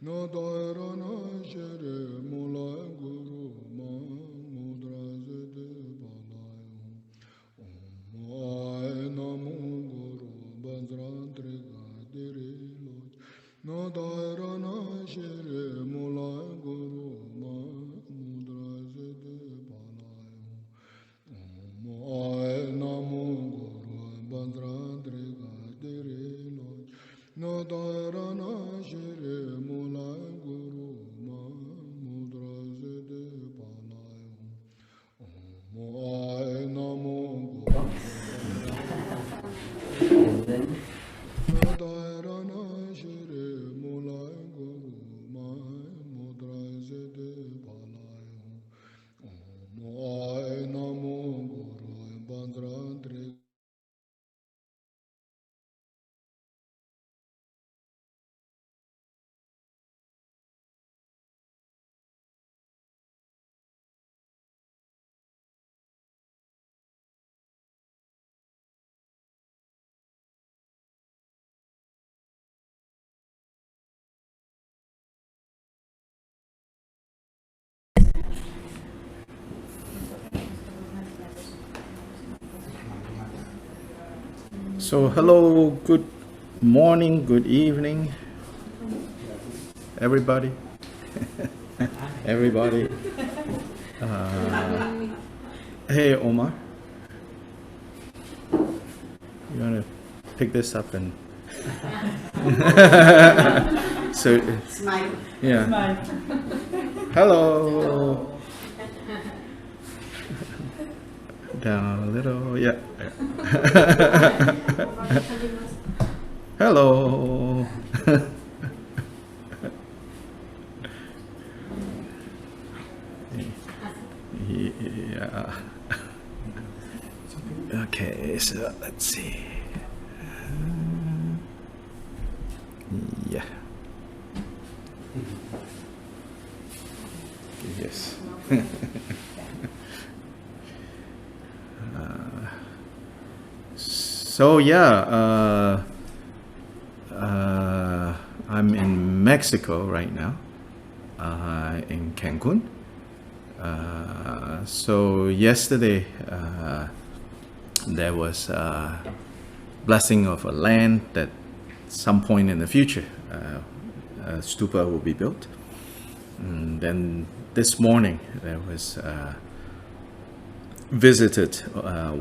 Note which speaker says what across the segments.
Speaker 1: No dairana shere mulai guru ma mudra zede balai. Om namo guru bajrantri gadiri loj. No dairana shere mulai guru ma mudra zede balai. Om namo guru bajrantri gadiri loj. No dairana shere mulai guru ma mudra zede balai. Om namo no dairana shere mulai guru ma mudra zede balai. Om namo guru bajrantri.
Speaker 2: So hello, good morning, good evening, everybody. Everybody. Hey Omar, you want to pick this up and so
Speaker 3: Smile.
Speaker 2: yeah.
Speaker 3: Smile.
Speaker 2: Hello. Down a little, yeah. Hello. Yeah. Okay, so let's see. Yeah. Yes. So yeah, I'm in Mexico right now, in Cancun. So yesterday there was a blessing of a land that some point in the future a stupa will be built. And then this morning there was visited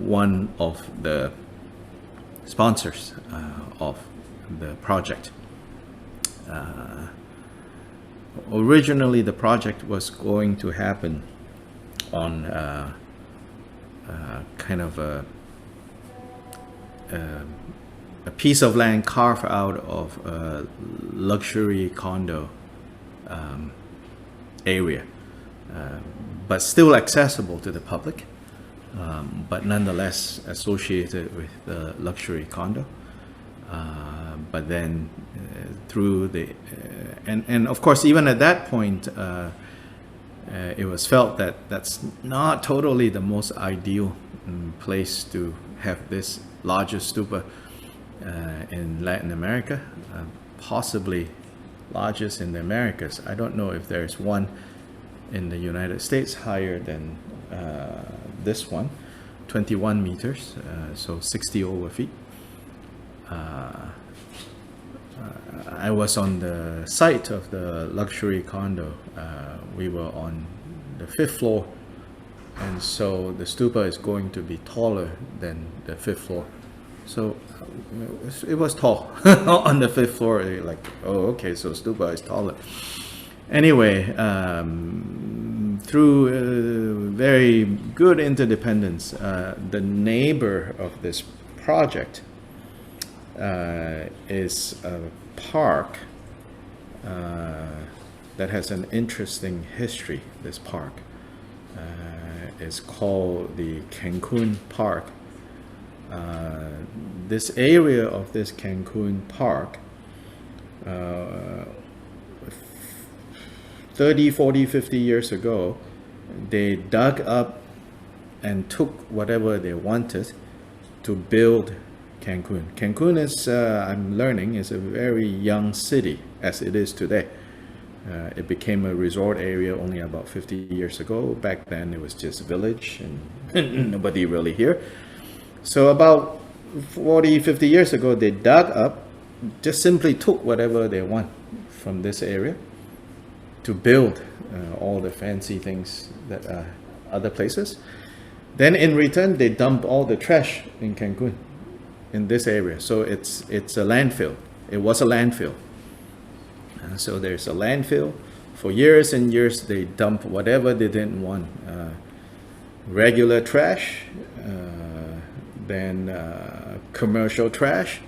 Speaker 2: one of the sponsors of the project. Originally, the project was going to happen on kind of a piece of land carved out of a luxury condo area, but still accessible to the public. But nonetheless associated with the luxury condo. But then through the, and of course, even at that point, it was felt that that's not totally the most ideal place to have this largest stupa in Latin America, possibly largest in the Americas. I don't know if there's one in the United States higher than this one, 21 meters, so 60 over feet. I was on the site of the luxury condo. We were on the 5th floor, and so the stupa is going to be taller than the 5th floor. So it was tall on the 5th floor. Like, oh, okay, so stupa is taller. Anyway, through very good interdependence, the neighbor of this project is a park that has an interesting history. This park is called the Cancun Park. This area of this Cancun Park 30, 40, 50 years ago, they dug up and took whatever they wanted to build Cancun. Cancun is, I'm learning, is a very young city as it is today. It became a resort area only about 50 years ago. Back then it was just a village and nobody really here. So about 40, 50 years ago, they dug up, just simply took whatever they want from this area to build all the fancy things that are other places. Then in return, they dump all the trash in Cancun, in this area. So it's a landfill. It was a landfill. So there's a landfill. For years and years, they dump whatever they didn't want. Regular trash, then commercial trash,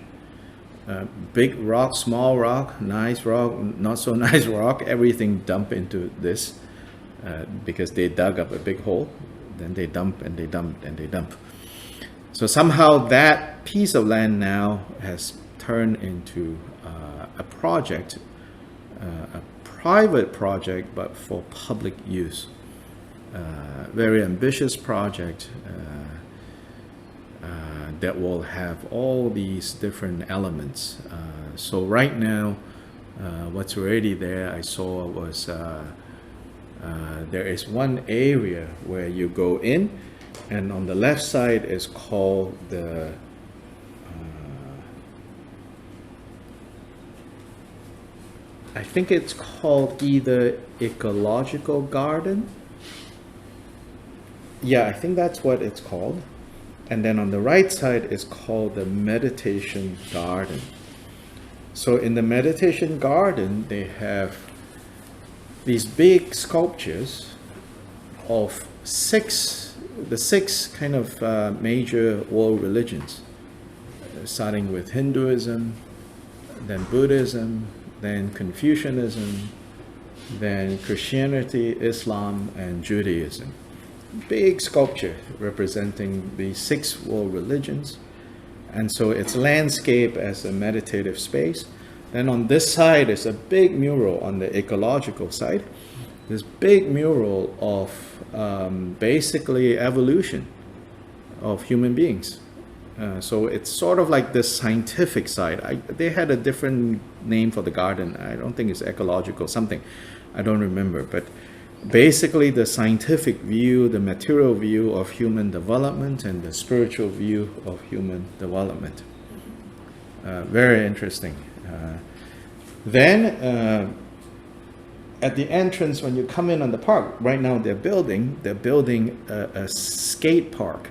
Speaker 2: big rock, small rock, nice rock, not so nice rock, everything dump into this because they dug up a big hole. Then they dump and they dump and they dump. So somehow that piece of land now has turned into a project, a private project, but for public use. Very ambitious project that will have all these different elements. So right now, what's already there, I saw was there is one area where you go in, and on the left side is called the I think it's called either ecological garden. Yeah, I think that's what it's called. And then on the right side is called the meditation garden. So in the meditation garden, they have these big sculptures of the six kind of major world religions, starting with Hinduism, then Buddhism, then Confucianism, then Christianity, Islam, and Judaism. Big sculpture representing the six world religions. And so it's landscape as a meditative space. Then on this side is a big mural on the ecological side. This big mural of basically evolution of human beings. So it's sort of like the scientific side. They had a different name for the garden. I don't think it's ecological, something. I don't remember. But basically the scientific view, the material view of human development, and the spiritual view of human development. Very interesting. Then at the entrance, when you come in on the park, right now they're building a skate park.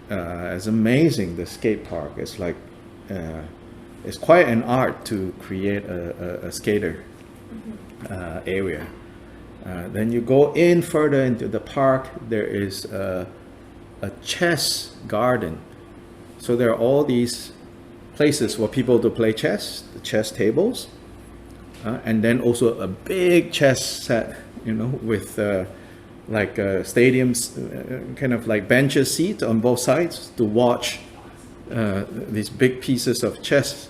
Speaker 2: It's amazing, the skate park. It's like it's quite an art to create a skater area. Then you go in further into the park, there is a chess garden. So there are all these places for people to play chess, the chess tables, and then also a big chess set, with like stadiums, kind of like benches, seats on both sides to watch these big pieces of chess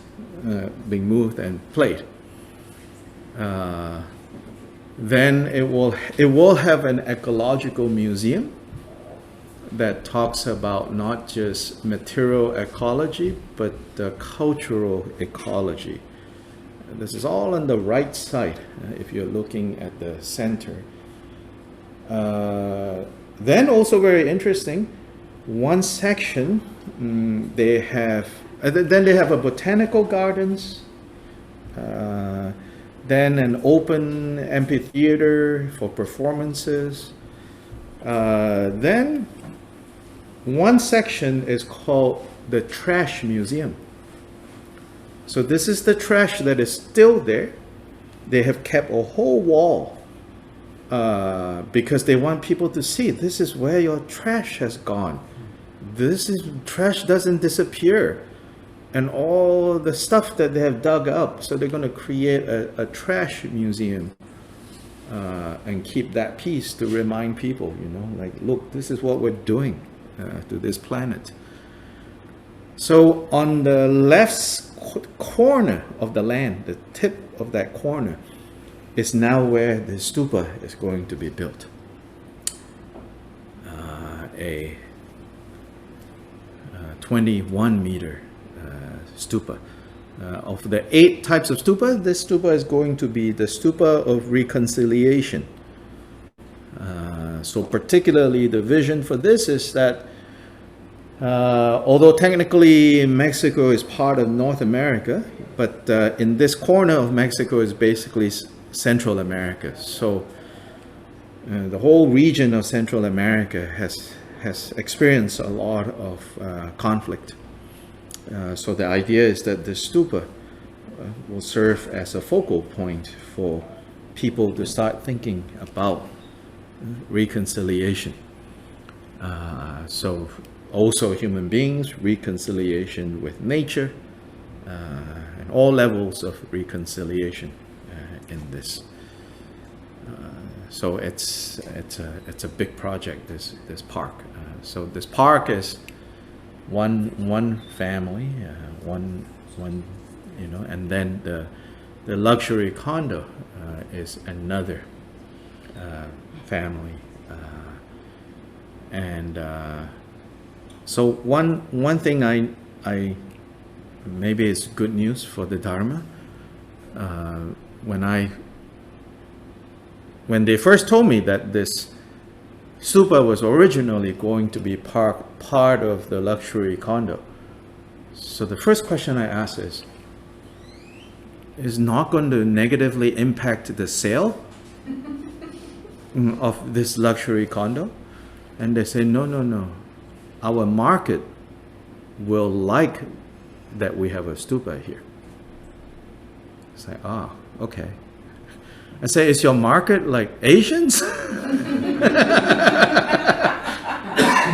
Speaker 2: being moved and played. Then it will have an ecological museum that talks about not just material ecology, but the cultural ecology. This is all on the right side, if you're looking at the center. Then also very interesting, one section, they have a botanical gardens, then an open amphitheater for performances. Then one section is called the trash museum. So this is the trash that is still there. They have kept a whole wall because they want people to see this is where your trash has gone. Trash doesn't disappear. And all the stuff that they have dug up. So they're going to create a trash museum and keep that piece to remind people, like, look, this is what we're doing to this planet. So on the left corner of the land, the tip of that corner, is now where the stupa is going to be built. A 21 meter stupa. Of the 8 types of stupa, this stupa is going to be the stupa of reconciliation. So particularly the vision for this is that although technically Mexico is part of North America, but in this corner of Mexico is basically Central America. So the whole region of Central America has experienced a lot of conflict. So the idea is that the stupa will serve as a focal point for people to start thinking about reconciliation. So also human beings, reconciliation with nature, and all levels of reconciliation in this. So it's a big project, this park. So this park is one family, one and then the luxury condo is another family, and so one thing I maybe it's good news for the Dharma. When they first told me that this stupa was originally going to be part of the luxury condo, so the first question I asked is not going to negatively impact the sale of this luxury condo? And they say, no. Our market will like that we have a stupa here. It's like, okay. I say, is your market like Asians?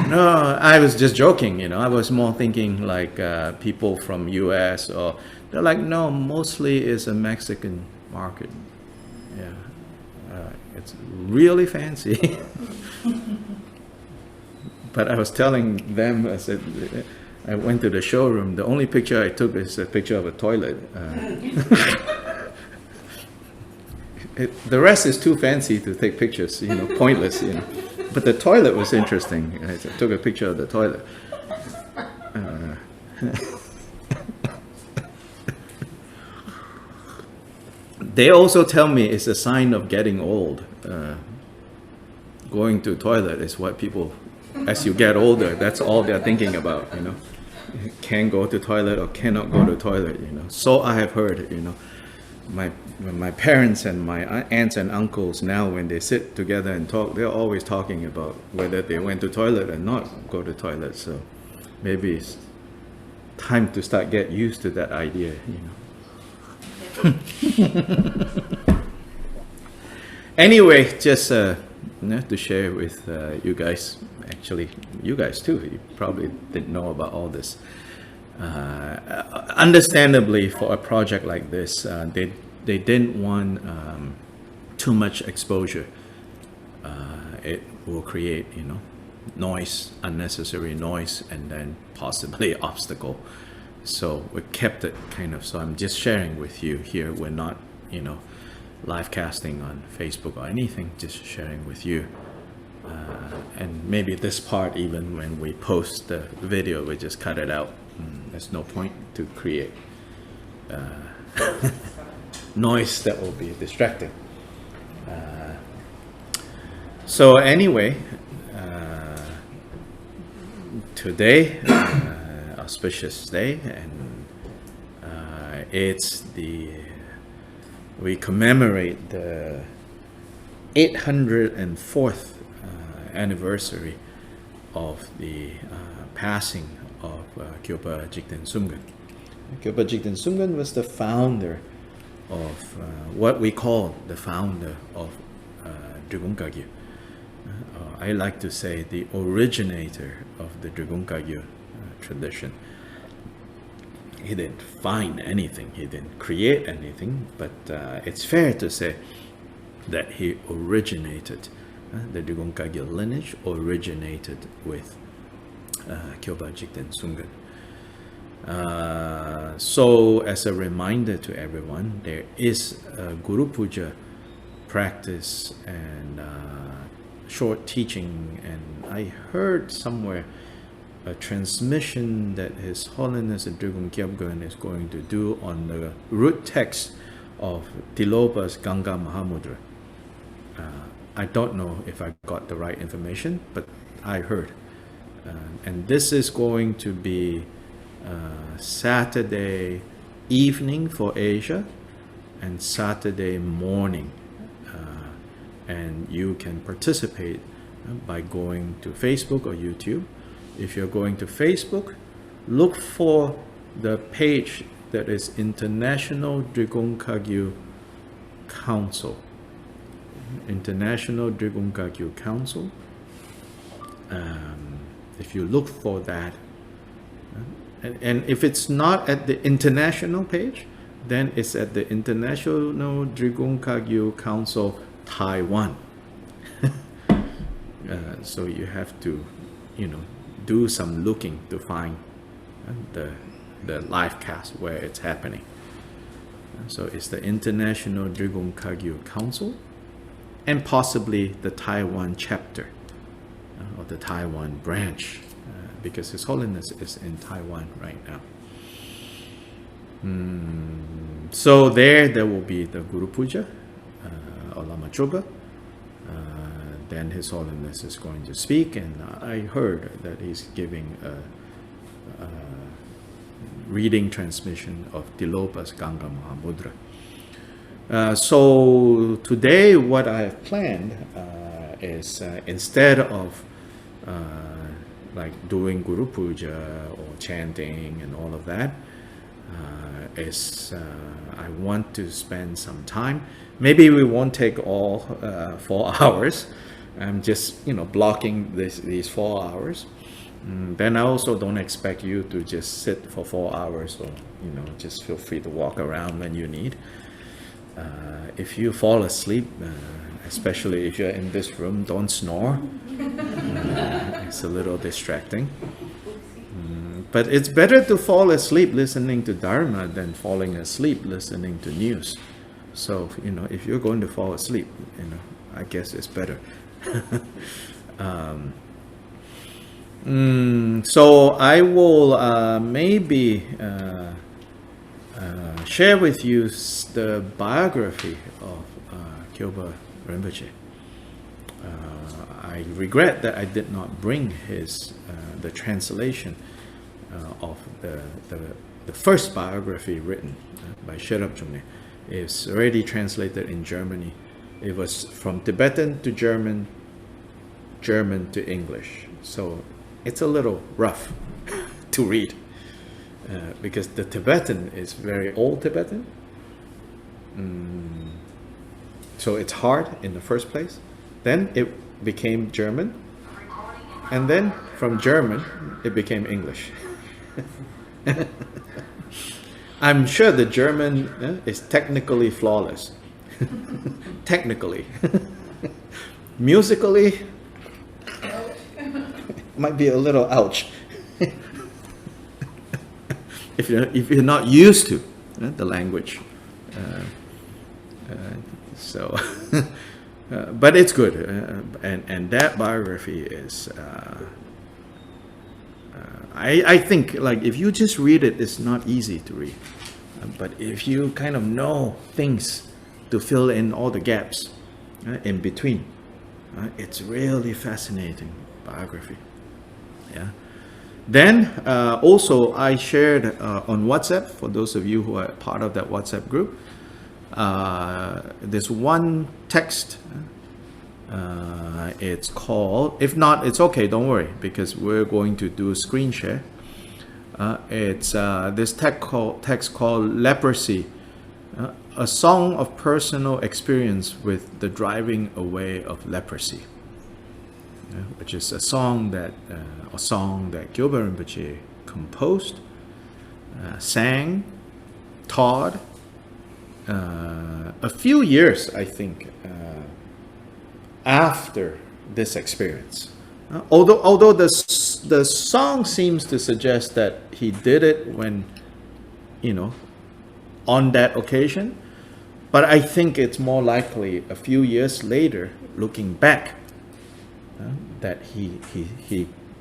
Speaker 2: No, I was just joking, I was more thinking like people from US, or they're like, no, mostly it's a Mexican market. Yeah, it's really fancy. But I was telling them, I said, I went to the showroom. The only picture I took is a picture of a toilet. The rest is too fancy to take pictures, pointless, But the toilet was interesting. I took a picture of the toilet. They also tell me it's a sign of getting old. Going to toilet is what people, as you get older, that's all they're thinking about, Can go to toilet or cannot go to toilet, So I have heard, my parents and my aunts and uncles now, when they sit together and talk, they're always talking about whether they went to toilet or not go to toilet. So maybe it's time to start get used to that idea, Anyway, just to share with you guys. Actually, you guys too. You probably didn't know about all this. Understandably, for a project like this, they didn't want too much exposure. It will create, noise, unnecessary noise, and then possibly obstacle. So we kept it kind of. So I'm just sharing with you here. We're not, live casting on Facebook or anything. Just sharing with you. And maybe this part, even when we post the video, we just cut it out. There's no point to create noise that will be distracting. So anyway, today, auspicious day, and we commemorate the 804th anniversary of the passing of Kyopa Jigten Sumgön. Kyopa Jigten Sumgön was the founder of what we call the founder of Drigung Kagyu. I like to say the originator of the Drigung Kagyu tradition. He didn't find anything, he didn't create anything, but it's fair to say that he originated. The Drigung Kagyu lineage originated with Kyopa Jigten Sumgön. So as a reminder to everyone, there is a Guru Puja practice and short teaching, and I heard somewhere a transmission that His Holiness Drigung Kyabgon is going to do on the root text of Tilopa's Ganga Mahamudra. I don't know if I got the right information, but I heard. And this is going to be Saturday evening for Asia and Saturday morning. And you can participate by going to Facebook or YouTube. If you're going to Facebook, look for the page that is International Drigung Kagyu Council. International Drigung Kagyu Council. If you look for that, and if it's not at the international page, then it's at the International Drigung Kagyu Council Taiwan. So you have to, do some looking to find the live cast where it's happening. So it's the International Drigung Kagyu Council, and possibly the Taiwan chapter or the Taiwan branch, because His Holiness is in Taiwan right now. So there will be the Guru Puja or Lama Choga. Then His Holiness is going to speak, and I heard that he's giving a reading transmission of Tilopa's Ganga Mahamudra. So today what I have planned is instead of like doing Guru Puja or chanting and all of that, I want to spend some time. Maybe we won't take all 4 hours. I'm just blocking these 4 hours. Then I also don't expect you to just sit for 4 hours, or just feel free to walk around when you need. If you fall asleep, especially if you're in this room, don't snore. It's a little distracting. But it's better to fall asleep listening to Dharma than falling asleep listening to news. So, if you're going to fall asleep, I guess it's better. So I will maybe share with you the biography of Kyoba Rinpoche. I regret that I did not bring the translation of the first biography written by Sherab Chungne. It's already translated in Germany. It was from Tibetan to German, German to English. So it's a little rough to read because the Tibetan is very old Tibetan. So it's hard in the first place. Then it became German. And then from German, it became English. I'm sure the German is technically flawless. Technically. Musically, might be a little ouch. if you're not used to the language. But it's good. And that biography is... I think if you just read it, it's not easy to read. But if you kind of know things to fill in all the gaps in between, it's really fascinating biography. Yeah. Then also I shared on WhatsApp, for those of you who are part of that WhatsApp group, there's one text. It's called, if not, it's okay, don't worry, because we're going to do screen share. It's this text called Leprosy, a song of personal experience with the driving away of leprosy, which is a song that Kyoba Rinpoche composed, sang, taught a few years, I think, after this experience. Although the song seems to suggest that he did it when, on that occasion, but I think it's more likely a few years later, looking back, that he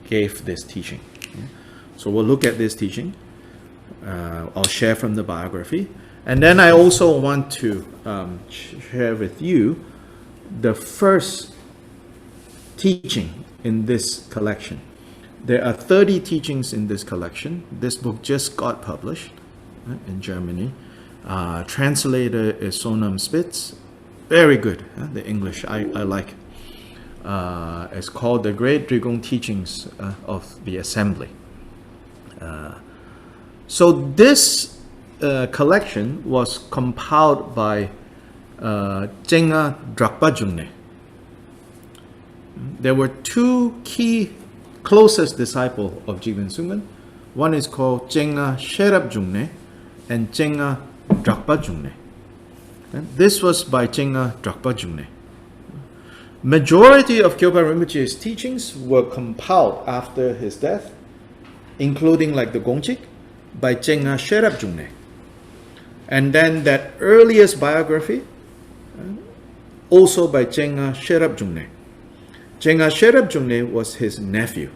Speaker 2: gave this teaching. So we'll look at this teaching. I'll share from the biography. And then I also want to share with you the first teaching in this collection. There are 30 teachings in this collection. This book just got published in Germany. Translator is Sonam Spitz. Very good, the English, I like. It's called The Great Drigong Teachings of the Assembly. So this collection was compiled by Chenga Drakpa Jungne. There were two key closest disciples of Jigten Sungkhan. One is called Chenga Sherab Jungne and Chenga Drakpa Jungne. This was by Chenga Drakpa Jungne. Majority of Kyopa Rinpoche's teachings were compiled after his death, including like the Gongchik, by Chenga Sherab Jungne. And then that earliest biography, also by Chenga Sherab Jungne. Chenga Sherab Jungne was his nephew.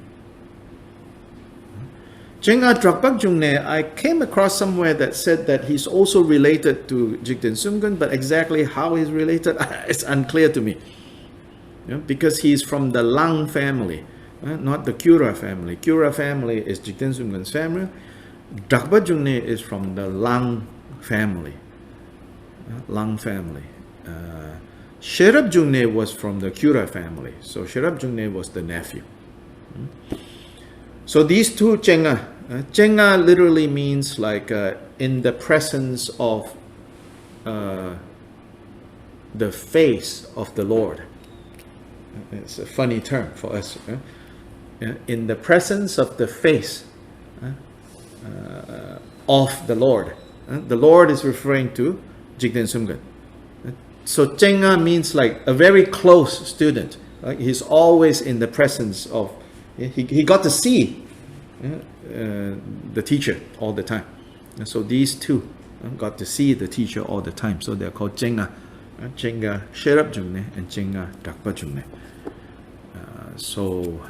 Speaker 2: Chenga Drakpa Jungne, I came across somewhere that said that he's also related to Jigten Sungkhan, but exactly how he's related, it's unclear to me. Because he's from the Lang family, not the Kura family. Kura family is Jigten Sungkhan's family. Drakpa Jungne is from the Lang family. Lang family. Sherab Jungne was from the Kura family. So Sherab Jungne was the nephew. So these two Chenga. Chenga literally means like in the presence of the face of the Lord. It's a funny term for us. In the presence of the face of the Lord. The Lord is referring to Jigten Sungkhan. So Chenga means like a very close student. He's always in the presence of, he got to see the teacher all the time. And so these two got to see the teacher all the time. So they're called Chenga. Chenga Sherab Jungne and Chenga Drakpa Jungne. So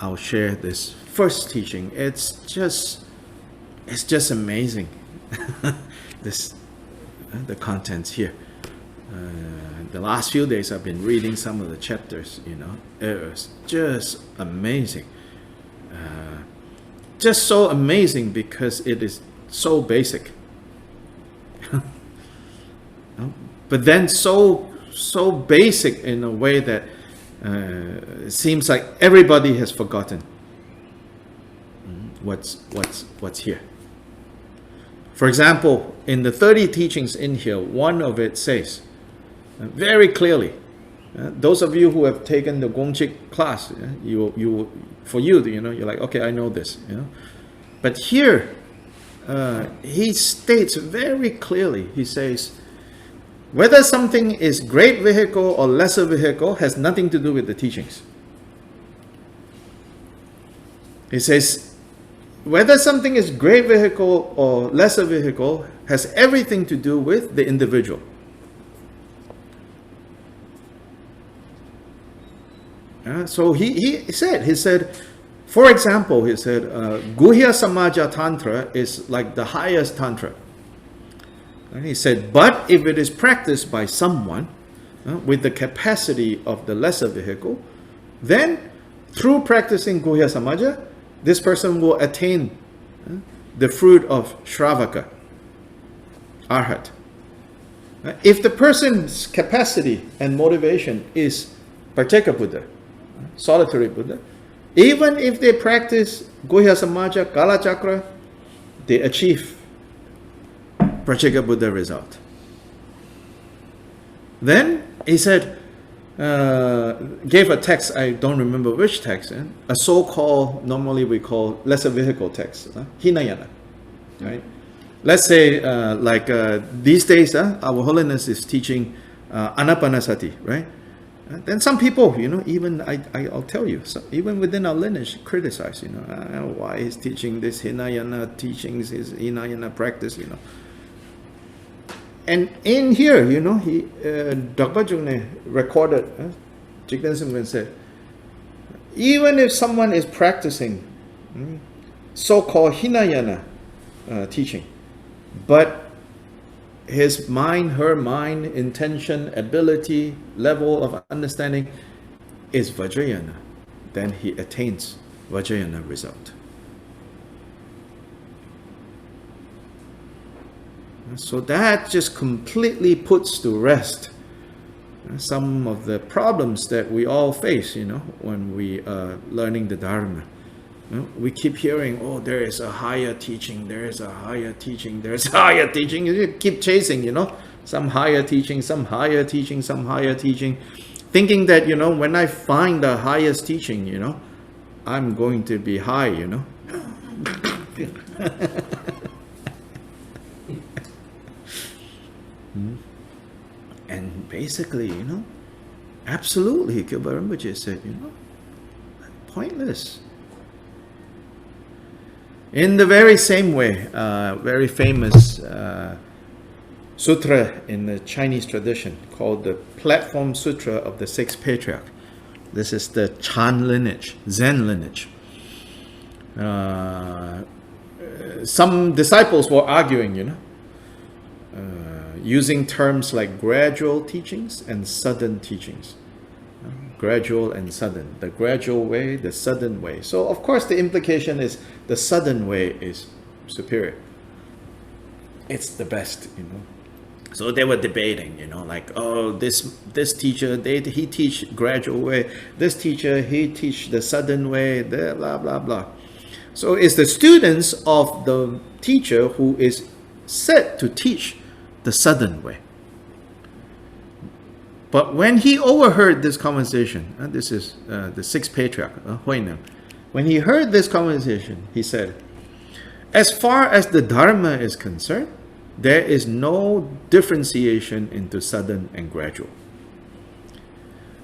Speaker 2: I'll share this first teaching. It's just amazing. The contents here. The last few days I've been reading some of the chapters. It's just amazing. Just so amazing because it is so basic. But then so basic in a way that it seems like everybody has forgotten what's here. For example, in the 30 teachings in here, one of it says very clearly, those of you who have taken the Gongchik class, you're like, okay, I know this. But here, he states very clearly, he says, whether something is great vehicle or lesser vehicle has nothing to do with the teachings. He says, whether something is great vehicle or lesser vehicle has everything to do with the individual. So he said, for example, he said, Guhya Samaja Tantra is like the highest Tantra. And he said, but if it is practiced by someone with the capacity of the lesser vehicle, then through practicing Guhya Samaja, this person will attain the fruit of Shravaka, Arhat. If the person's capacity and motivation is Parceka Buddha, solitary Buddha, even if they practice Guhya Samaja, Kala Chakra, they achieve Parceka Buddha result. Then he said, gave a text, I don't remember which text, a so-called, normally we call lesser vehicle text, Hinayana, right? Let's say, these days, Our Holiness is teaching Anapanasati, right? Then some people, even I'll tell you, even within our lineage, criticize, why he's teaching this Hinayana teachings, his Hinayana practice, And in here, Drakpa Jungne recorded, Jigten Sungkhan said, even if someone is practicing so-called Hinayana teaching, but his mind, her mind, intention, ability, level of understanding is Vajrayana, then he attains Vajrayana result. So that just completely puts to rest some of the problems that we all face, when we are learning the Dharma. We keep hearing, oh, there is a higher teaching, there is a higher teaching, there's a higher teaching. You keep chasing, some higher teaching, some higher teaching, some higher teaching, thinking that, when I find the highest teaching, I'm going to be high, And basically, absolutely, Gilbert Rinpoche said, pointless. In the very same way, very famous sutra in the Chinese tradition called the Platform Sutra of the Sixth Patriarch. This is the Chan lineage, Zen lineage. Some disciples were arguing, using terms like gradual teachings and sudden teachings. Gradual and sudden. The gradual way, the sudden way. So of course the implication is the sudden way is superior. It's the best, So they were debating, like, oh, this teacher, he teach gradual way. This teacher, he teach the sudden way, blah, blah, blah. So it's the students of the teacher who is said to teach the sudden way. But when he overheard this conversation, this is the sixth patriarch, Huineng, when he heard this conversation, he said, as far as the Dharma is concerned, there is no differentiation into sudden and gradual.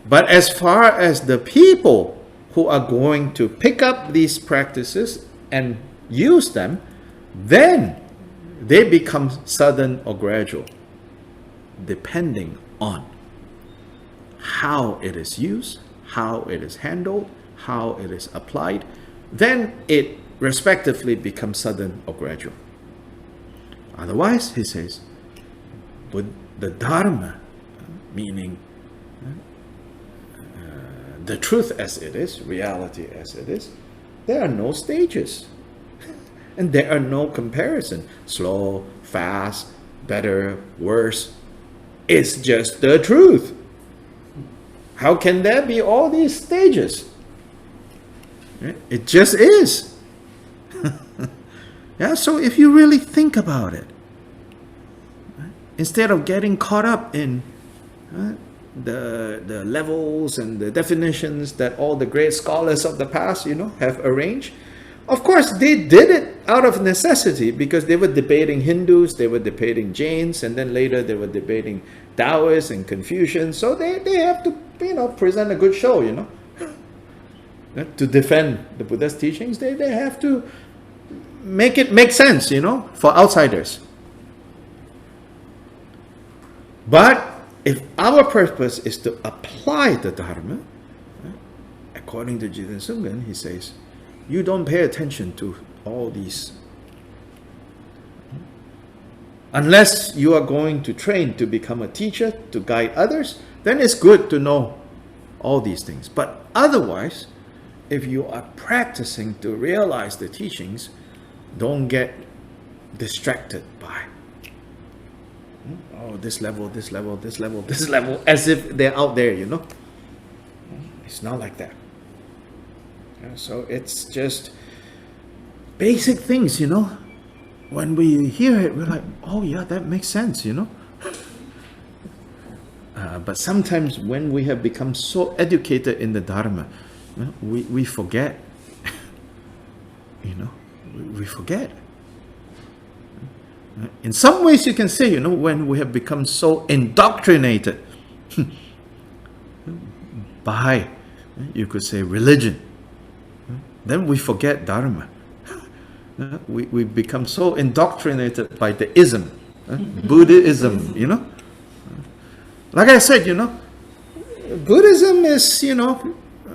Speaker 2: But as far as the people who are going to pick up these practices and use them, then they become sudden or gradual, depending on how it is used, how it is handled, how it is applied. Then it respectively becomes sudden or gradual. Otherwise, he says, with the Dharma, meaning the truth as it is, reality as it is, there are no stages. And there are no comparison. Slow, fast, better, worse. It's just the truth. How can there be all these stages? It just is. Yeah, so if you really think about it, instead of getting caught up in the levels and the definitions that all the great scholars of the past, have arranged, of course they did it out of necessity because they were debating Hindus, they were debating Jains, and then later they were debating Taoists and Confucians. So they have to, present a good show, to defend the Buddha's teachings. They have to make it make sense, for outsiders. But if our purpose is to apply the Dharma, according to Jiten Sungen, he says, you don't pay attention to all these. Unless you are going to train to become a teacher, to guide others, then it's good to know all these things. But otherwise, if you are practicing to realize the teachings, don't get distracted by this level, this level, this level, this level, as if they're out there, It's not like that. So it's just basic things, When we hear it, we're like, oh yeah, that makes sense, But sometimes when we have become so educated in the Dharma, we forget, we forget. In some ways you can say, when we have become so indoctrinated by, you could say, religion, then we forget Dharma. We become so indoctrinated by the ism, Buddhism, Like I said, Buddhism is,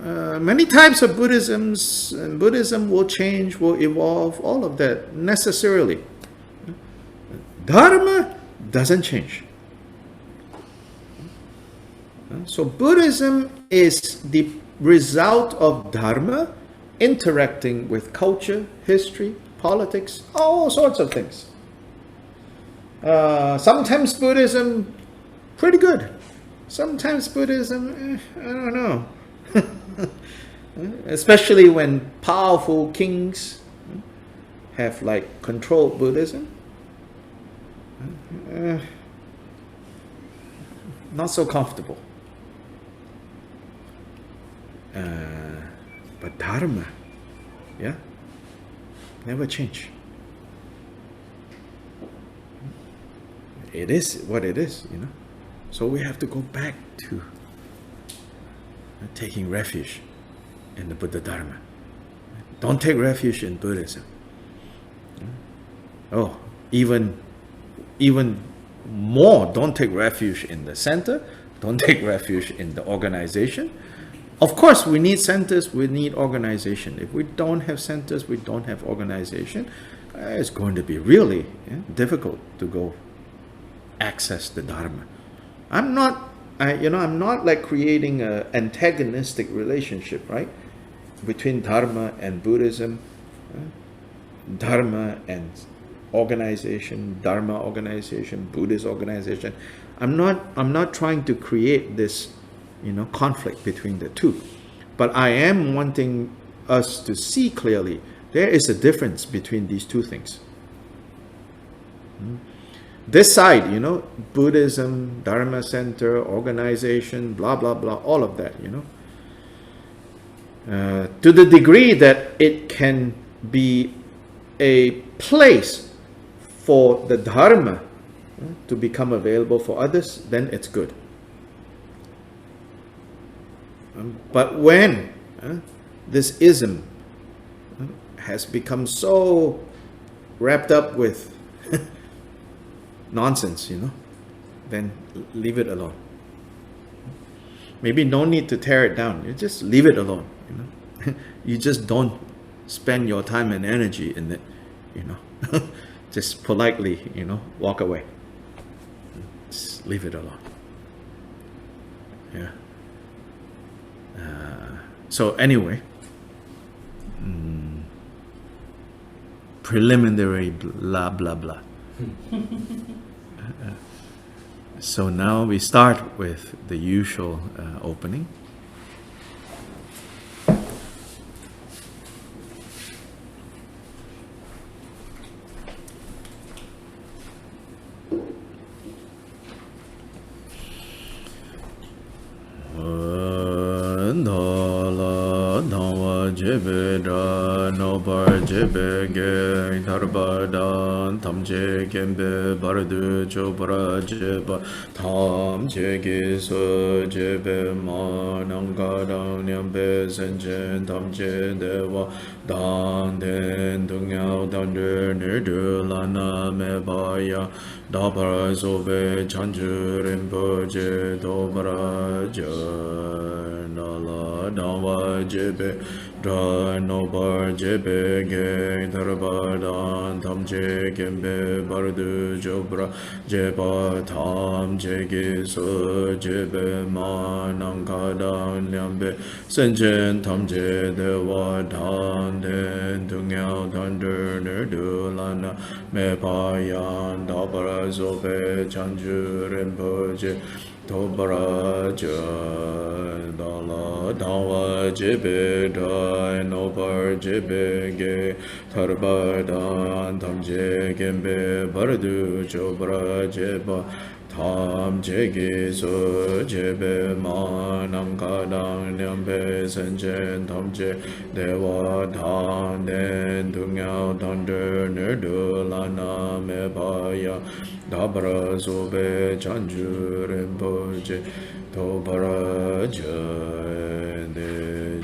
Speaker 2: many types of Buddhisms, and Buddhism will change, will evolve, all of that necessarily. Dharma doesn't change. So Buddhism is the result of Dharma interacting with culture, history, politics, all sorts of things. Sometimes Buddhism, pretty good. Sometimes Buddhism, I don't know. Especially when powerful kings have like controlled Buddhism. Not so comfortable. But Dharma, yeah, never change. It is what it is, you know. So we have to go back to taking refuge in the Buddha Dharma. Don't take refuge in Buddhism. Oh, even more, don't take refuge in the center. Don't take refuge in the organization. Of course, we need centers, we need organization. If we don't have centers, we don't have organization, it's going to be really difficult to go access the Dharma. I'm not like creating an antagonistic relationship, right, between Dharma and Buddhism, Dharma and organization, Dharma organization, Buddhist organization. I'm not trying to create this, conflict between the two, but I am wanting us to see clearly there is a difference between these two things. This side, Buddhism, Dharma center, organization, blah blah blah, all of that, to the degree that it can be a place for the Dharma to become available for others, then it's good. But when this ism has become so wrapped up with nonsense, then leave it alone. Maybe no need to tear it down. You just leave it alone. You just don't spend your time and energy in it. Just politely, walk away. Just leave it alone. Yeah. So anyway, preliminary blah blah blah. So now we start with the usual opening. Jebeda nobar jebege tarbadan tamje gembe bardu chobra jeba tam jege so jebe manangada nyambe senjen tamje dewa dan den dungyao dander nerdu lana mebaya dabar sobe chanju rinpoche dobra janala dawa jebe Dra nobar jebe ge darbadan tam je gembe bardu jobra jeba tam jege so jebe manangkadan nyambe senjen tam je dewa dan den dungyao dander nerdu lana me payan dabara zobe chanju rinpoche Tobara dala dawa jebe dai nobar jebe ge tarbadan tamje gembe bardu chobra jeba tam jege so jebe manam kadang nyambe senjen tamje dewa dan den dungyao dander nerdu lana me baya dabra sobe chanju rinpoche tobara jane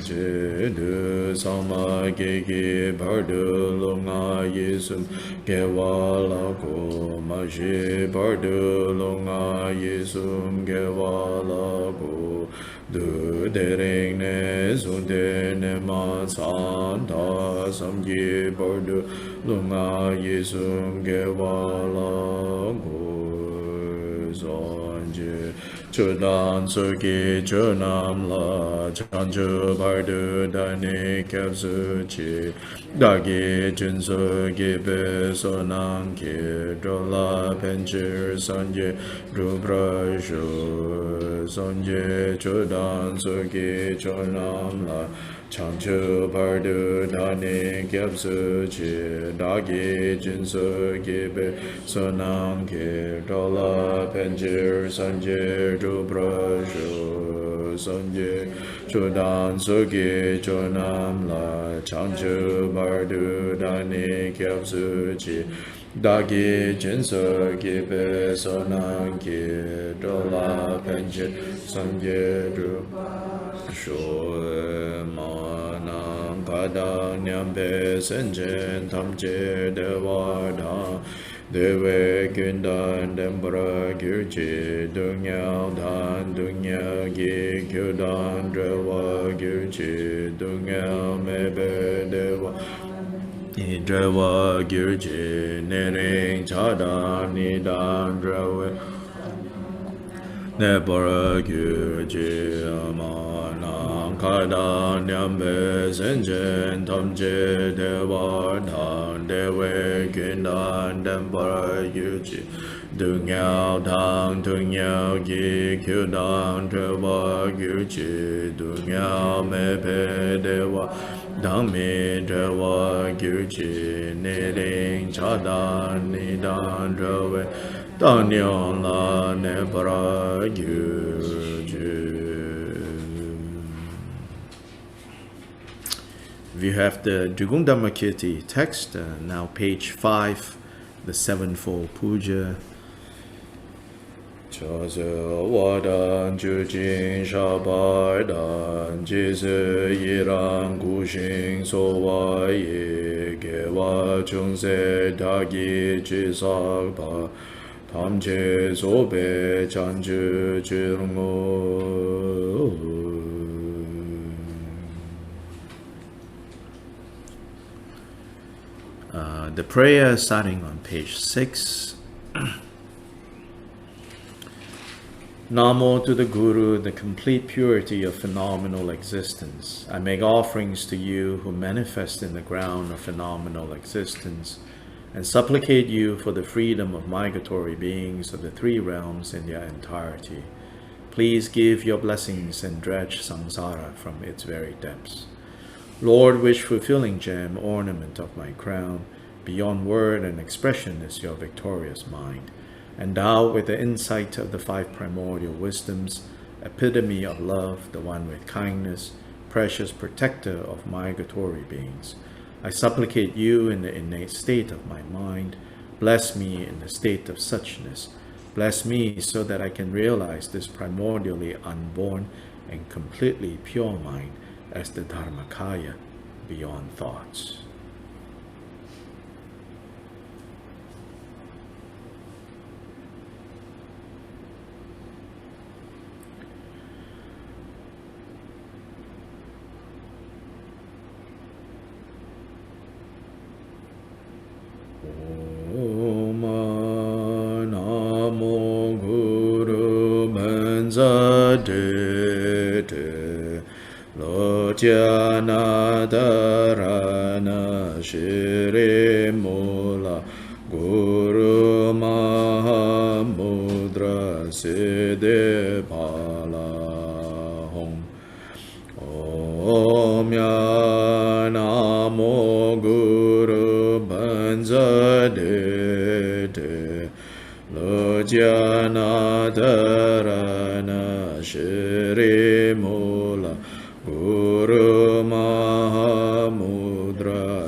Speaker 2: je du sama gege bardu longa yesum gewala ko maje bardu longa yesum gewala ko du dering ne sunde ne ma san da sam ye bar du lunga ye sum ge wa la gu zon je Chodan Soki Chonam La Chanchu Bardu Dani Kyapsu Chi Dagi Junso Gibe Sonam Ki Drola Penchir Sanje Rubra Shu Sanje Chodan Soki Chonam La Chanchu Bardu Dani Kyapsu Chi Dagi Junso Gibe Sonam Ki Drola Penchir Sanje Rubra Shu Sanje Chodan Soki Chonam La Chanchu Bardu Dani Kyapsu Chi Dagi Jinso Gibe Sonam Ki Drola Penchir Sanje Rubra Shu Manam Kada Nyambe Senjen Tamche Devada Dewe Kundan Dembra Gyurchi Dungyao Dan Dunya Gi Kyudan Drewa Gyurchi Dungyao Mebe Dewa Drewa Gyurchi Nering Chada Nidan Drewa Nebara Gyurchi Amanam Kada Nyambe Senjen Tamche Dewa Dan Dewe Kundan Dembara Gyurchi Dungyao Dang Dungyao Gi Kyudan Drewa Gyurchi Dungyao Mepe Dewa Dang Me Drewa Gyurchi Nering Chadan Nidan Drewe Danyon La Nebara Gyurchi. If you have the Drigung Dhammakirti text, now page 5, the Sevenfold Puja. Chase Wadan Jujin Shabardan Jise Yiran Gushin Sowa Ye Gewa Chungse Dagi Chisakpa Tamche Sobe Chanju Chirmo. The prayer starting on page 6. Namo to the Guru, the complete purity of phenomenal existence. I make offerings to you who manifest in the ground of phenomenal existence, and supplicate you for the freedom of migratory beings of the three realms in their entirety. Please give your blessings and dredge samsara from its very depths. Lord, wish-fulfilling gem, ornament of my crown, beyond word and expression is your victorious mind. Endowed with the insight of the five primordial wisdoms, epitome of love, the one with kindness, precious protector of migratory beings, I supplicate you in the innate state of my mind, bless me in the state of suchness, bless me so that I can realize this primordially unborn and completely pure mind as the Dharmakaya beyond thoughts. Namo Guru Manzadete Lojana Dharana Shri Mula Guru Mahamudra Siddhi Pala Hong Om Ya Namo Guru Banzadete Lojana Dharana Shri Mula Guru Mahamudra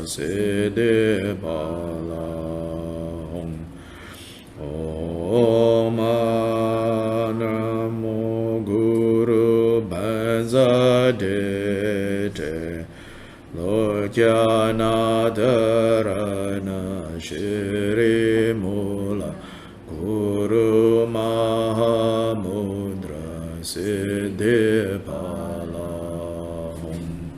Speaker 2: Siddhi Pala Hong Om Namo Guru Banzadete Lojana Dharana Shri Mula Guru Mahamudra Siddhi Pala Hum.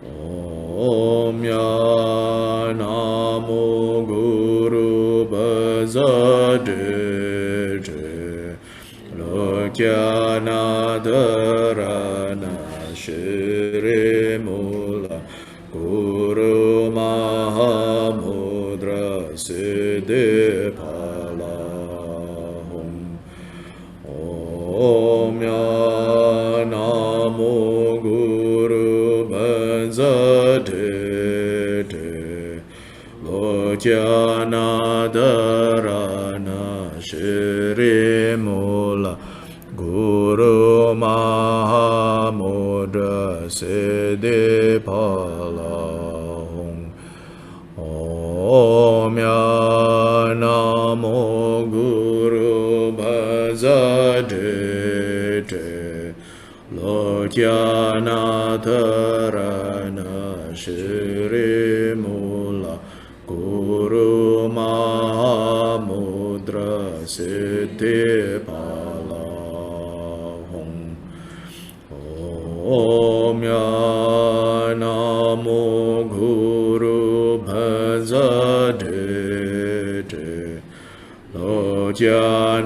Speaker 2: Om Ya Namo Guru Bhajade Lokya Nadarana Shri Mula Guru Mahamudra Siddhi Pala Hum. Om Ya Namo Guru Bhajade Lokya Nadarana Shri Mula Guru Mahamudra Siddhi Pala Hum. Om Ya Namo Guru Bhajade Lokya Nadarana Shri Mula Guru Mahamudra Siddhi Pala Hum. Om Ya Namo Guru Bhajade Lokya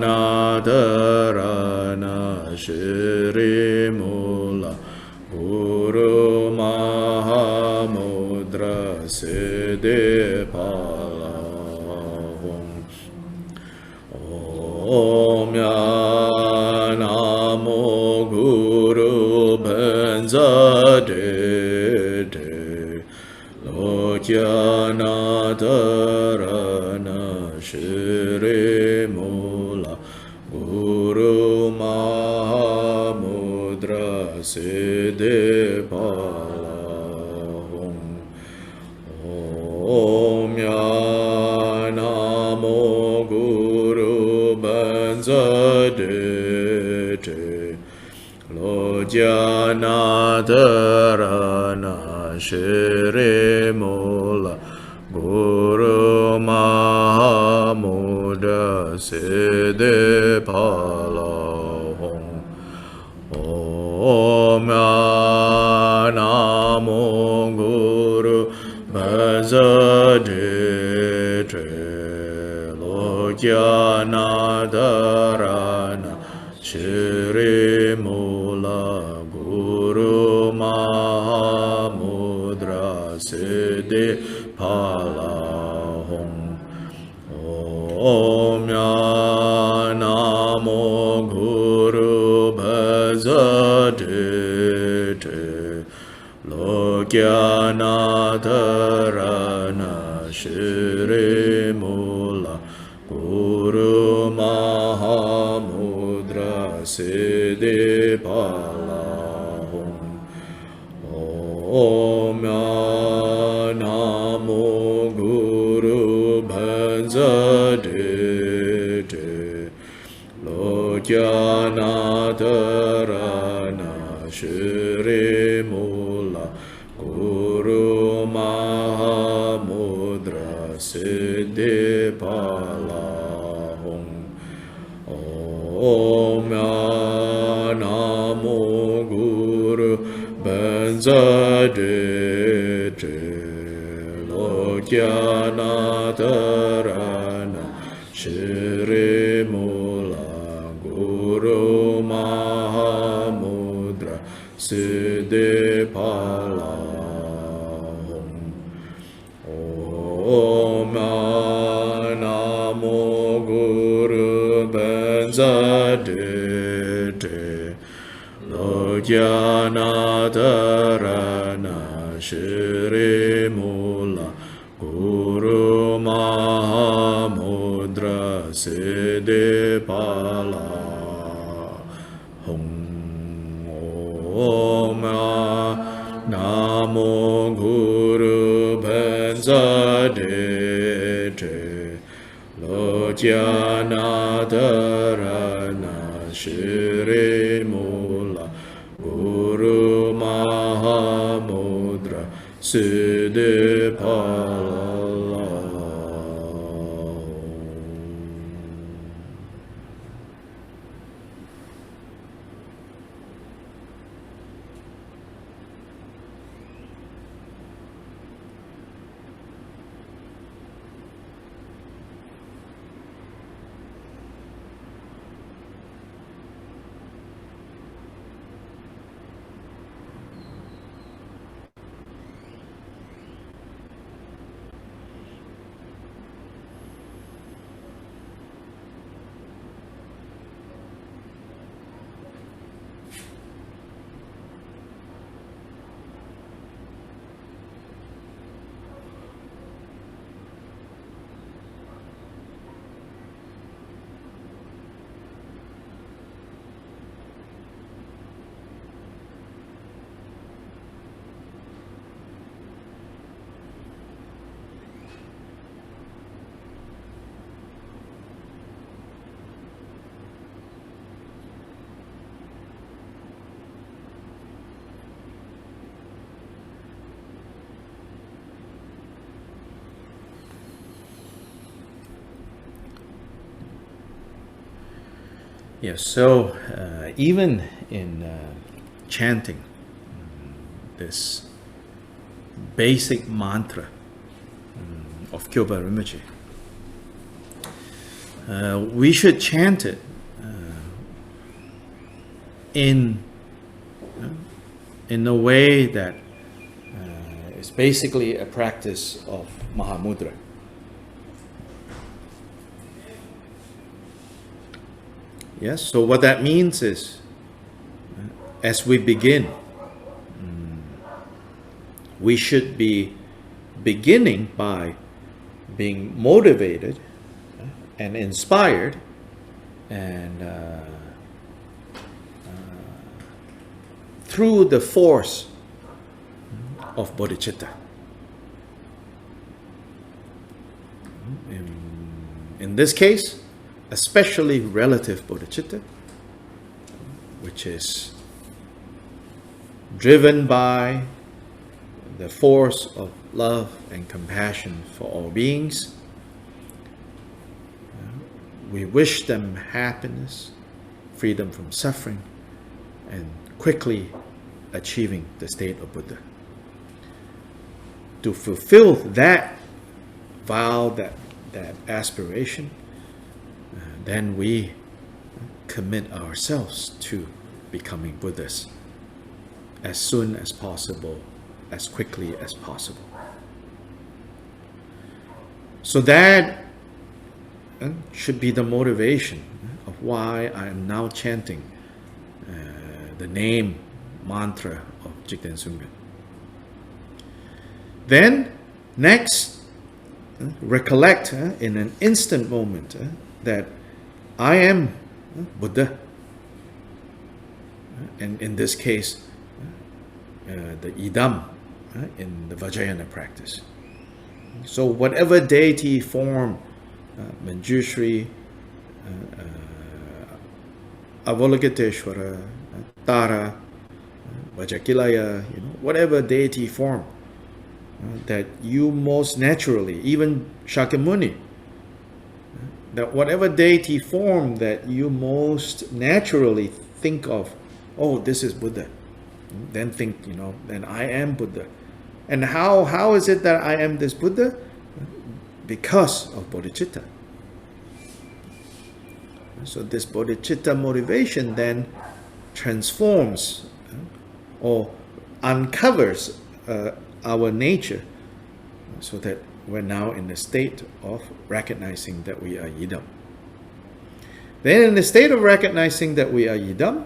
Speaker 2: Nadarana Shri Mula Guru Mahamudra Siddhi Pala Hum. Om Ya Namo Guru Bhajade Lokya Nadarana Shri Mula Guru Mahamudra Siddhi Pala Hum. Om Ya Namo Guru Bhajade Lokya Nadarana Shri Mula Guru Mahamudra Siddhi Pala Hum. Om Ya Namo Guru Bhajade Lokya Nadarana Shri Mula Guru Mahamudra Siddhi Pala Hum. Om Ya Namo Guru Bhajade Lokya Nadarana Shri Mula Guru Mahamudra Siddhi Pala Hum. Om Ya Namo Guru Bhajade Lokya Nadarana Shri Mula Guru Mahamudra Siddhi Pala Hum. Om Ya Namo Guru Bhajade Lokya Nadarana Shri Mula Guru Mahamudra Siddhi Pala Hum. Om Namo Guru Bhajade Lokya Nadarana Shri Mula Guru Mahamudra Siddhi Pala Hum. Om Namo Guru Bhajade Lokya Nadarana Shri Mula Guru Mahamudra Siddhi Pala. Yes, so even in chanting this basic mantra of Kyoba Rinpoche, we should chant it in a way that is basically a practice of Mahamudra. Yes, so what that means is, as we begin, we should be beginning by being motivated and inspired and through the force of bodhicitta. In this case, especially relative bodhicitta, which is driven by the force of love and compassion for all beings. We wish them happiness, freedom from suffering, and quickly achieving the state of Buddha. To fulfill that vow, that aspiration, then we commit ourselves to becoming Buddhas as soon as possible, as quickly as possible. So that should be the motivation of why I am now chanting the name, mantra of Jigten Sungön. Then, next, recollect in an instant moment that I am Buddha. And in this case, the idam in the Vajrayana practice. So whatever deity form, Manjushri, Avalokiteshvara, Tara, Vajakilaya, whatever deity form that you most naturally, even Shakyamuni, that whatever deity form that you most naturally think of, oh, this is Buddha, then think, then I am Buddha. And how is it that I am this Buddha? Because of bodhicitta. So this bodhicitta motivation then transforms or uncovers our nature so that we're now in the state of recognizing that we are Yidam. Then in the state of recognizing that we are Yidam,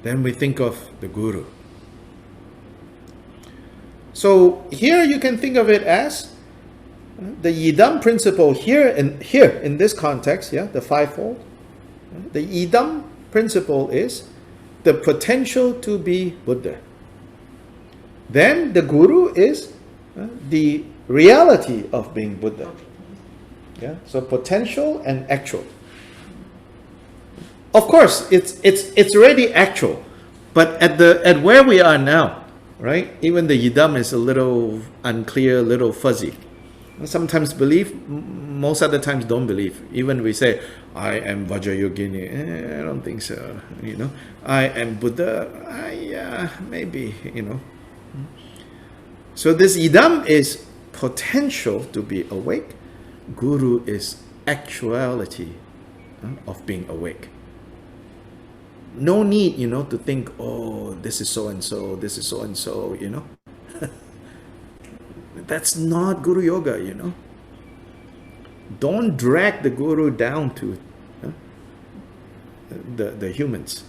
Speaker 2: then we think of the Guru. So here you can think of it as the Yidam principle here in this context, the fivefold. The Yidam principle is the potential to be Buddha. Then the Guru is the reality of being Buddha. So potential and actual. Of course, it's already actual, but at where we are now, right? Even the Yidam is a little unclear, a little fuzzy. Sometimes believe, most other times don't believe. Even we say, I am Vajrayogini, I don't think so. I am Buddha, maybe. So this Idam is potential to be awake. Guru is actuality of being awake. No need, to think, oh, this is so and so, this is so and so, That's not Guru Yoga, Don't drag the Guru down to the humans.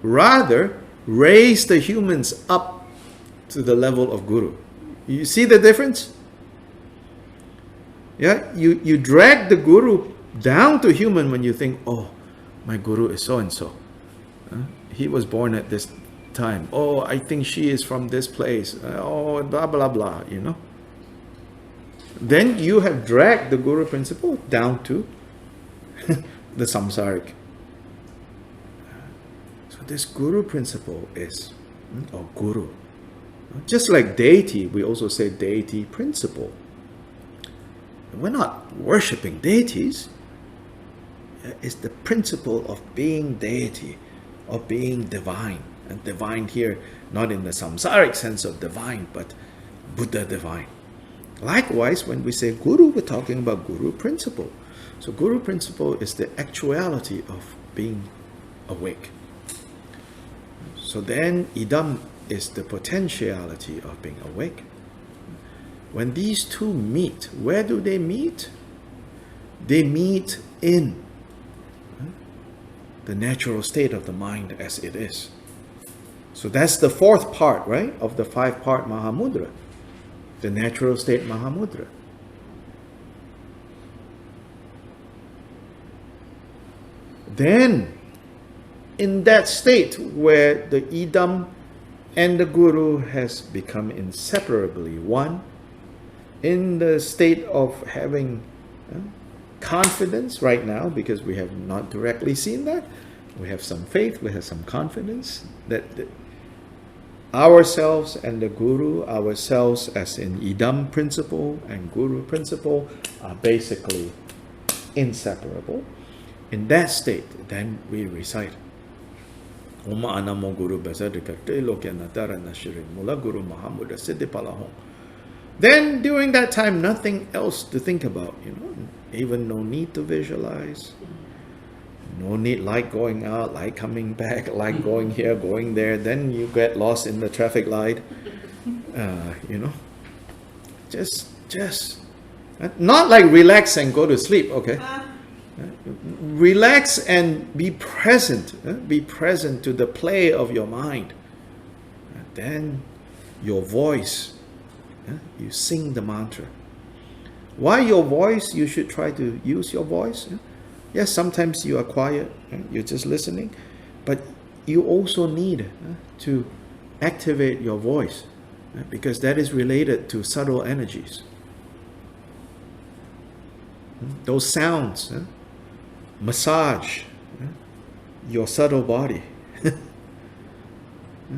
Speaker 2: Rather, raise the humans up to the level of Guru. You see the difference? You drag the Guru down to human when you think, oh, my Guru is so and so. He was born at this time. Oh, I think she is from this place. Oh, blah, blah, blah, Then you have dragged the Guru principle down to the samsaric. So this Guru principle is, or Guru. Just like deity, we also say deity principle. We're not worshipping deities. is the principle of being deity, of being divine. And divine here, not in the samsaric sense of divine, but Buddha divine. Likewise, when we say guru, we're talking about guru principle. So guru principle is the actuality of being awake. So then idam is the potentiality of being awake. When these two meet, where do they meet? They meet in the natural state of the mind as it is. So that's the fourth part, right, of the 5-part Mahamudra, the natural state Mahamudra. Then, in that state where the idam and the guru has become inseparably one, in the state of having confidence right now, because we have not directly seen that, we have some faith, we have some confidence that ourselves and the guru, ourselves as in idam principle and guru principle, are basically inseparable. In that state, then we recite Oma Anamo Guru Bezadikate Lokanatara Nashiri Mula Guru Mahamuda Siddhipalahong. Then during that time, nothing else to think about, even no need to visualize, no need light going out, light coming back, light going here, going there. Then you get lost in the traffic light, just not like relax and go to sleep, okay? Relax and be present to the play of your mind. Then your voice, you sing the mantra. Why your voice? You should try to use your voice. Yes, sometimes you are quiet, you're just listening, but you also need to activate your voice, because that is related to subtle energies. Those sounds massage your subtle body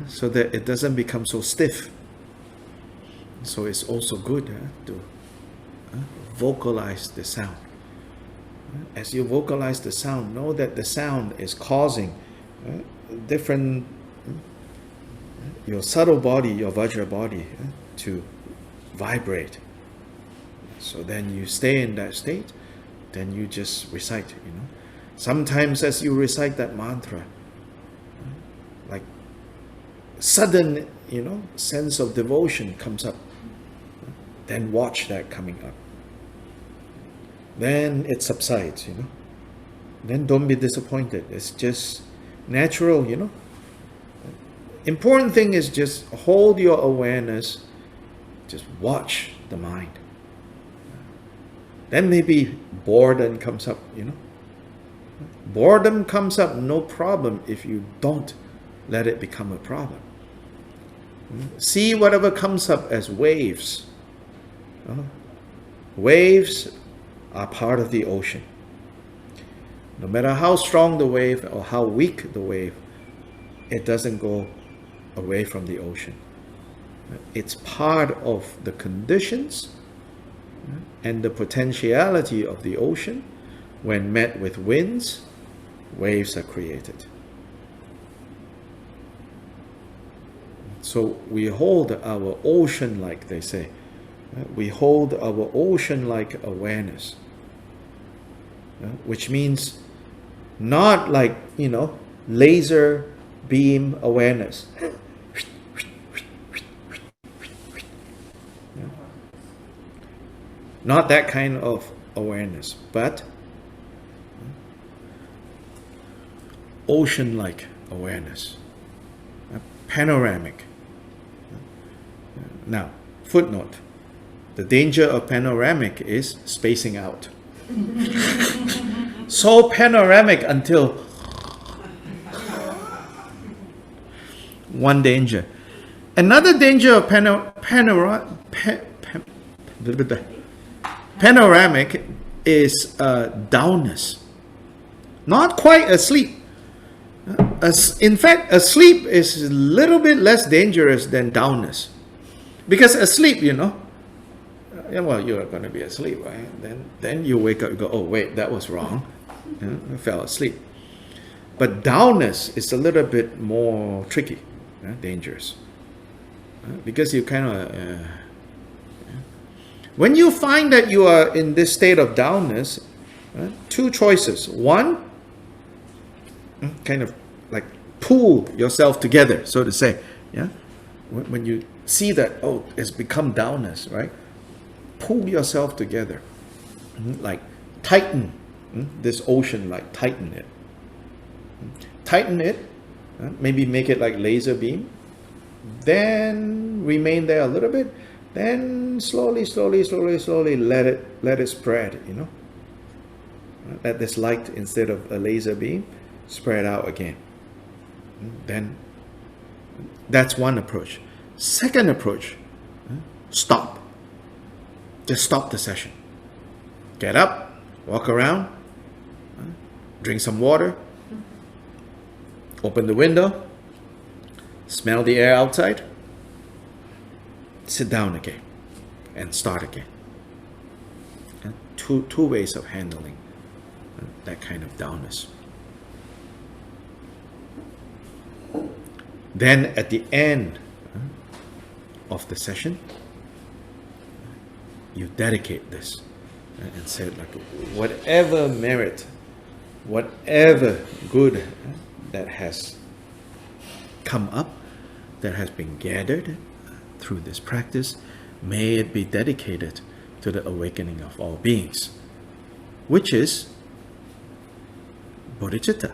Speaker 2: so that it doesn't become so stiff. So it's also good to vocalize the sound. As you vocalize the sound, know that the sound is causing different, your subtle body, your Vajra body, to vibrate. So then you stay in that state, then you just recite, Sometimes as you recite that mantra, like sudden, sense of devotion comes up. Then watch that coming up. Then it subsides, Then don't be disappointed. It's just natural, Important thing is just hold your awareness, just watch the mind. Then maybe boredom comes up, Boredom comes up, no problem if you don't let it become a problem. See whatever comes up as waves. Waves are part of the ocean. No matter how strong the wave or how weak the wave, it doesn't go away from the ocean. It's part of the conditions and the potentiality of the ocean. When met with winds, waves are created. So we hold our ocean, like they say. We hold our ocean-like awareness, which means not like, laser beam awareness. Not that kind of awareness, but ocean-like awareness, panoramic. Now, footnote. The danger of panoramic is spacing out. So panoramic until one danger. Another danger of panoramic is downness. Not quite asleep. In fact, asleep is a little bit less dangerous than downness. Because asleep, well, you are going to be asleep, right? Then you wake up and go, oh, wait, that was wrong. I fell asleep. But downness is a little bit more tricky, dangerous, because you kind of when you find that you are in this state of downness, two choices. One, kind of like pull yourself together, so to say. Yeah, when you see that, oh, it's become downness, right? Pull yourself together, like tighten this ocean, like tighten it. Tighten it, maybe make it like laser beam, then remain there a little bit, then slowly let it spread, let this light, instead of a laser beam, spread out again. Then that's one approach. Second approach, stop. Just stop the session. Get up, walk around, drink some water, open the window, smell the air outside, sit down again, and start again. Two ways of handling that kind of downness. Then at the end of the session, you dedicate this and say, like, whatever merit, whatever good that has come up, that has been gathered through this practice, may it be dedicated to the awakening of all beings, which is bodhicitta.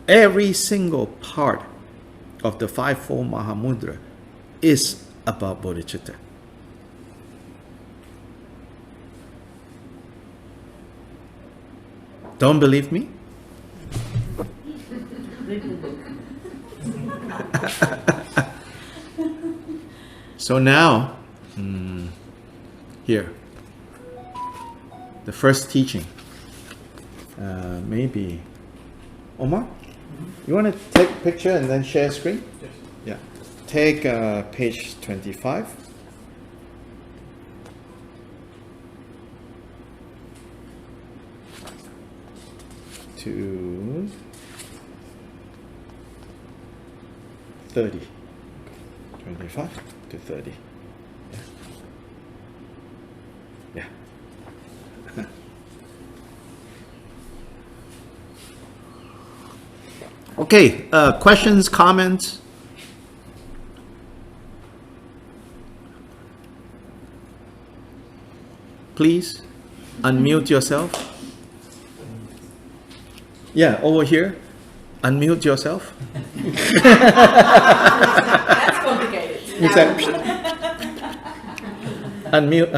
Speaker 2: Every single part of the fivefold Mahamudra is about bodhicitta. Don't believe me? So now, here, the first teaching. Maybe Omar, you want to take a picture and then share screen?
Speaker 1: Yes.
Speaker 2: Yeah. Take page 25. To 30. 25 to 30. Yeah. Yeah. Okay, questions, comments? Please unmute yourself. Yeah, over here. Unmute yourself.
Speaker 3: That's complicated.
Speaker 2: Unmute.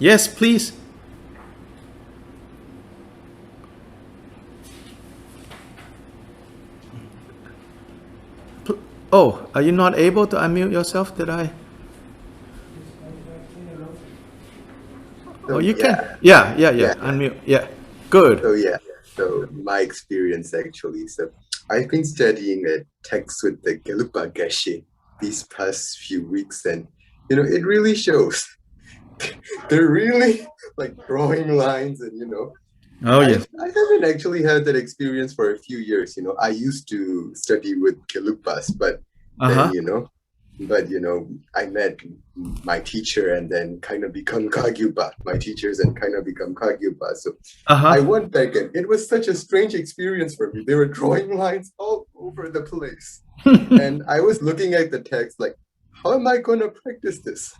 Speaker 2: Yes, please. Oh, are you not able to unmute yourself? Did I? Oh, you can. Yeah. Unmute. Yeah. Good.
Speaker 4: So my experience actually. So I've been studying a text with the Gelupa Geshe these past few weeks, and it really shows. They're really like drawing lines, and
Speaker 2: Oh yes.
Speaker 4: I haven't actually had that experience for a few years. I used to study with Gelupas, but then, I met my teacher and then kind of become Kagyupa. My teachers and kind of become Kagyupa. So I went back, and it was such a strange experience for me. They were drawing lines all over the place. And I was looking at the text like, how am I going to practice this?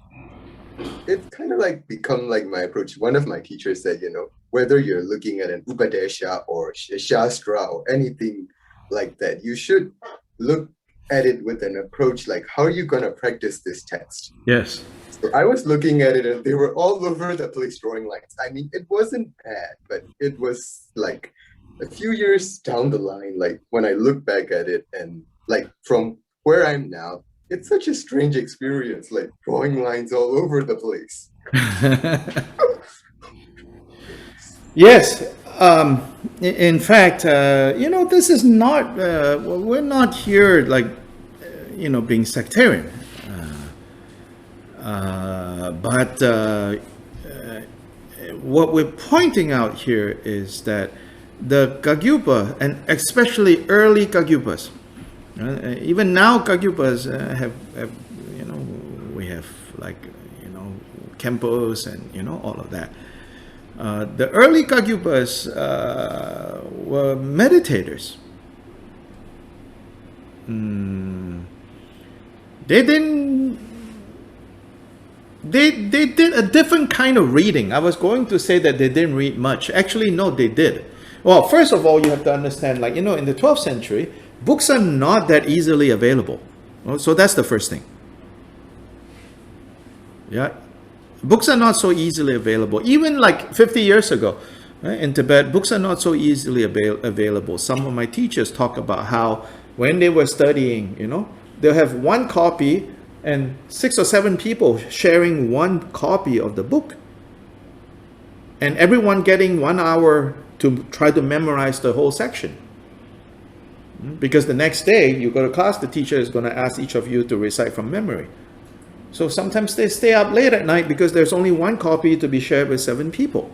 Speaker 4: It's kind of like become like my approach. One of my teachers said, whether you're looking at an Upadesha or a Shastra or anything like that, you should look at it with an approach like, how are you going to practice this text?
Speaker 2: Yes.
Speaker 4: So I was looking at it, and they were all over the place drawing lines. I mean, it wasn't bad, but it was like a few years down the line, like when I look back at it, and like from where I'm now, it's such a strange experience, like drawing lines all over the place.
Speaker 2: Yes. In fact, this is not, we're not here like, being sectarian. But what we're pointing out here is that the Kagyupa, and especially early Kagyupas, even now Kagyupas have, we have like, Kempos and, all of that. The early Kagyupas were meditators. They did a different kind of reading. I was going to say that they didn't read much. Actually, no, they did. Well, first of all, you have to understand, like, in the 12th century, books are not that easily available. So that's the first thing. Yeah. Books are not so easily available. Even like 50 years ago, right, in Tibet, books are not so easily available. Some of my teachers talk about how when they were studying, they'll have one copy and 6 or 7 people sharing one copy of the book. And everyone getting 1 hour to try to memorize the whole section. Because the next day you go to class, the teacher is going to ask each of you to recite from memory. So sometimes they stay up late at night because there's only one copy to be shared with 7 people.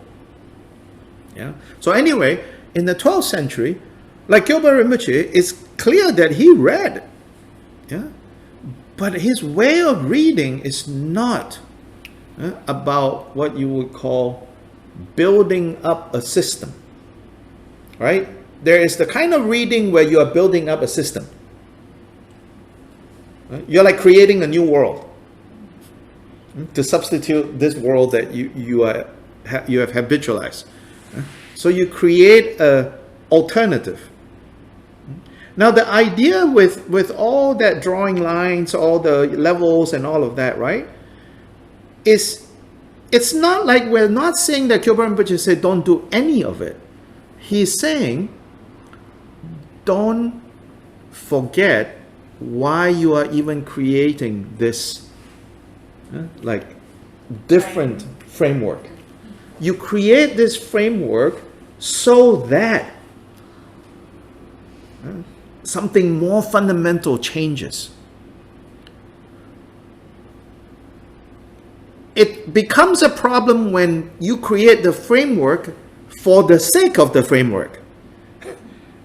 Speaker 2: Yeah. So anyway, in the 12th century, like Gilbert Rinpoche, it's clear that he read. Yeah. But his way of reading is not about what you would call building up a system. Right? There is the kind of reading where you are building up a system. Right? You're like creating a new world to substitute this world that you have habitualized. So you create an alternative. Now the idea with all that drawing lines, all the levels and all of that, right, is it's not like we're not saying that Kyoba Rinpoche said don't do any of it. He's saying don't forget why you are even creating this like different framework. You create this framework so that something more fundamental changes. It becomes a problem when you create the framework for the sake of the framework.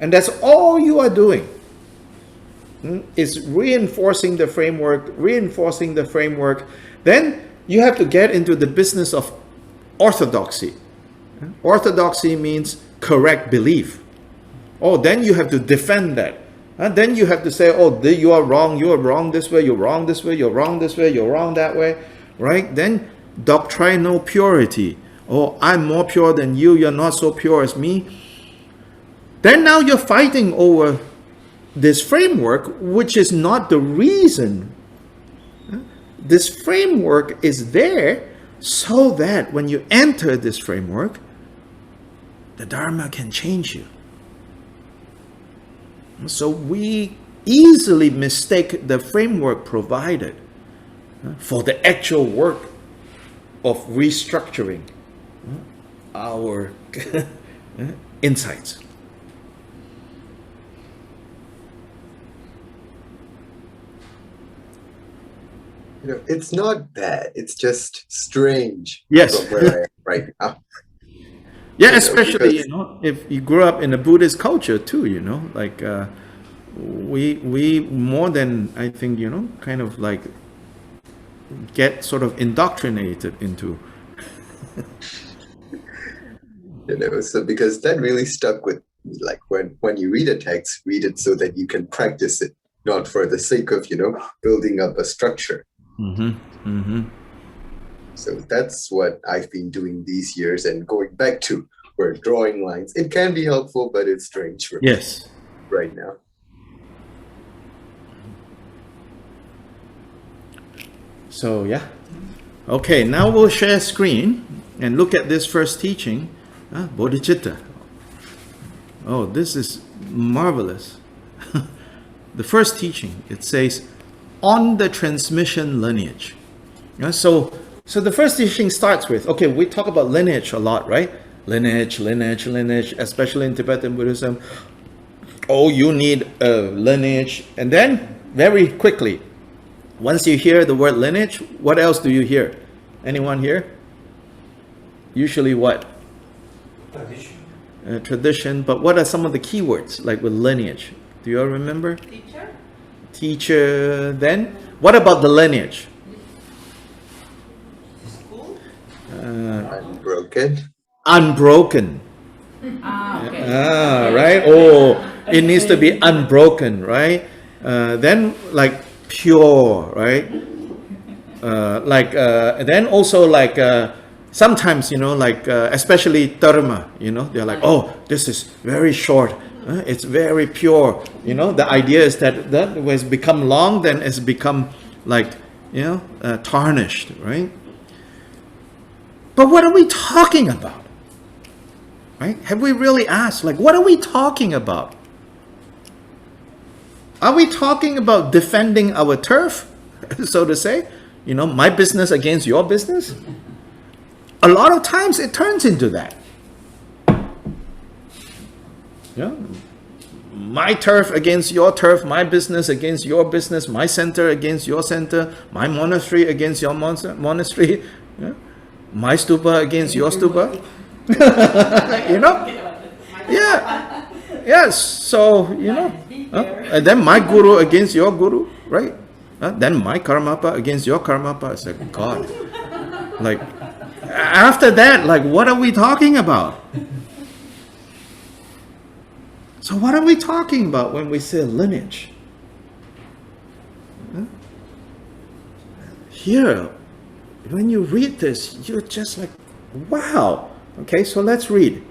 Speaker 2: And that's all you are doing. Is reinforcing the framework. Then you have to get into the business of orthodoxy. Orthodoxy means correct belief. Oh, then you have to defend that. And then you have to say, oh, you are wrong this way, you're wrong this way, you're wrong this way, you're wrong that way. Right? Then doctrinal purity. Oh, I'm more pure than you, you're not so pure as me. Then now you're fighting over this framework, which is not the reason. This framework is there so that when you enter this framework, the Dharma can change you. So we easily mistake the framework provided for the actual work of restructuring our insights.
Speaker 4: It's not bad. It's just strange.
Speaker 2: Yes.
Speaker 4: From where I am right now.
Speaker 2: Yeah, especially if you grew up in a Buddhist culture too, like we more than I think kind of like get sort of indoctrinated into.
Speaker 4: So because that really stuck with me. Like when you read a text, read it so that you can practice it, not for the sake of building up a structure. So that's what I've been doing these years, and going back to where drawing lines, it can be helpful, but it's strange for me right now.
Speaker 2: So yeah. Okay, now we'll share screen and look at this first teaching, Bodhicitta. Oh, this is marvelous. The first teaching, it says, on the transmission lineage. So the first teaching starts with, okay, we talk about lineage a lot, right? lineage, especially in Tibetan Buddhism. Oh, you need a lineage. And then, very quickly, once you hear the word lineage, what else do you hear? Anyone here? Usually what?
Speaker 3: Tradition.
Speaker 2: Tradition. But what are some of the key words, like with lineage? Do you all remember?
Speaker 5: Teacher?
Speaker 2: Teacher. Then, what about the lineage?
Speaker 5: School?
Speaker 4: Unbroken.
Speaker 2: Unbroken.
Speaker 5: Okay.
Speaker 2: Right? Oh, it needs to be unbroken, right? Then like pure, right? Then also like sometimes, like especially dharma, they're like, oh, this is very short. It's very pure. The idea is that has become long, then it's become like, tarnished, right? But what are we talking about? Right? Have we really asked, like, what are we talking about? Are we talking about defending our turf, so to say? My business against your business? A lot of times it turns into that. Yeah. My turf against your turf, my business against your business, my center against your center, my monastery against your monastery, yeah? My stupa against your stupa. Yes. So and then my guru against your guru, right? Then my karmapa against your karmapa. It's like, God, like after that, like, what are we talking about? So what are we talking about when we say lineage? Here, when you read this, you're just like, wow. Okay, so let's read.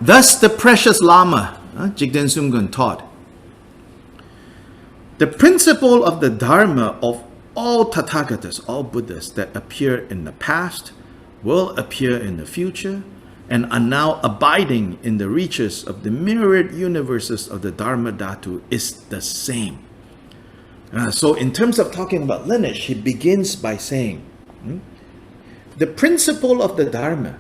Speaker 2: Thus the precious Lama, Jigden Sumgun, taught, the principle of the Dharma of all Tathagatas, all Buddhas that appear in the past, will appear in the future, and are now abiding in the reaches of the myriad universes of the Dharma Dhatu is the same. So in terms of talking about lineage, he begins by saying, the principle of the Dharma,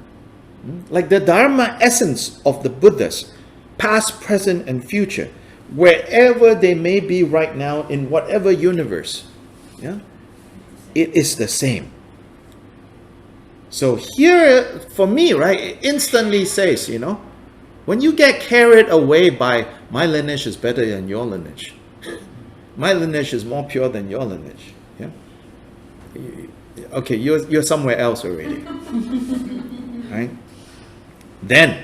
Speaker 2: like the Dharma essence of the Buddhas, past, present, and future, wherever they may be right now in whatever universe, it is the same. So here, for me, right, it instantly says, when you get carried away by my lineage is better than your lineage, my lineage is more pure than your lineage, okay, you're somewhere else already, right? Then,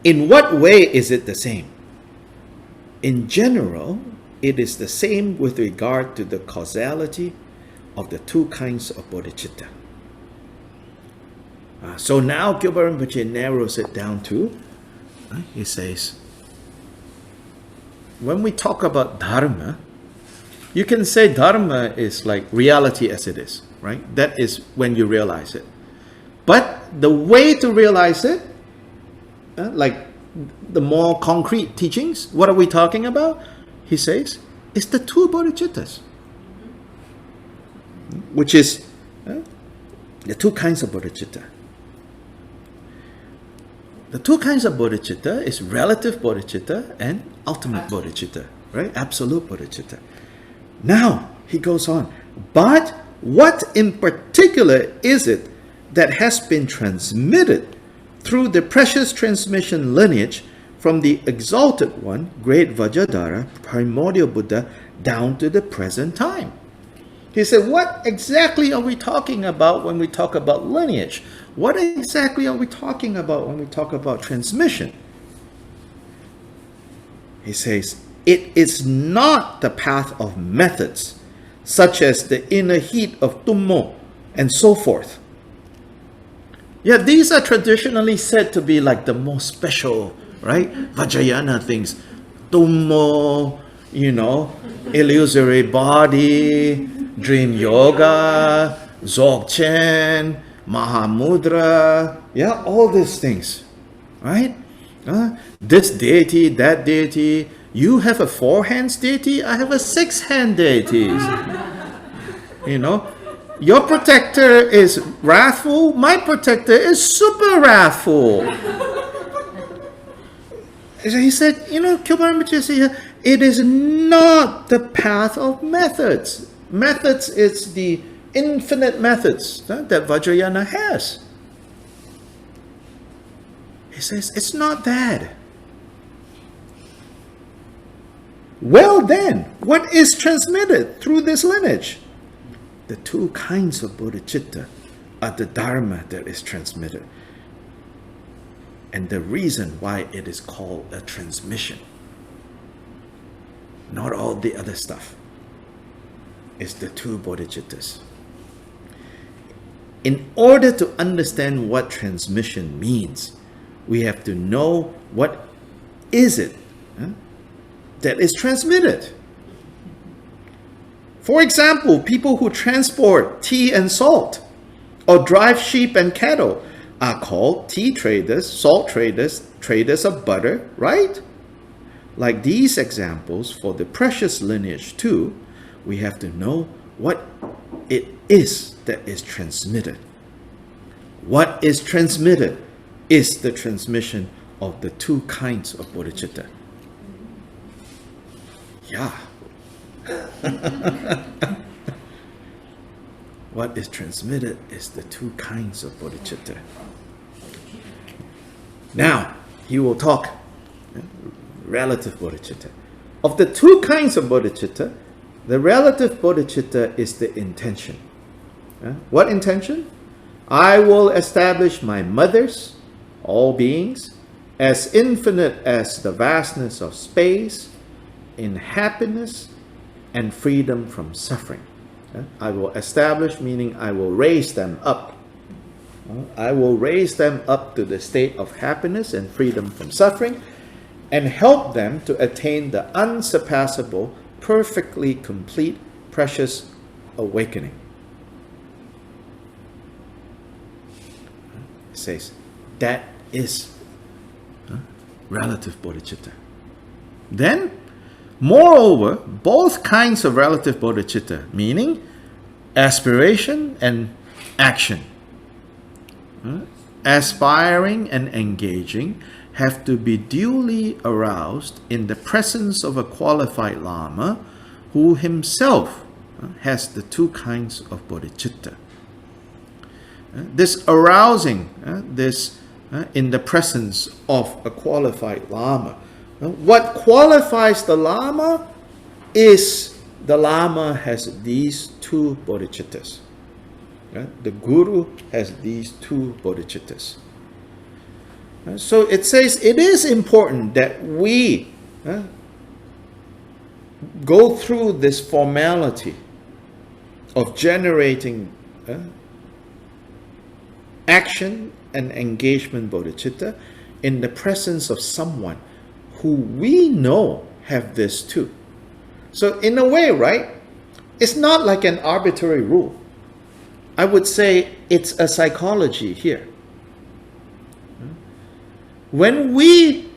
Speaker 2: in what way is it the same? In general, it is the same with regard to the causality of the two kinds of bodhicitta. So now Gilbert Rinpoche narrows it down to, he says, when we talk about dharma, you can say dharma is like reality as it is, right? That is when you realize it. But the way to realize it, like the more concrete teachings, what are we talking about? He says, it's the two bodhicittas, which is the two kinds of bodhicitta. The two kinds of bodhicitta is relative bodhicitta and ultimate bodhicitta, right? Absolute bodhicitta. Now, he goes on, but what in particular is it that has been transmitted through the precious transmission lineage from the exalted one, great Vajradhara, primordial Buddha, down to the present time? He said, what exactly are we talking about when we talk about lineage? What exactly are we talking about when we talk about transmission? He says, it is not the path of methods, such as the inner heat of Tummo and so forth. Yeah, these are traditionally said to be like the most special, right? Vajrayana things. Tummo, illusory body, dream yoga, Dzogchen, Mahamudra, all these things, right? This deity, that deity. You have a 4-hand deity, I have a 6-hand deity. Your protector is wrathful. My protector is super wrathful. He said, Kyobara Rinpoche said, it is not the path of methods. Methods is the infinite methods that Vajrayana has. He says, it's not that. Well then, what is transmitted through this lineage? The two kinds of bodhicitta are the dharma that is transmitted. And the reason why it is called a transmission, not all the other stuff, is the two bodhicittas. In order to understand what transmission means, we have to know what is it that is transmitted. For example, people who transport tea and salt or drive sheep and cattle are called tea traders, salt traders, traders of butter, right? Like these examples for the precious lineage too, we have to know what it is that is transmitted. What is transmitted is the transmission of the two kinds of bodhicitta. Yeah. What is transmitted is the two kinds of bodhicitta. Now, he will talk relative bodhicitta. Of the two kinds of bodhicitta, the relative bodhicitta is the intention. What intention? I will establish my mothers, all beings, as infinite as the vastness of space, in happiness and freedom from suffering. I will establish, meaning I will raise them up. I will raise them up to the state of happiness and freedom from suffering and help them to attain the unsurpassable, perfectly complete, precious awakening. It says, that is relative bodhicitta. Then, moreover, both kinds of relative bodhicitta, meaning aspiration and action, aspiring and engaging, have to be duly aroused in the presence of a qualified Lama who himself has the two kinds of bodhicitta. This arousing, in the presence of a qualified Lama. What qualifies the Lama is the Lama has these two bodhicittas. The Guru has these two bodhicittas. So it says it is important that we go through this formality of generating action and engagement bodhicitta in the presence of someone who we know have this too. So in a way, right, it's not like an arbitrary rule. I would say it's a psychology here. When we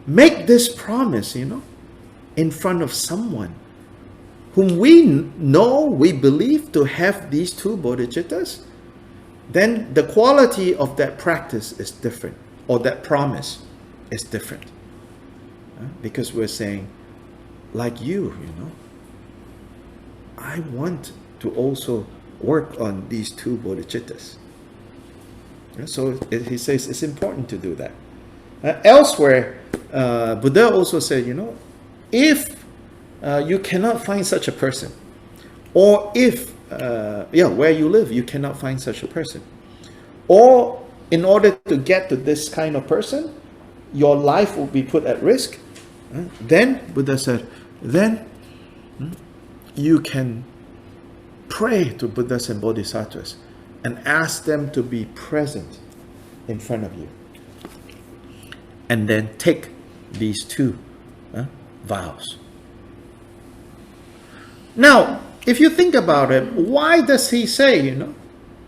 Speaker 2: make this promise, in front of someone whom we know, we believe to have these two bodhicittas, then the quality of that practice is different, or that promise is different. Because we're saying, like I want to also work on these two bodhicittas. So he says it's important to do that. Elsewhere, Buddha also said, if you cannot find such a person, or if, where you live, you cannot find such a person, or in order to get to this kind of person, your life will be put at risk, then, Buddha said, then you can pray to Buddhas and Bodhisattvas and ask them to be present in front of you. And then take these two vows. Now, if you think about it, why does he say,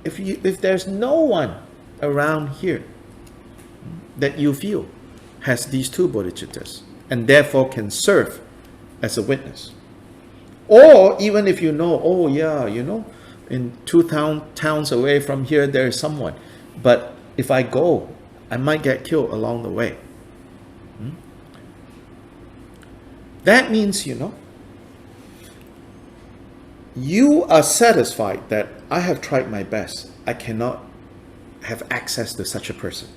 Speaker 2: if there's no one around here that you feel has these two bodhicittas and therefore can serve as a witness? Or even if in two towns away from here, there is someone. But if I go, I might get killed along the way. That means, you are satisfied that I have tried my best. I cannot have access to such a person.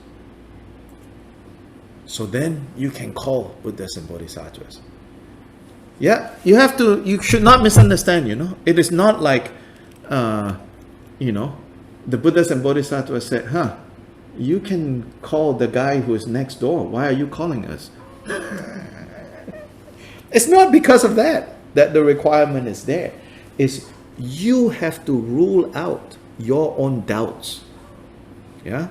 Speaker 2: So then you can call Buddhas and Bodhisattvas. Yeah, you should not misunderstand, It is not like, the Buddhas and Bodhisattvas said, you can call the guy who is next door. Why are you calling us? It's not because of that the requirement is there. It's you have to rule out your own doubts. Yeah?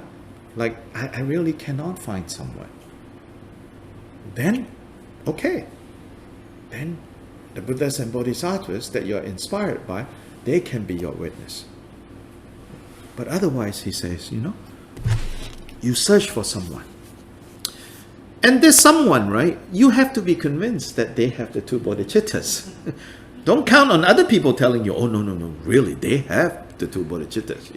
Speaker 2: Like, I really cannot find someone. Then, okay. Then the Buddhas and Bodhisattvas that you're inspired by, they can be your witness. But otherwise, he says, you search for someone. And this someone, right, you have to be convinced that they have the two bodhicittas. Don't count on other people telling you, oh, no, really, they have the two bodhicittas,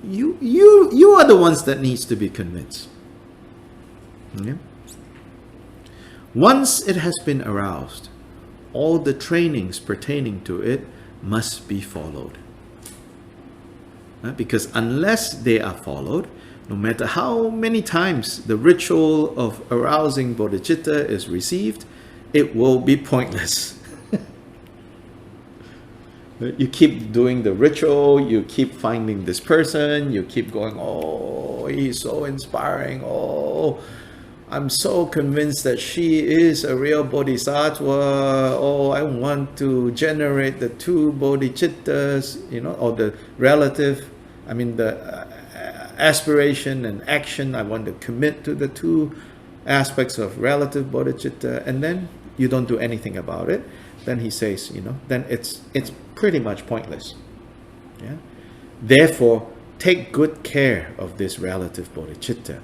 Speaker 2: You are the ones that needs to be convinced. Okay? Once it has been aroused, all the trainings pertaining to it must be followed. Because unless they are followed, no matter how many times the ritual of arousing bodhicitta is received, it will be pointless. You keep doing the ritual, you keep finding this person, you keep going, oh, he's so inspiring, oh, I'm so convinced that she is a real bodhisattva, oh, I want to generate the two bodhicittas, or the relative, the aspiration and action, I want to commit to the two aspects of relative bodhicitta, and then you don't do anything about it. Then he says, then it's pretty much pointless. Yeah? Therefore, take good care of this relative bodhicitta.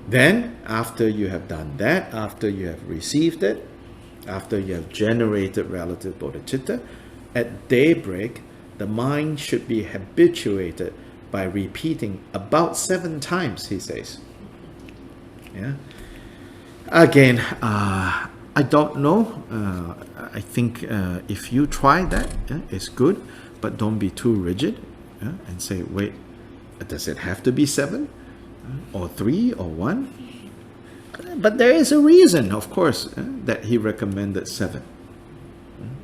Speaker 2: Then, after you have done that, after you have received it, after you have generated relative bodhicitta, at daybreak, the mind should be habituated by repeating about 7 times, he says. Yeah. Again, I don't know. I think if you try that, it's good, but don't be too rigid and say, wait, does it have to be 7 or 3 or 1? But there is a reason, of course, that he recommended 7.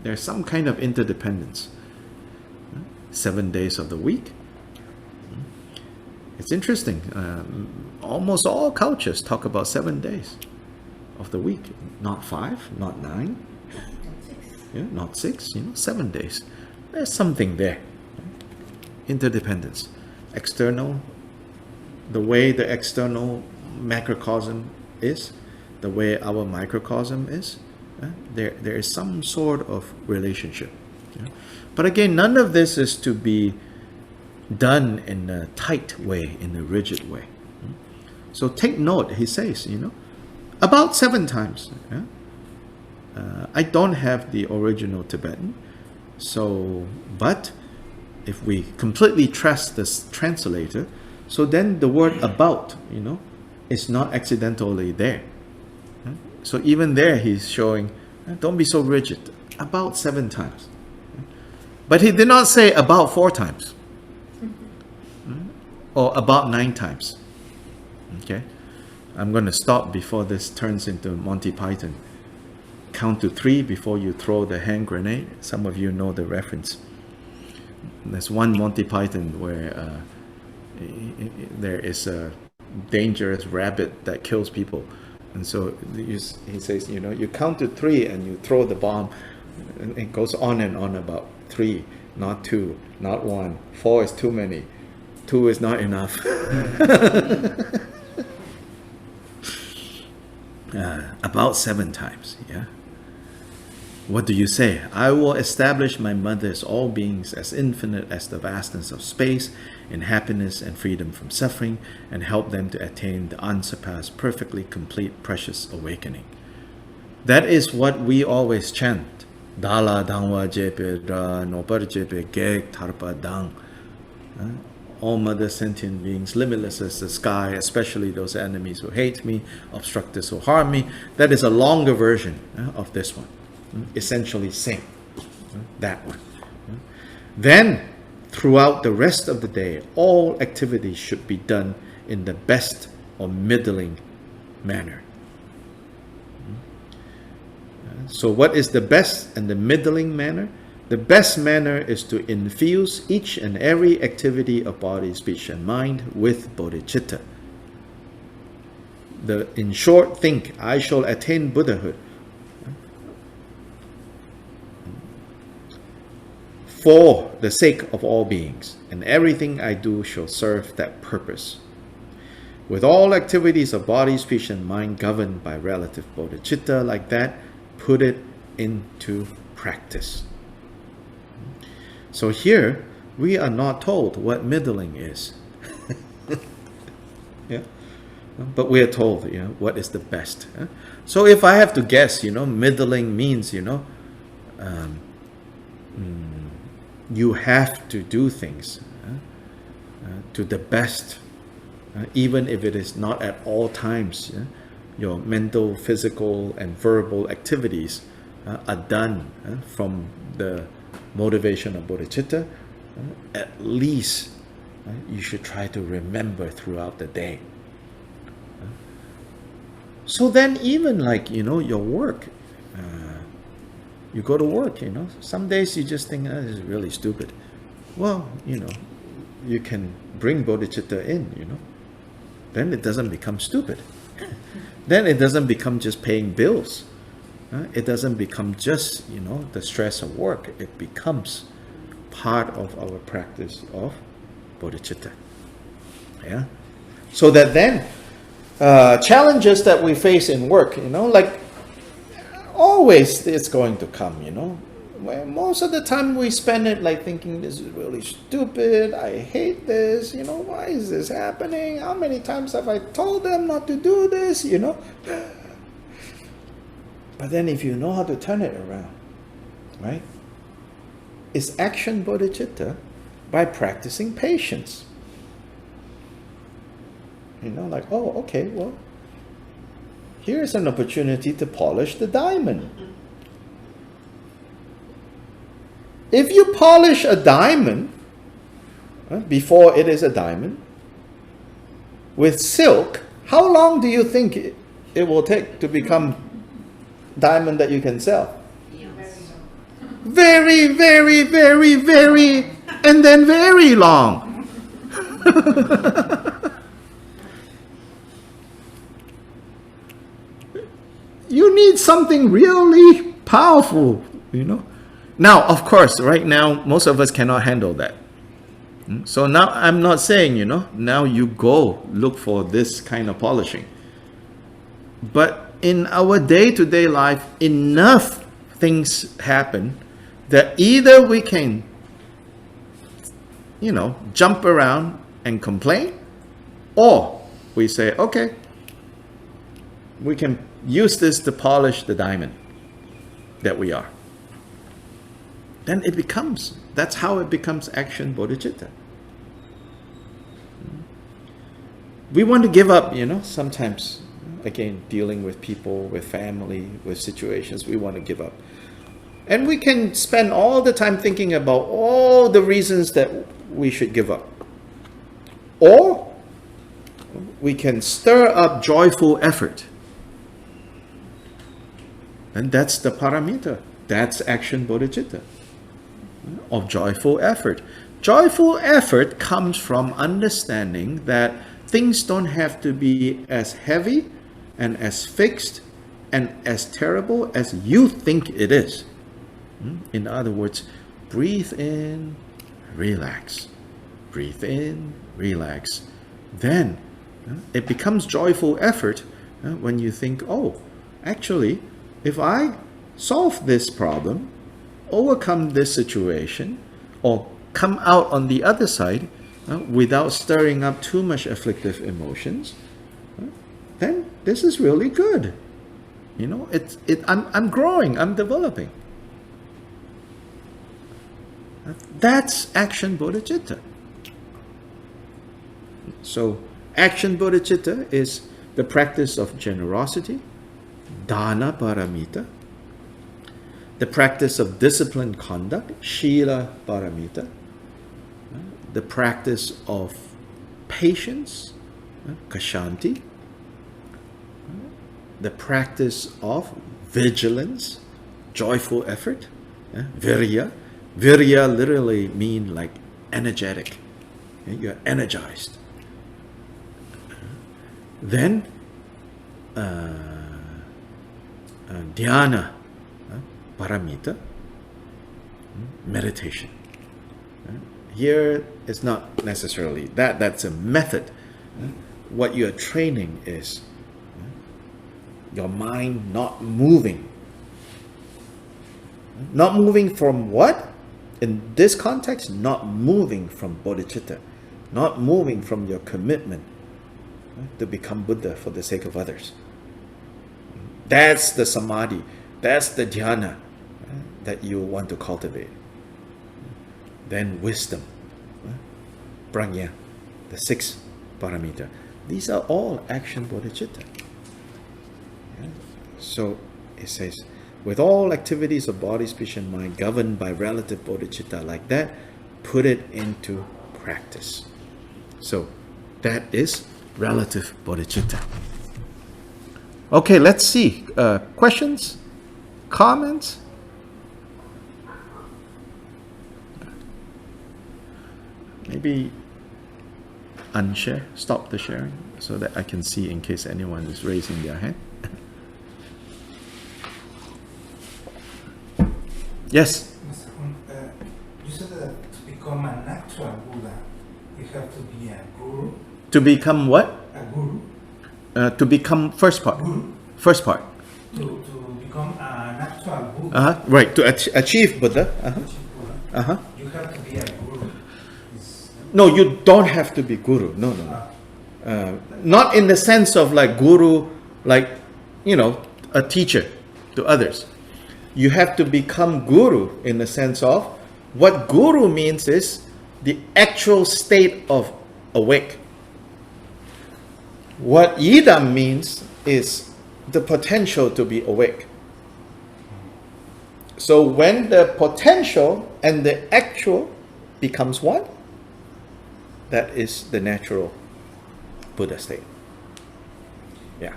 Speaker 2: There's some kind of interdependence. 7 days of the week. It's interesting. Almost all cultures talk about 7 days of the week, not 5, not 9, not 6, 7 days. There's something there. Interdependence. External, the way the external macrocosm is, the way our microcosm is, there is some sort of relationship. But again, none of this is to be done in a tight way, in a rigid way. So take note, he says, about 7 times. I don't have the original Tibetan, but if we completely trust this translator, so then the word about, is not accidentally there. So even there he's showing, don't be so rigid, about 7 times. But he did not say about 4 times. Or about 9 times. Okay? I'm going to stop before this turns into Monty Python. Count to 3 before you throw the hand grenade. Some of you know the reference. There's one Monty Python where there is a dangerous rabbit that kills people. And so he says, you count to 3 and you throw the bomb. And it goes on and on about 3, not 2, not 1. 4 is too many. 2 is not enough. About 7 times, yeah. What do you say? I will establish my mother's all beings as infinite as the vastness of space, in happiness and freedom from suffering, and help them to attain the unsurpassed, perfectly complete, precious awakening. That is what we always chant Dala dangwa jepe ra nopar jepe gek tarpa dang. All mother sentient beings, limitless as the sky, especially those enemies who hate me, obstructors who harm me. That is a longer version of this one. Essentially same. That one. Then, throughout the rest of the day, all activities should be done in the best or middling manner. So what is the best and the middling manner? The best manner is to infuse each and every activity of body, speech, and mind with bodhicitta. In short, think, I shall attain Buddhahood for the sake of all beings, and everything I do shall serve that purpose. With all activities of body, speech, and mind governed by relative bodhicitta like that, put it into practice. So here, we are not told what middling is. Yeah? But we are told, what is the best. So if I have to guess, middling means, you have to do things to the best, even if it is not at all times. Your mental, physical, and verbal activities are done from the motivation of bodhicitta. At least you should try to remember throughout the day. So then even like, your work, you go to work, some days you just think, this is really stupid. Well, you can bring bodhicitta in, then it doesn't become stupid. Then it doesn't become just paying bills. It doesn't become just, the stress of work. It becomes part of our practice of bodhicitta. Yeah. So that then, challenges that we face in work, like always it's going to come, Where most of the time we spend it like thinking this is really stupid, I hate this, why is this happening? How many times have I told them not to do this, But then if you know how to turn it around, right? It's action bodhicitta by practicing patience. Like, oh, okay, well, here's an opportunity to polish the diamond. If you polish a diamond before it is a diamond with silk, how long do you think it will take to become diamond that you can sell? Very, very, very, very, and then very long. You need something really powerful, Now, of course, right now, most of us cannot handle that. So now I'm not saying, now you go look for this kind of polishing. But in our day-to-day life, enough things happen that either we can, jump around and complain, or we say, okay, we can use this to polish the diamond that we are. Then that's how it becomes action bodhicitta. We want to give up, sometimes, again, dealing with people, with family, with situations, we want to give up. And we can spend all the time thinking about all the reasons that we should give up. Or we can stir up joyful effort. And that's the paramita. That's action bodhicitta. Of joyful effort. Joyful effort comes from understanding that things don't have to be as heavy and as fixed and as terrible as you think it is. In other words, breathe in, relax. Breathe in, relax. Then it becomes joyful effort when you think, oh, actually, if I solve this problem, overcome this situation, or come out on the other side without stirring up too much afflictive emotions, then this is really good. I'm growing, I'm developing. That's action bodhicitta. So action bodhicitta is the practice of generosity, dana paramita, the practice of disciplined conduct, shila paramita, the practice of patience, kashanti, the practice of vigilance, joyful effort, virya. Virya literally mean like energetic. You're energized. Then dhyana paramita, meditation. Here is not necessarily that's a method. What you're training is your mind not moving. Not moving from what? In this context, not moving from bodhicitta, not moving from your commitment to become Buddha for the sake of others. That's the samadhi, that's the dhyana that you want to cultivate. Then wisdom, prajna, the 6 paramita. These are all action bodhicitta. So it says, with all activities of body, speech, and mind governed by relative bodhicitta like that, put it into practice. So that is relative bodhicitta. Okay, let's see. Questions? Comments? Maybe unshare, stop the sharing so that I can see in case anyone is raising their hand. Yes?
Speaker 3: You said that to become an actual Buddha, you have to be a guru.
Speaker 2: To become what?
Speaker 3: A guru.
Speaker 2: To become first part.
Speaker 3: Guru.
Speaker 2: First part.
Speaker 3: To become an actual Buddha.
Speaker 2: Right. To achieve Buddha.
Speaker 3: Buddha. You have to be a guru.
Speaker 2: No, you don't have to be guru. No. Not in the sense of like guru, like, a teacher to others. You have to become guru in the sense of what guru means is the actual state of awake. What idam means is the potential to be awake. So when the potential and the actual becomes one, that is the natural Buddha state. Yeah.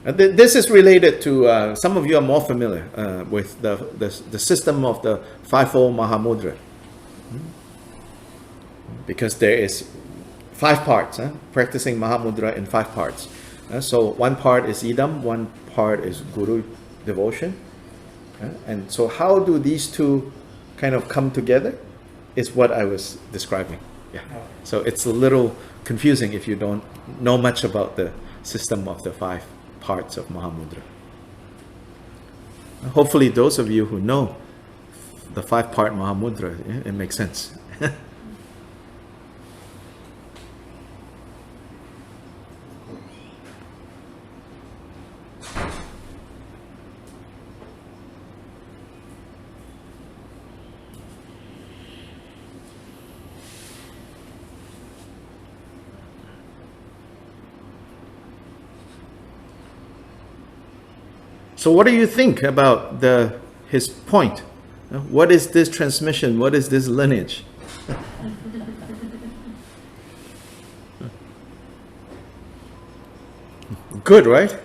Speaker 2: This is related to, some of you are more familiar with the system of the fivefold Mahamudra. Because there is 5 parts, practicing Mahamudra in 5 parts. So one part is idam, one part is guru devotion. And so how do these two kind of come together is what I was describing. Yeah. So it's a little confusing if you don't know much about the system of the 5 parts of Mahamudra. Hopefully those of you who know the 5-part Mahamudra, it makes sense. So what do you think about his point? What is this transmission? What is this lineage? Good, right?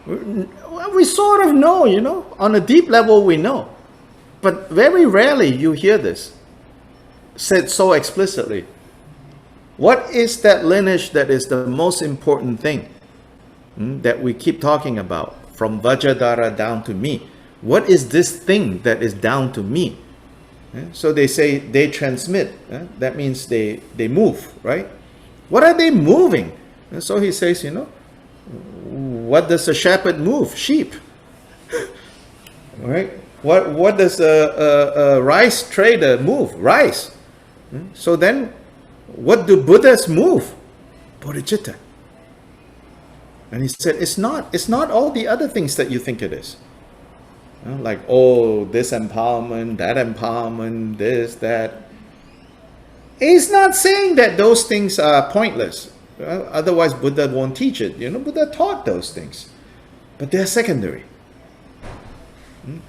Speaker 2: We sort of know, on a deep level we know. But very rarely you hear this said so explicitly. What is that lineage that is the most important thing that we keep talking about? From Vajradhara down to me. What is this thing that is down to me? So they say they transmit. That means they move, right? What are they moving? And so he says, what does a shepherd move? Sheep. Right? What does a rice trader move? Rice. So then, what do Buddhas move? Bodhicitta. And he said, it's not all the other things that you think it is. Like, oh, this empowerment, that empowerment, this, that. He's not saying that those things are pointless. Otherwise, Buddha won't teach it. Buddha taught those things. But they're secondary.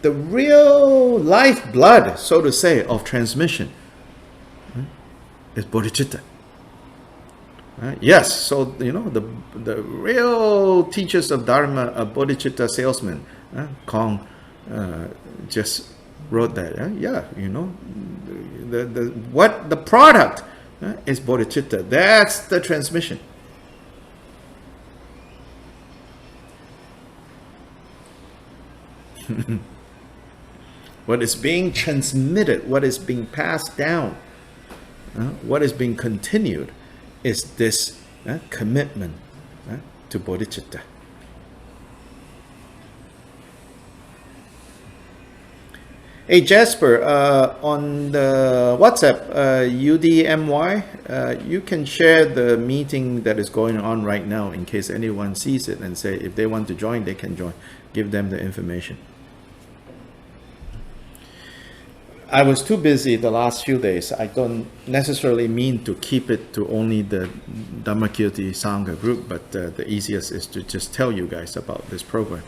Speaker 2: The real lifeblood, so to say, of transmission is bodhicitta. Yes, so the real teachers of Dharma are bodhicitta salesmen. Kong just wrote that. The product is bodhicitta. That's the transmission. What is being transmitted, what is being passed down, what is being continued is this commitment to bodhicitta. Hey Jasper, on the WhatsApp, UDMY, you can share the meeting that is going on right now in case anyone sees it and say if they want to join, they can join. Give them the information. I was too busy the last few days. I don't necessarily mean to keep it to only the Dhammakirti Sangha group, but the easiest is to just tell you guys about this program.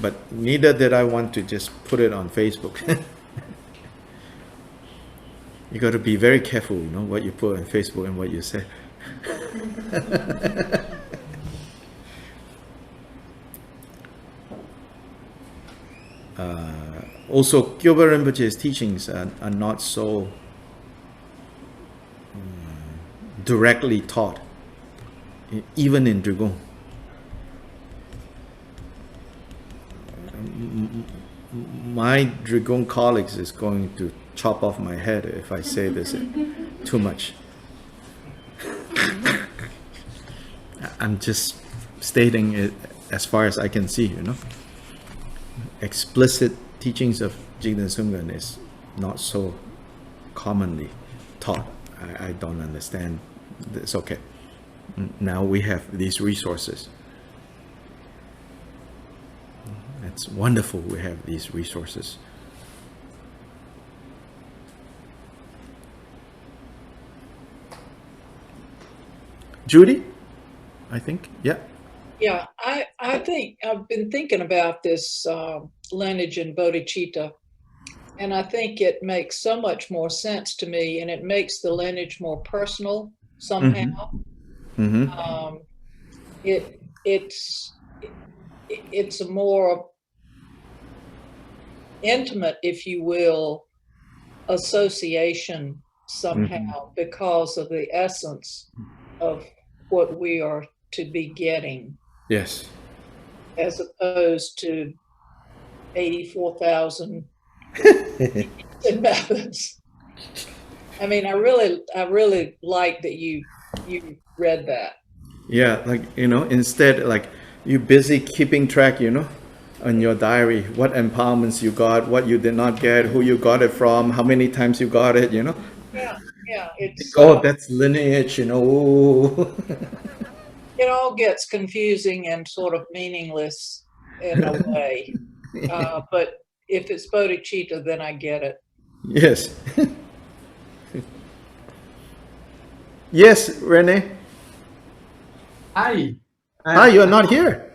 Speaker 2: But neither did I want to just put it on Facebook. You got to be very careful, what you put on Facebook and what you say. Also, Gyalpa Rinpoche's teachings are not so directly taught, even in Drigong. My Drigong colleagues is going to chop off my head if I say this too much. I'm just stating it as far as I can see, Explicit teachings of Jigten Sumgön is not so commonly taught. I don't understand. It's okay. Now we have these resources. It's wonderful we have these resources. Judy, I think, yeah.
Speaker 5: Yeah, I think I've been thinking about this lineage in bodhicitta, and I think it makes so much more sense to me, and it makes the lineage more personal somehow.
Speaker 2: Mm-hmm.
Speaker 5: It's a more intimate, if you will, association somehow because of the essence of what we are to be getting.
Speaker 2: Yes.
Speaker 5: As opposed to 84,000 methods. I mean, I really like that you read that.
Speaker 2: Yeah, like, instead, like, you busy keeping track, on your diary, what empowerments you got, what you did not get, who you got it from, how many times you got it,
Speaker 5: Yeah, it's
Speaker 2: that's lineage,
Speaker 5: It all gets confusing and sort of meaningless in a way. But if it's bodhicitta, then I get it.
Speaker 2: Yes. Yes, Rene.
Speaker 6: Hi.
Speaker 2: Hi, you're not here.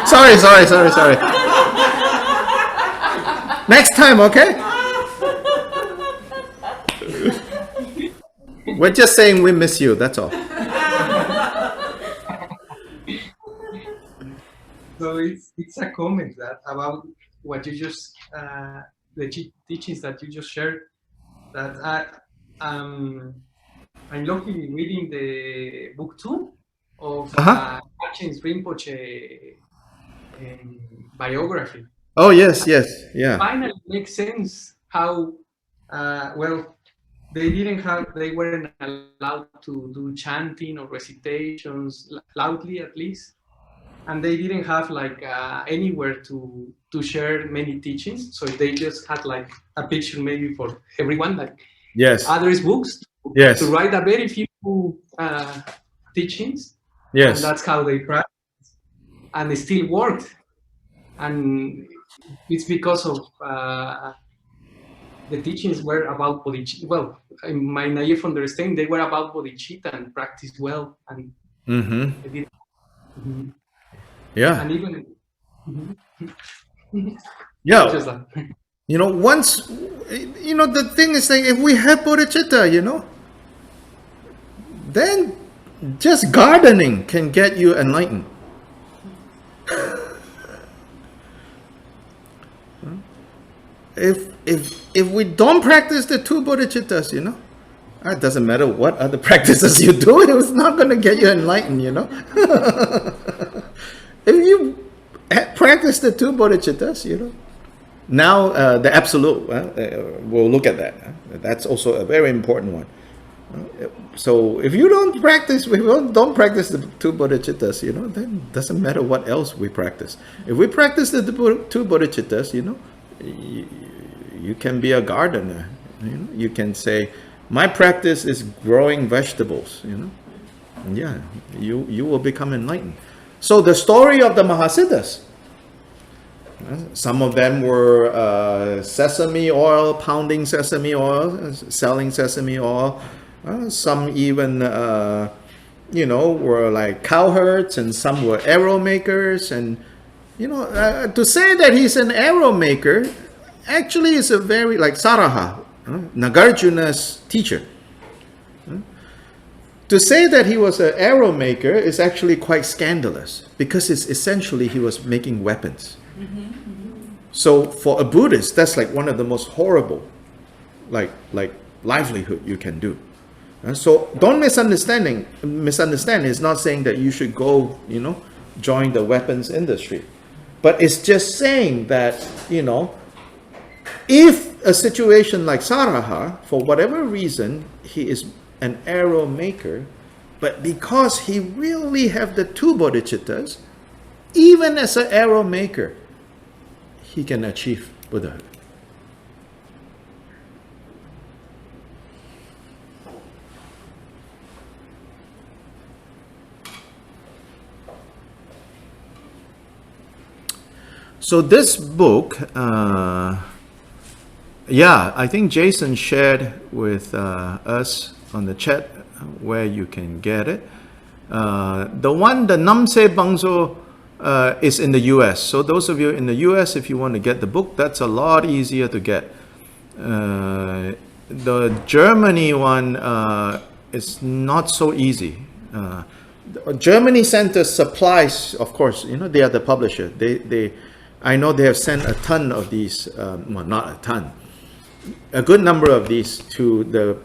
Speaker 2: Sorry. Next time, okay? We're just saying we miss you, that's all.
Speaker 6: So it's a comment that about what you just the teachings that you just shared. That I'm luckily reading the book 2 of James Rinpoche biography.
Speaker 2: Oh yes, yeah.
Speaker 6: Finally makes sense how they weren't allowed to do chanting or recitations loudly, at least, and they didn't have like anywhere to share many teachings, so they just had like a picture maybe for everyone, like others books to write a very few teachings.
Speaker 2: Yes,
Speaker 6: and that's how they practice. and it still worked. And it's because of the teachings were about bodhicitta. Well, in my naive understanding, they were about bodhicitta and practiced well. And I did.
Speaker 2: Yeah.
Speaker 6: And even.
Speaker 2: Yeah.
Speaker 6: Just that.
Speaker 2: You know, once, you know, the thing is like, if we have bodhicitta, you know, then just gardening can get you enlightened. If we don't practice the two bodhicittas, you know, it doesn't matter what other practices you do, it's not going to get you enlightened, you know. If you practice the two bodhicittas, you know, now the absolute, we'll look at that. That's also a very important one. So if you don't practice, don't practice the two bodhicittas, you know, then it doesn't matter what else we practice. If we practice the two bodhicittas, you know, you can be a gardener. You know, you can say, my practice is growing vegetables. You know, yeah, you will become enlightened. So the story of the Mahasiddhas. Some of them were sesame oil, pounding sesame oil, selling sesame oil. Some even, you know, were like cowherds, and some were arrow makers. And, you know, to say that he's an arrow maker actually is a very, like Saraha, Nagarjuna's teacher. To say that he was an arrow maker is actually quite scandalous, because it's essentially he was making weapons. So for a Buddhist, that's like one of the most horrible, like livelihood you can do. So don't misunderstand. It's not saying that you should go, you know, join the weapons industry, but it's just saying that, you know, if a situation like Saraha, for whatever reason, he is an arrow maker, but because he really have the two bodhicittas, even as an arrow maker, he can achieve Buddhahood. So this book, yeah, I think Jason shared with us on the chat where you can get it. The Namse Bangso, is in the US. So those of you in the US, if you want to get the book, that's a lot easier to get. The Germany one is not so easy. Germany sent us supplies, of course, you know, they are the publisher. I know they have sent a ton of these, well, not a ton, a good number of these to the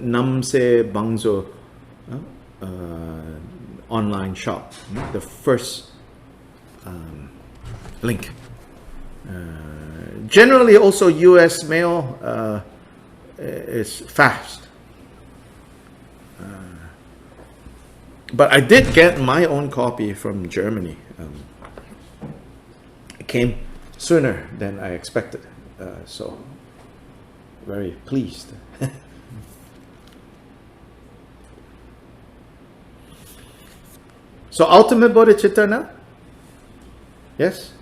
Speaker 2: Namse Bangso online shop, the first link. Generally also US mail is fast. But I did get my own copy from Germany. It came sooner than I expected. So very pleased. So ultimate bodhicitta now? Yes?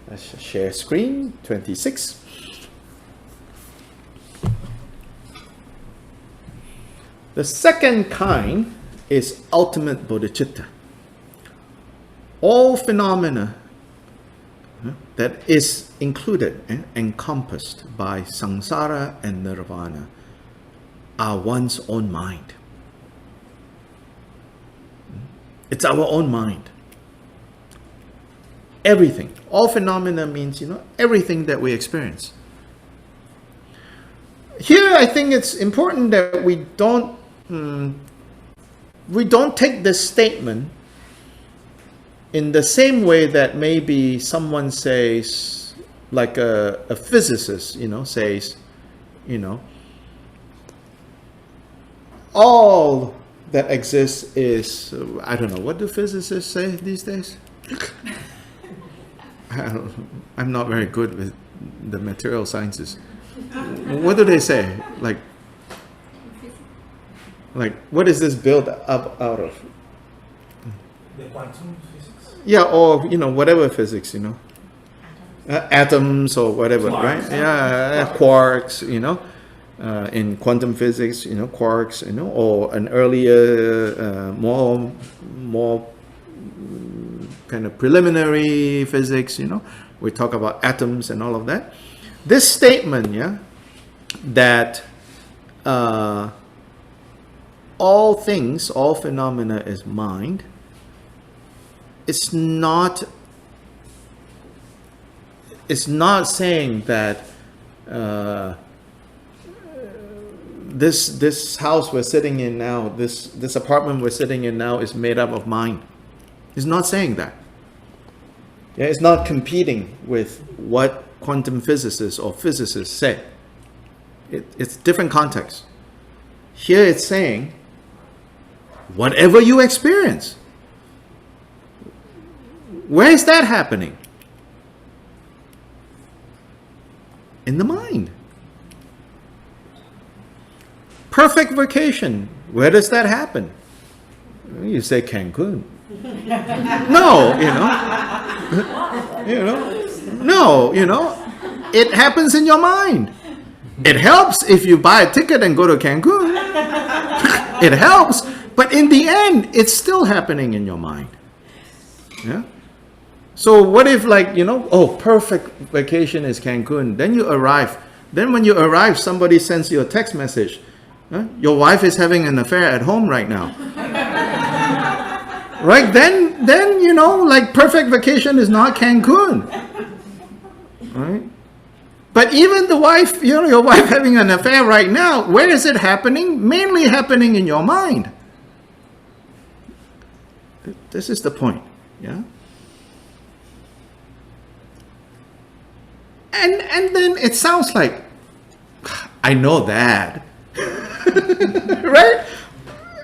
Speaker 2: Let's share screen, 26. The second kind is ultimate bodhicitta. All phenomena that is included and encompassed by samsara and nirvana are one's own mind. It's our own mind. Everything. All phenomena means, you know, everything that we experience. Here, I think it's important that we don't take this statement in the same way that maybe someone says, like a physicist, you know, says, you know, all that exists is, I don't know, what do physicists say these days? I'm not very good with the material sciences. What do they say? Like what is this built up out of?
Speaker 3: The quantum physics?
Speaker 2: Yeah, or, you know, whatever physics, you know. Atoms or whatever,
Speaker 3: Quarks.
Speaker 2: right? Yeah, quarks, you know. In quantum physics, you know, quarks, you know, or an earlier, more kind of preliminary physics, you know, we talk about atoms and all of that. This statement, yeah, that all things, all phenomena is mind, it's not saying that this house we're sitting in now, this apartment we're sitting in now is made up of mind. It's not saying that. Yeah, it's not competing with what quantum physicists or physicists say. It's different context. Here it's saying, whatever you experience, where is that happening? In the mind. Perfect vacation, where does that happen? You say Cancun. No, it happens in your mind. It helps if you buy a ticket and go to Cancun. It helps, but in the end, it's still happening in your mind. Yeah. So what if, like, perfect vacation is Cancun. Then you arrive. Then when you arrive, somebody sends you a text message. Your wife is having an affair at home right now. Right? Then like perfect vacation is not Cancun. Right? But even the wife, your wife having an affair right now, where is it happening? Mainly happening in your mind. This is the point. Yeah? And then it sounds like, I know that. Right?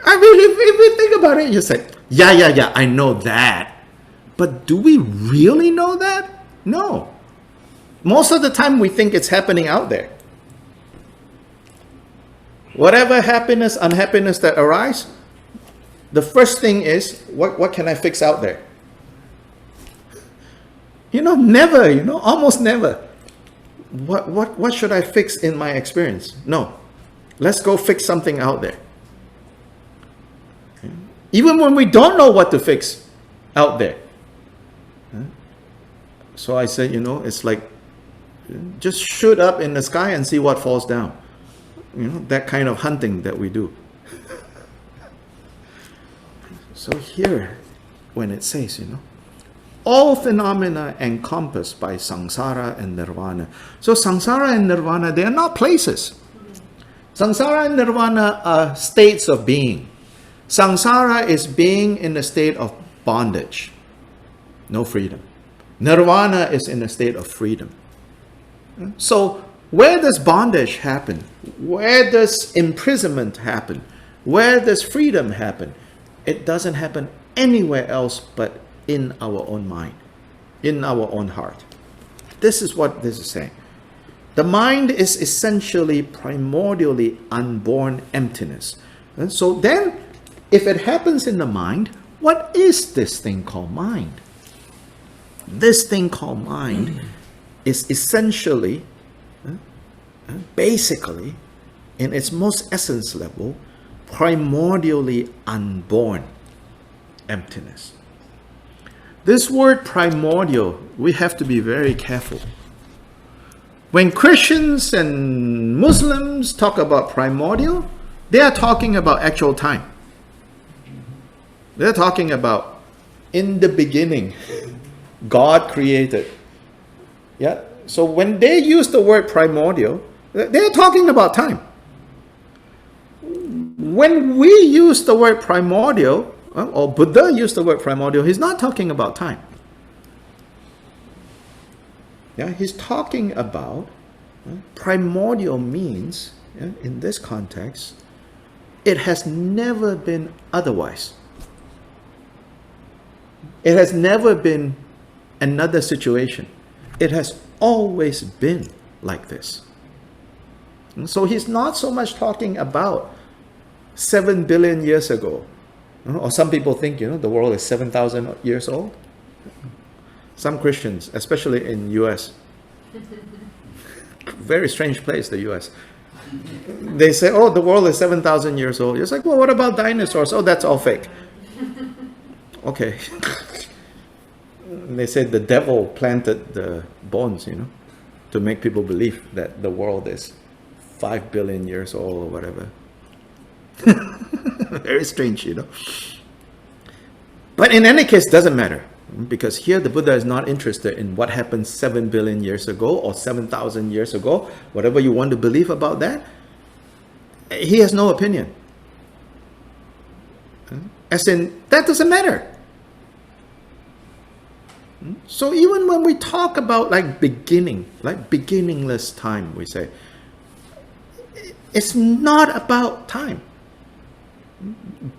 Speaker 2: I mean, if we think about it, you say, yeah, I know that. But do we really know that? No. Most of the time we think it's happening out there. Whatever happiness, unhappiness that arise, the first thing is, what can I fix out there? Never, almost never. What should I fix in my experience? No. Let's go fix something out there. Even when we don't know what to fix out there. So I say, it's like, just shoot up in the sky and see what falls down. That kind of hunting that we do. So here, when it says, all phenomena encompassed by samsara and nirvana. So samsara and nirvana, they are not places. Samsara and nirvana are states of being. Samsara is being in a state of bondage, no freedom. Nirvana is in a state of freedom. So where does bondage happen? Where does imprisonment happen? Where does freedom happen? It doesn't happen anywhere else but in our own mind, in our own heart. This is what this is saying. The mind is essentially primordially unborn emptiness. And so then, if it happens in the mind, what is this thing called mind? This thing called mind is essentially, basically, in its most essence level, primordially unborn emptiness. This word primordial, we have to be very careful. When Christians and Muslims talk about primordial, they are talking about actual time. They're talking about in the beginning, God created. Yeah. So when they use the word primordial, they're talking about time. When we use the word primordial, or Buddha used the word primordial, he's not talking about time. Yeah, he's talking about primordial means, in this context, it has never been otherwise. It has never been another situation. It has always been like this. And so he's not so much talking about 7 billion years ago, Or some people think, the world is 7,000 years old. Some Christians, especially in US, very strange place, the US. They say, oh, the world is 7,000 years old. It's like, well, what about dinosaurs? Oh, that's all fake. Okay. They say the devil planted the bones, to make people believe that the world is 5 billion years old or whatever. Very strange, But in any case, doesn't matter. Because here the Buddha is not interested in what happened 7 billion years ago or 7,000 years ago. Whatever you want to believe about that, he has no opinion. As in, that doesn't matter. So even when we talk about beginningless time, we say, it's not about time.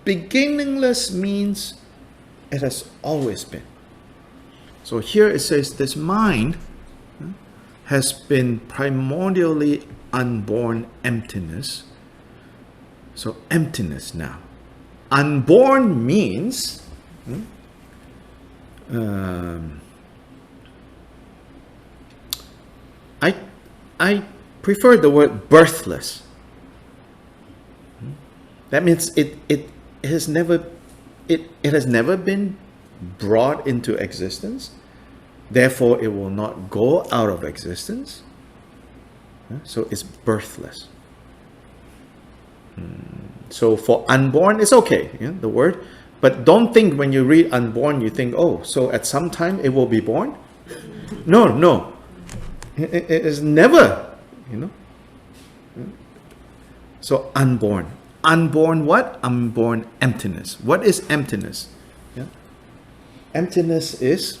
Speaker 2: Beginningless means it has always been. So here it says this mind has been primordially unborn emptiness. So emptiness now. Unborn means I prefer the word birthless. That means it has never been brought into existence. Therefore, it will not go out of existence. So it's birthless. So for unborn, it's okay, the word. But don't think when you read unborn, you think, oh, so at some time it will be born? No. It is never, So unborn. Unborn what? Unborn emptiness. What is emptiness? Emptiness is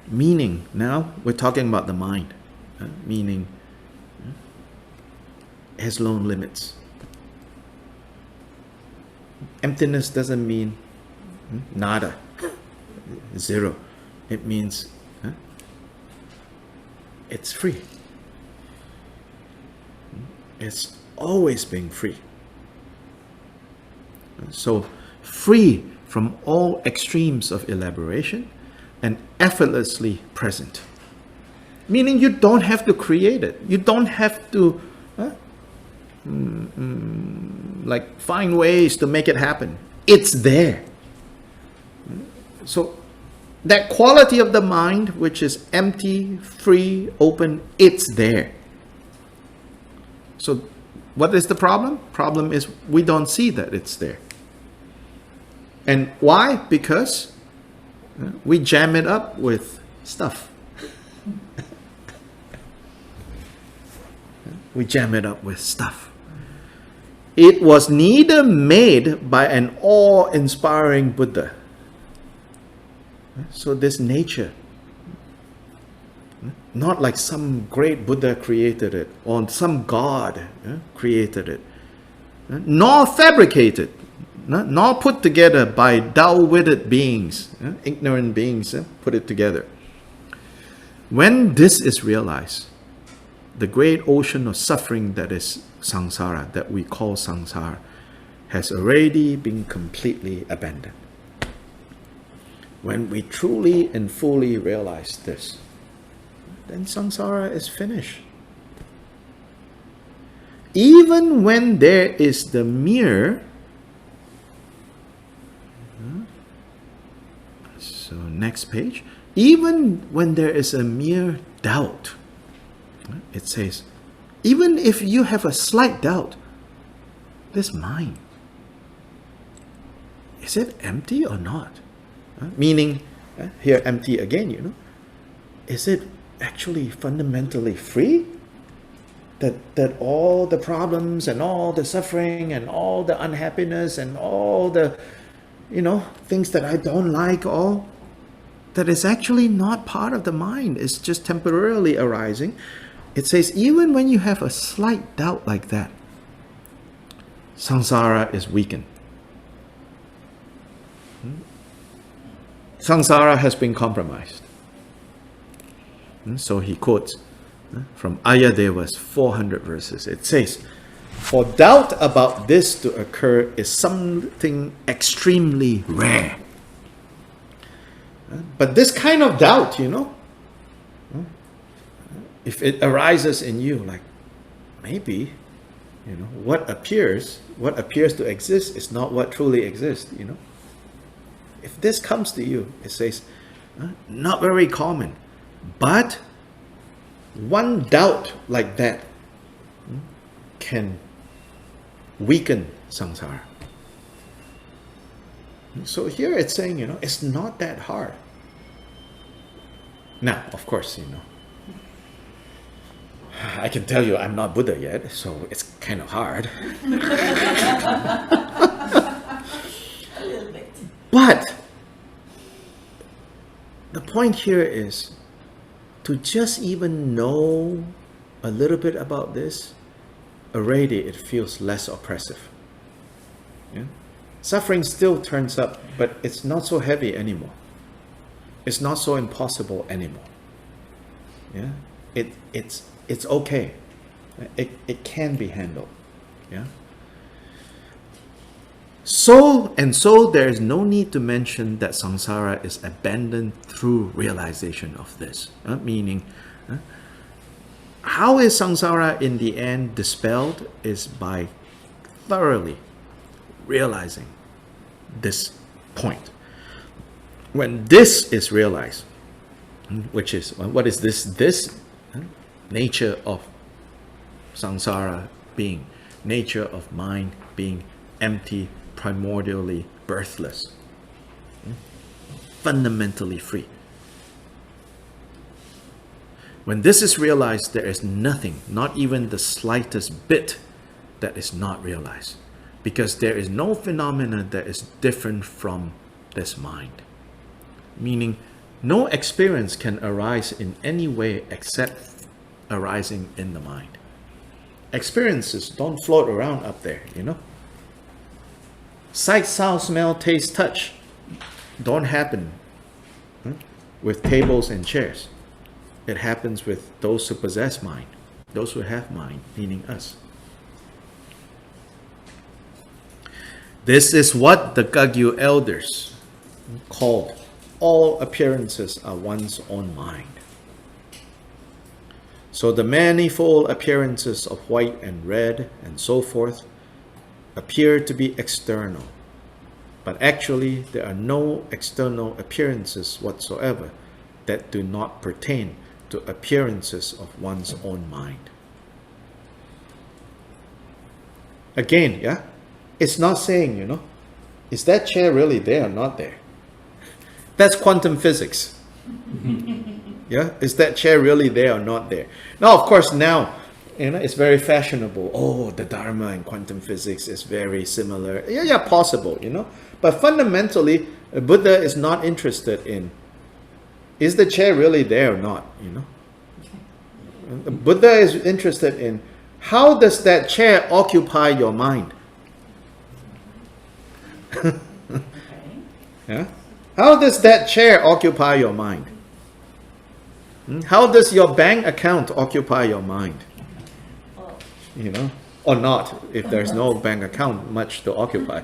Speaker 2: meaning. Now we're talking about the mind. Meaning has no limits. Emptiness doesn't mean nada, zero. It means it's free. It's always been free. So free from all extremes of elaboration and effortlessly present. Meaning you don't have to create it. You don't have to find ways to make it happen. It's there. So that quality of the mind, which is empty, free, open, it's there. So what is the problem? Problem is we don't see that it's there. And why? Because we jam it up with stuff. We jam it up with stuff. It was neither made by an awe-inspiring Buddha. So this nature, not like some great Buddha created it, or some God created it, nor fabricated, nor put together by dull-witted beings, ignorant beings put it together. When this is realized, the great ocean of suffering that is samsara, that we call samsara, has already been completely abandoned. When we truly and fully realize this, then samsara is finished. Even when there is the mere, so next page, even when there is a mere doubt, it says, even if you have a slight doubt, this mind, is it empty or not? Meaning, here empty again, is it actually fundamentally free? That all the problems and all the suffering and all the unhappiness and all the, things that I don't like, all, that is actually not part of the mind. It's just temporarily arising. It says, even when you have a slight doubt like that, samsara is weakened. Samsara has been compromised. So he quotes from Ayadeva's 400 verses. It says, For doubt about this to occur is something extremely rare. But this kind of doubt, you know, if it arises in you, like maybe, you know, what appears to exist is not what truly exists, you know. If this comes to you, it says, not very common, but one doubt like that can weaken samsara. So here it's saying, you know, it's not that hard. Now, of course, you know, I can tell you I'm not Buddha yet, so it's kind of hard. But the point here is to just even know a little bit about this, already it feels less oppressive. Yeah? Suffering still turns up, but it's not so heavy anymore. It's not so impossible anymore. Yeah? It's okay. It can be handled. Yeah? So there is no need to mention that samsara is abandoned through realization of this. Meaning, how is samsara in the end dispelled is by thoroughly realizing this point. When this is realized, which is, what is this? This nature of samsara being, nature of mind being empty, primordially birthless, fundamentally free. When this is realized, there is nothing, not even the slightest bit, that is not realized. Because there is no phenomena that is different from this mind. Meaning, no experience can arise in any way except arising in the mind. Experiences don't float around up there, you know. Sight, sound, smell, taste, touch don't happen with tables and chairs. It happens with those who possess mind, those who have mind, meaning us. This is what the Kagyu elders called all appearances are one's own mind. So the manifold appearances of white and red and so forth appear to be external, but actually there are no external appearances whatsoever that do not pertain to appearances of one's own mind. Again, yeah, it's not saying, you know, is that chair really there or not there? That's quantum physics. Yeah, is that chair really there or not there? Now, of course, now, you know, it's very fashionable. Oh, the Dharma and quantum physics is very similar. Yeah, possible, you know. But fundamentally, Buddha is not interested in, is the chair really there or not, you know. Buddha is interested in, how does that chair occupy your mind? Yeah? How does that chair occupy your mind? How does your bank account occupy your mind? You know, or not, if there's no bank account much to occupy.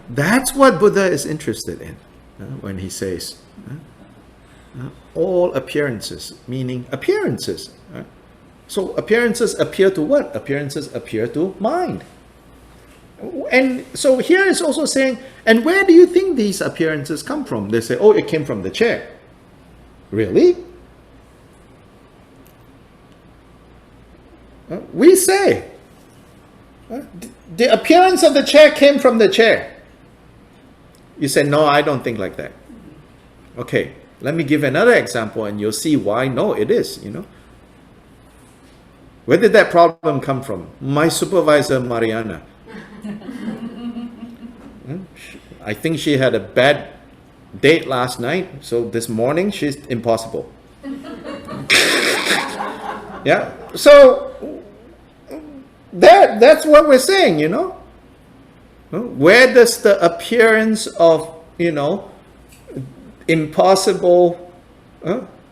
Speaker 2: That's what Buddha is interested in when he says all appearances, meaning appearances. So appearances appear to what? Appearances appear to mind. And so here it's also saying, and where do you think these appearances come from? They say, oh, it came from the chair. Really? We say, the appearance of the chair came from the chair. You say, no, I don't think like that. Okay, let me give another example and you'll see why no, it is, you know. Where did that problem come from? My supervisor, Mariana. I think she had a bad date last night, so this morning she's impossible. Yeah, so that's what we're saying, you know. Where does the appearance of, you know, impossible,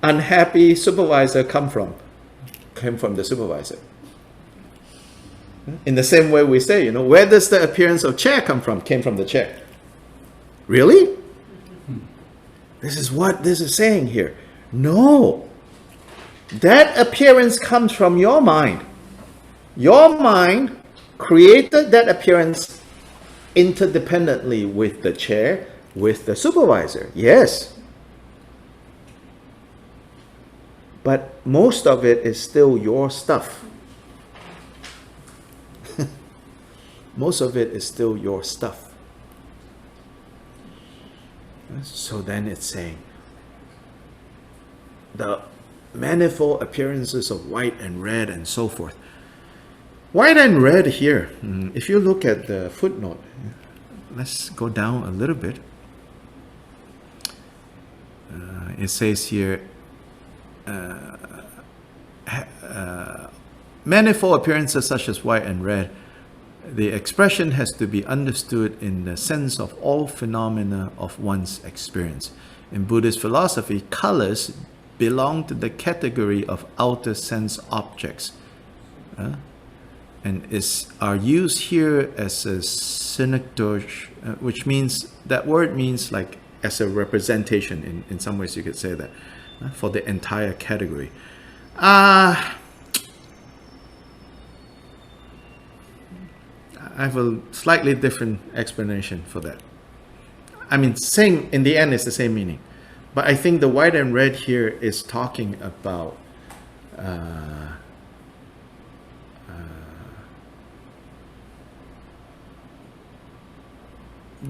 Speaker 2: unhappy supervisor come from? came from the supervisor. In the same way we say, where does the appearance of chair come from? Came from the chair. Really? This is what this is saying here. No. That appearance comes from your mind. Your mind created that appearance interdependently with the chair, with the supervisor. Yes. But most of it is still your stuff. Most of it is still your stuff. So then it's saying the manifold appearances of white and red and so forth. White and red here, if you look at the footnote, let's go down a little bit. It says here, manifold appearances such as white and red, the expression has to be understood in the sense of all phenomena of one's experience. In Buddhist philosophy, colors belong to the category of outer sense objects, and are used here as a synecdoche, which means, that word means like as a representation, in some ways you could say that, for the entire category. I have a slightly different explanation for that. I mean, same, in the end, it's the same meaning. But I think the white and red here is talking about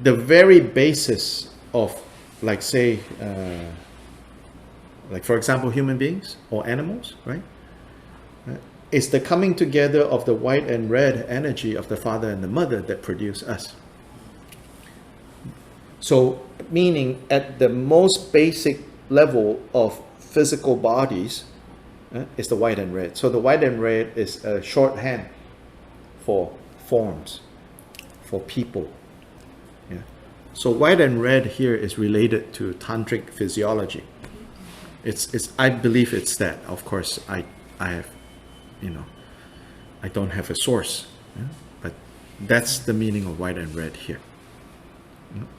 Speaker 2: the very basis of, like, say, like for example, human beings or animals, right? It's the coming together of the white and red energy of the father and the mother that produce us. So, meaning at the most basic level of physical bodies is the white and red. So the white and red is a shorthand for forms, for people. Yeah. So white and red here is related to tantric physiology. I believe it's that. Of course, I have, I don't have a source, but that's the meaning of white and red here.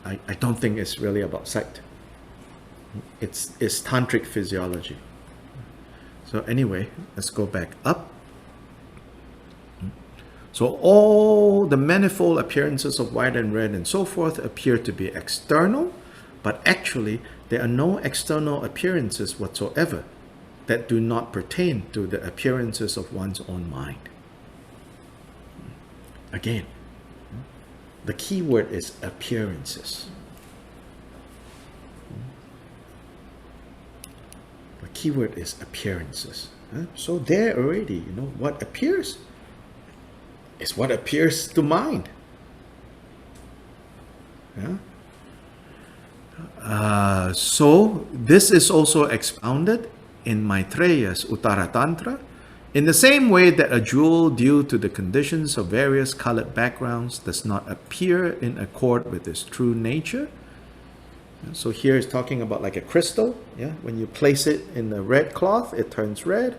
Speaker 2: I don't think it's really about sight. It's tantric physiology. So anyway, let's go back up. So all the manifold appearances of white and red and so forth appear to be external, but actually there are no external appearances whatsoever that do not pertain to the appearances of one's own mind. Again, the key word is appearances. The key word is appearances. So there already, what appears is what appears to mind. So this is also expounded in Maitreya's Uttara Tantra, in the same way that a jewel, due to the conditions of various colored backgrounds, does not appear in accord with its true nature. So here it's talking about like a crystal. When you place it in the red cloth, it turns red.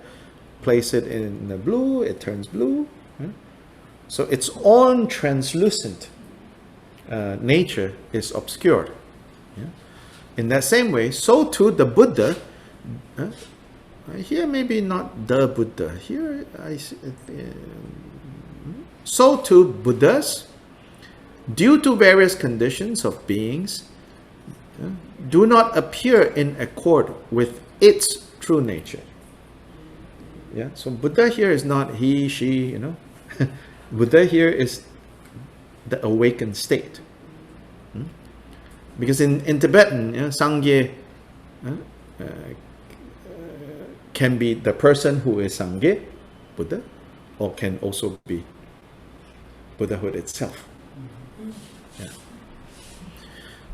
Speaker 2: Place it in the blue, it turns blue. So its own translucent nature is obscured. In that same way, so too the Buddha, here maybe not the Buddha, here so too Buddhas, due to various conditions of beings, do not appear in accord with its true nature. So Buddha here is not he, she, Buddha here is the awakened state. Because in Tibetan, Sangye can be the person who is Sangye, Buddha, or can also be Buddhahood itself.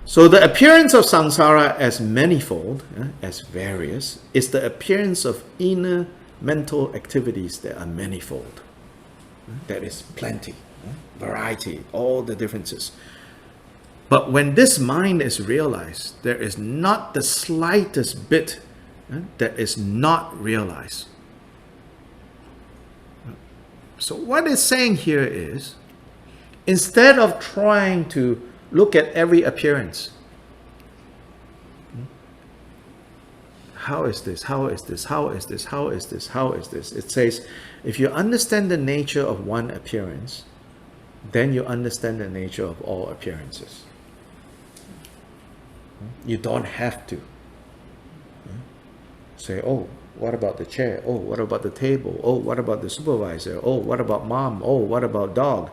Speaker 2: So the appearance of samsara as manifold, as various, is the appearance of inner mental activities that are manifold. That is plenty, variety, all the differences. But when this mind is realized, there is not the slightest bit that is not realized. So what it's saying here is, instead of trying to look at every appearance, how is this? How is this? How is this? How is this? How is this? It says, if you understand the nature of one appearance, then you understand the nature of all appearances. You don't have to say, oh, what about the chair? Oh, what about the table? Oh, what about the supervisor? Oh, what about mom? Oh, what about dog?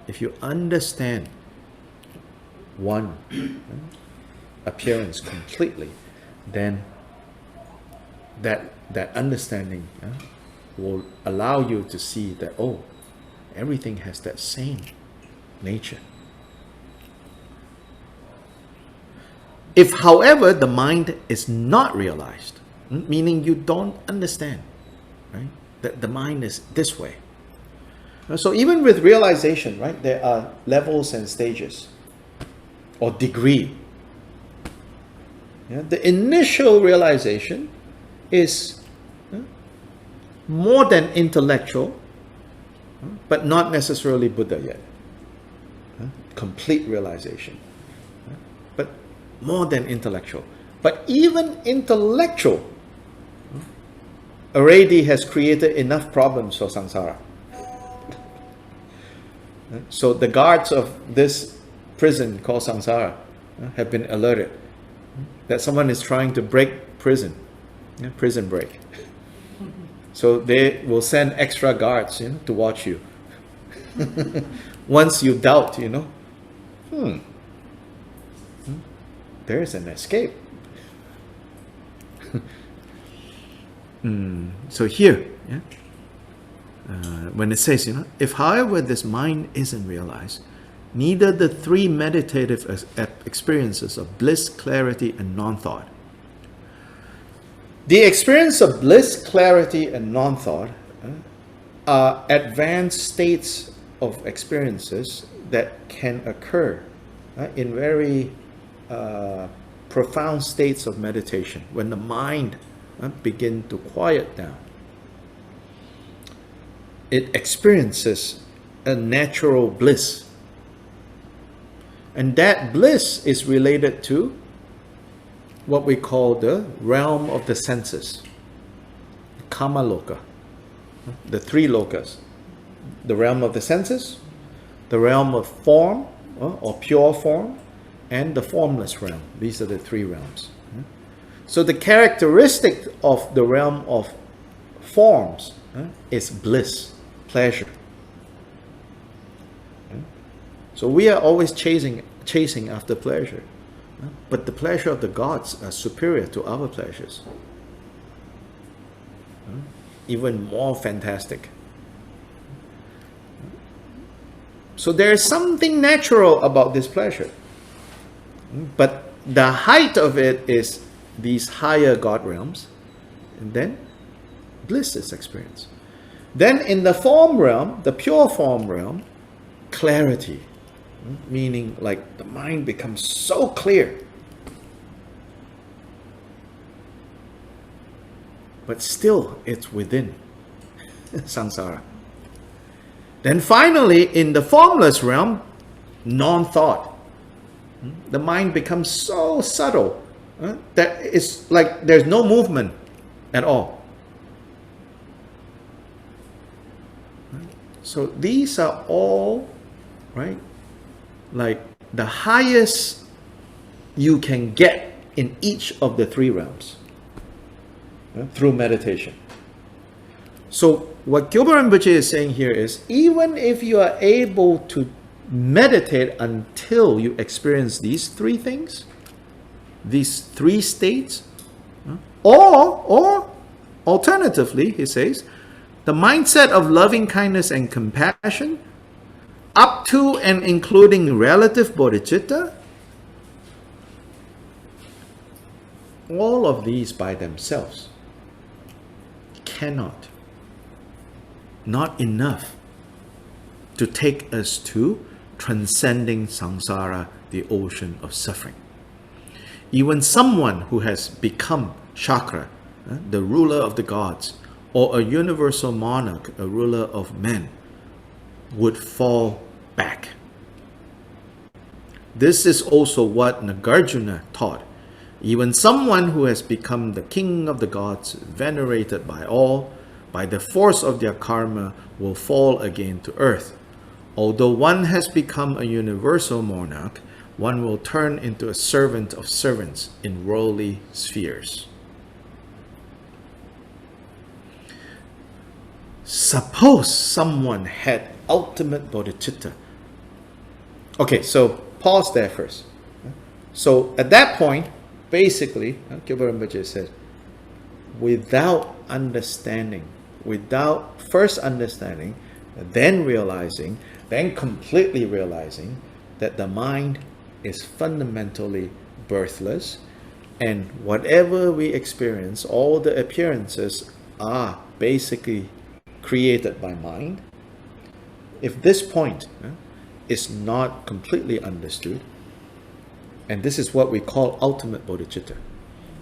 Speaker 2: If you understand one appearance completely, then that understanding will allow you to see that, oh, everything has that same nature. If, however, the mind is not realized, meaning you don't understand, right, that the mind is this way. So even with realization, right, there are levels and stages or degree. The initial realization is more than intellectual, but not necessarily Buddha yet. Complete realization, but more than intellectual. But even intellectual already has created enough problems for samsara. So the guards of this prison called samsara have been alerted that someone is trying to break prison break. So they will send extra guards, to watch you. Once you doubt, there is an escape. So here, when it says, if however this mind isn't realized, neither the three meditative experiences of bliss, clarity, and non-thought. The experience of bliss, clarity, and non-thought are advanced states of experiences that can occur in very profound states of meditation when the mind begins to quiet down. It experiences a natural bliss, and that bliss is related to what we call the realm of the senses, Kama Loka, the three lokas: the realm of the senses, the realm of form or pure form, and the formless realm. These are the three realms. So the characteristic of the realm of forms is bliss, pleasure. So we are always chasing after pleasure. But the pleasure of the gods are superior to our pleasures. Even more fantastic. So there is something natural about this pleasure. But the height of it is these higher God realms. And then bliss is experienced. Then in the form realm, the pure form realm, clarity. Meaning like the mind becomes so clear. But still it's within samsara. Then finally in the formless realm, non-thought. The mind becomes so subtle that it's like there's no movement at all. So these are all, right, like the highest you can get in each of the three realms through meditation. So what Gilbert Rinpoche is saying here is, even if you are able to meditate until you experience these three things, these three states, or alternatively, he says, the mindset of loving kindness and compassion up to and including relative bodhicitta, all of these by themselves cannot, not enough to take us to transcending samsara, the ocean of suffering. Even someone who has become chakra, the ruler of the gods, or a universal monarch, a ruler of men, would fall back. This is also what Nagarjuna taught. Even someone who has become the king of the gods, venerated by all, by the force of their karma, will fall again to earth. Although one has become a universal monarch, one will turn into a servant of servants in worldly spheres. Suppose someone had ultimate bodhicitta. Okay, so pause there first. So at that point, basically, Kyuba Rinpoche says, without understanding, without first understanding, then realizing, then completely realizing that the mind is fundamentally birthless, and whatever we experience, all the appearances are basically created by mind. If this point is not completely understood, and this is what we call ultimate bodhicitta.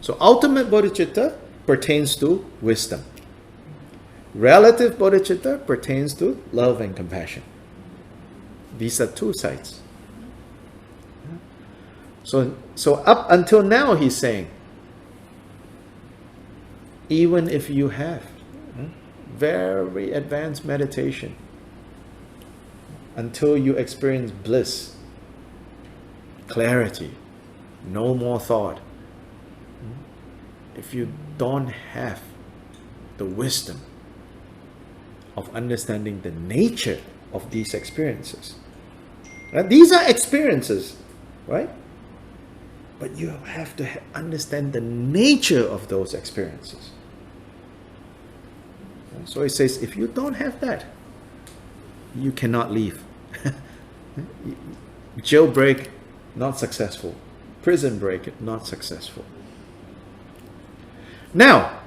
Speaker 2: So ultimate bodhicitta pertains to wisdom. Relative bodhicitta pertains to love and compassion. These are two sides. So up until now, he's saying, even if you have very advanced meditation, until you experience bliss, clarity, no more thought, if you don't have the wisdom of understanding the nature of these experiences, right? These are experiences, right? But you have to understand the nature of those experiences. So he says, if you don't have that, you cannot leave. Jailbreak, not successful. Prison break, not successful. Now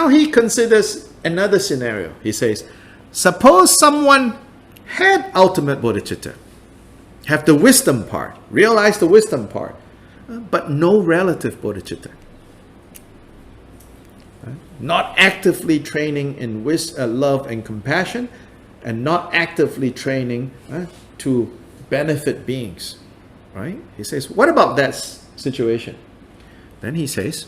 Speaker 2: he considers another scenario. He says, suppose someone had ultimate bodhicitta, have the wisdom part, realize the wisdom part, but no relative bodhicitta. Not actively training in love and compassion, and not actively training to benefit beings. Right? He says, what about that situation? Then he says,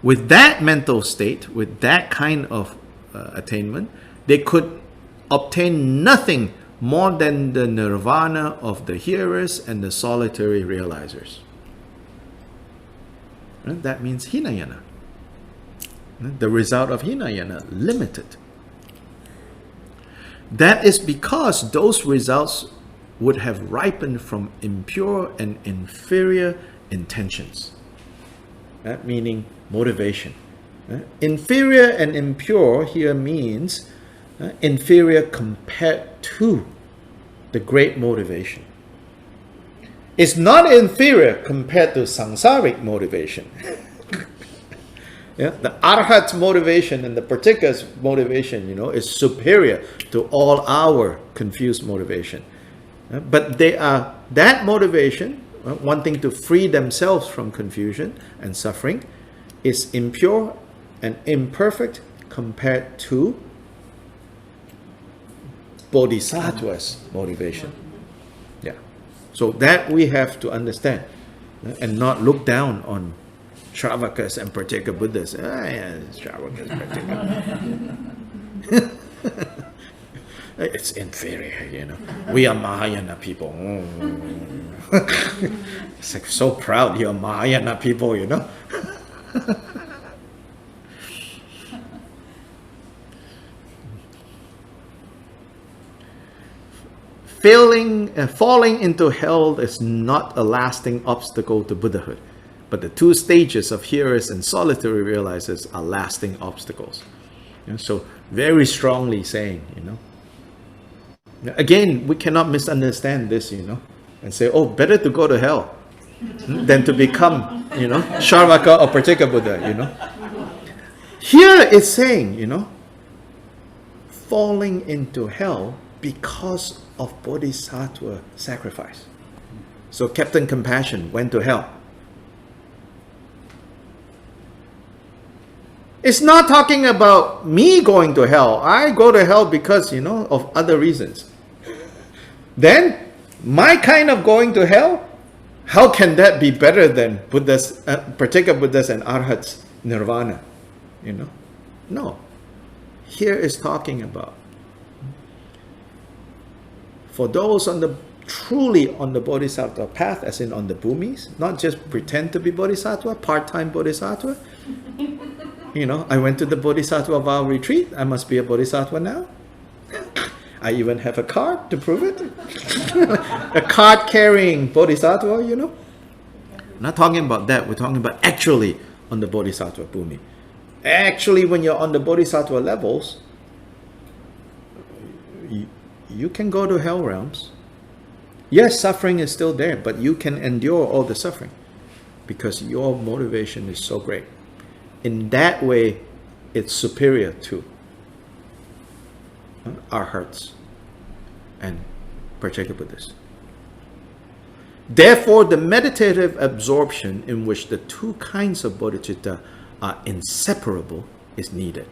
Speaker 2: with that mental state, with that kind of attainment, they could obtain nothing more than the nirvana of the hearers and the solitary realizers. And that means Hinayana. The result of Hinayana, limited. That is because those results would have ripened from impure and inferior intentions. Meaning motivation. Inferior and impure here means inferior compared to the great motivation. It's not inferior compared to samsaric motivation. The arhat's motivation and the particular motivation, is superior to all our confused motivation. But they are that motivation, wanting to free themselves from confusion and suffering, is impure and imperfect compared to bodhisattva's motivation. Yeah. So that we have to understand and not look down on Shravakas and particular Buddhas. Shravakas, particular. It's inferior, We are Mahayana people. It's like so proud you're Mahayana people, Falling into hell is not a lasting obstacle to Buddhahood, but the two stages of hearers and solitary realizers are lasting obstacles. So very strongly saying, Again, we cannot misunderstand this, and say, oh, better to go to hell than to become, Sharvaka or particular Buddha, Here it's saying, falling into hell because of bodhisattva sacrifice. So Captain Compassion went to hell. It's not talking about me going to hell. I go to hell because, of other reasons. Then, my kind of going to hell, how can that be better than Buddha's, particular Buddhas and Arhats nirvana? No. Here is talking about for those truly on the bodhisattva path, as in on the bhumis, not just pretend to be bodhisattva, part-time bodhisattva. I went to the bodhisattva vow retreat. I must be a bodhisattva now. I even have a card to prove it. A card-carrying bodhisattva, Not talking about that. We're talking about actually on the bodhisattva bhumi. Actually, when you're on the bodhisattva levels, you can go to hell realms. Yes, suffering is still there, but you can endure all the suffering because your motivation is so great. In that way, it's superior to our hearts and particular Buddhists. Therefore, the meditative absorption in which the two kinds of bodhicitta are inseparable is needed.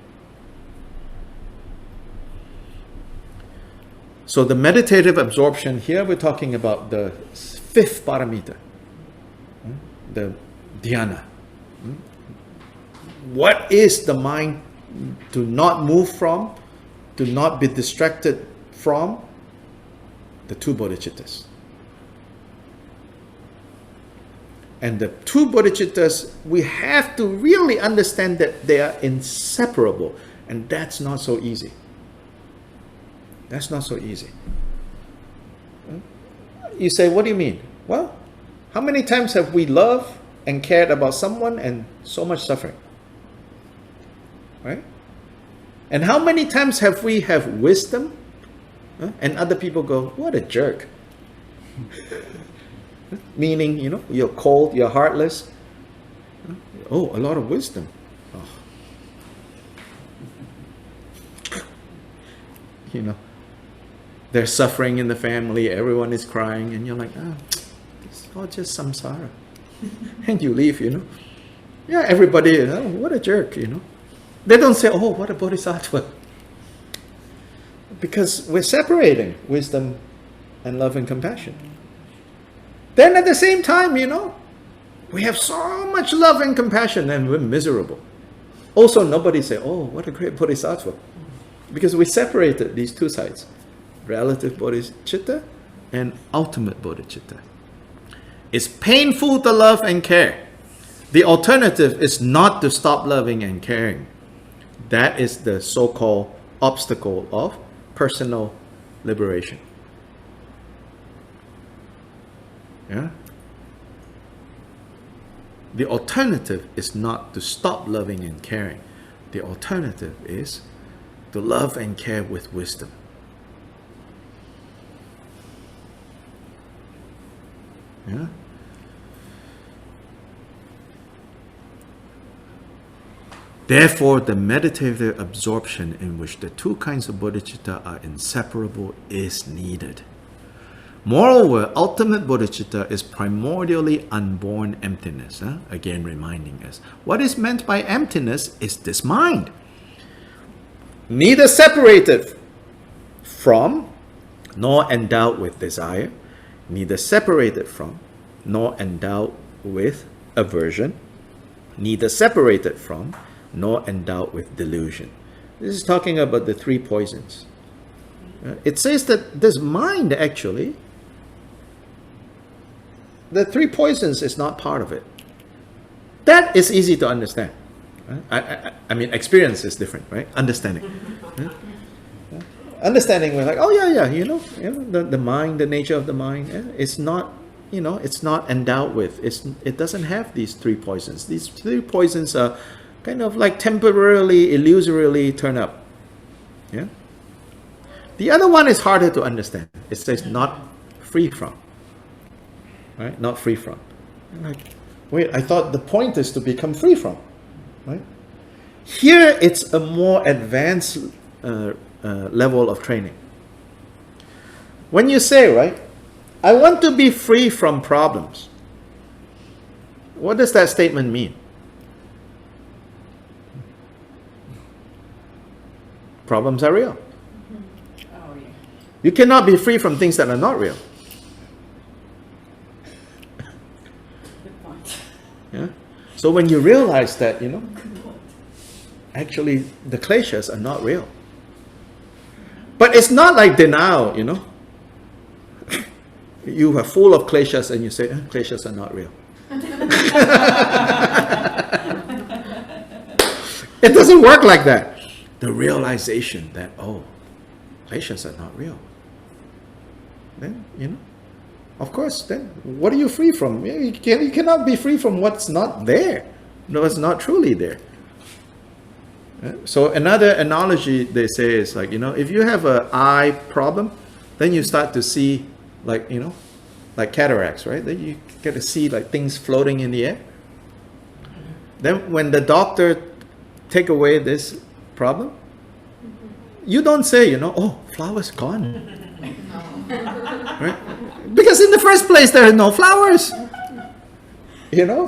Speaker 2: So the meditative absorption, here we're talking about the fifth paramita, the dhyana. What is the mind to not move from, to not be distracted from? The two bodhicittas. And the two bodhicittas, we have to really understand that they are inseparable. And that's not so easy. That's not so easy. You say, what do you mean? Well, how many times have we loved and cared about someone and so much suffering? Right? And how many times have we have wisdom and other people go, what a jerk. Meaning, you're cold, you're heartless. Oh, a lot of wisdom. Oh. There's suffering in the family, everyone is crying, and you're like, it's all just samsara. And you leave, Yeah, everybody, what a jerk, They don't say, oh, what a bodhisattva. Because we're separating wisdom and love and compassion. Then at the same time, we have so much love and compassion and we're miserable. Also, nobody say, oh, what a great bodhisattva. Because we separated these two sides. Relative bodhicitta and ultimate bodhicitta. It's painful to love and care. The alternative is not to stop loving and caring. That is the so-called obstacle of personal liberation. Yeah? The alternative is not to stop loving and caring. The alternative is to love and care with wisdom. Yeah? Therefore, the meditative absorption in which the two kinds of bodhicitta are inseparable is needed. Moreover, ultimate bodhicitta is primordially unborn emptiness. Again, reminding us, what is meant by emptiness is this mind. Neither separated from, nor endowed with desire, neither separated from, nor endowed with aversion, neither separated from, nor endowed with delusion. This is talking about the three poisons. It says that this mind actually, the three poisons is not part of it. That is easy to understand. I mean, experience is different, right? Understanding. Understanding, we're like, oh yeah, the mind, the nature of the mind, it's not, it's not endowed with, it doesn't have these three poisons. These three poisons are kind of like temporarily, illusorily turn up. Yeah. The other one is harder to understand. It says not free from. Right? Not free from. Like, wait, I thought the point is to become free from. Right? Here it's a more advanced level of training. When you say, right, I want to be free from problems, what does that statement mean? problems are real.
Speaker 7: Oh, yeah.
Speaker 2: You cannot be free from things that are not real.
Speaker 7: Good point.
Speaker 2: Yeah? So when you realize that, actually the kleshas are not real. But it's not like denial, You are full of kleshas and you say, kleshas are not real. It doesn't work like that. The realization that, kleshas are not real. Then, of course, then what are you free from? You cannot be free from what's not there. No, it's not truly there. So another analogy they say is like, if you have an eye problem, then you start to see like cataracts, right? Then you get to see like things floating in the air. Then when the doctor take away this problem, you don't say, flowers gone. Right? Because in the first place there are no flowers,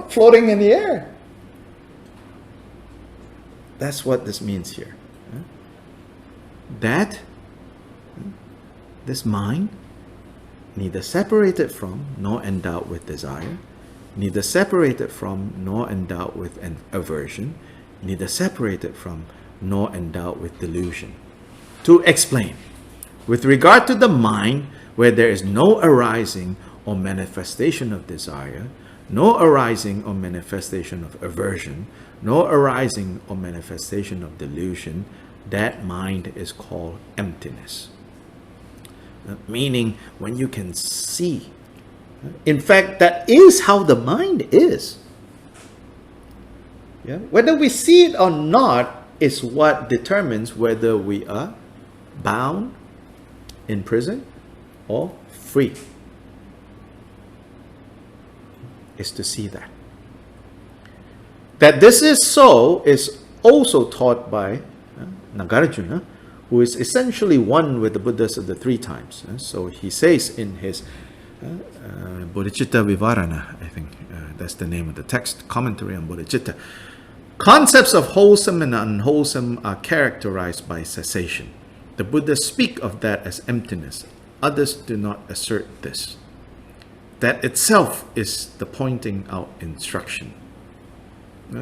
Speaker 2: floating in the air. That's what this means here. That this mind, neither separated from nor endowed with desire, neither separated from nor endowed with an aversion, neither separated from nor endowed with delusion. To explain, with regard to the mind, where there is no arising or manifestation of desire, no arising or manifestation of aversion, no arising or manifestation of delusion, that mind is called emptiness. Meaning, when you can see, in fact, that is how the mind is. Yeah? Whether we see it or not is what determines whether we are bound, in prison, or free. Is to see that. That this is so is also taught by Nagarjuna, who is essentially one with the Buddhas of the three times. So he says in his Bodhicitta Vivarana, I think that's the name of the text, commentary on Bodhicitta. Concepts of wholesome and unwholesome are characterized by cessation. The Buddhas speak of that as emptiness. Others do not assert this. That itself is the pointing out instruction.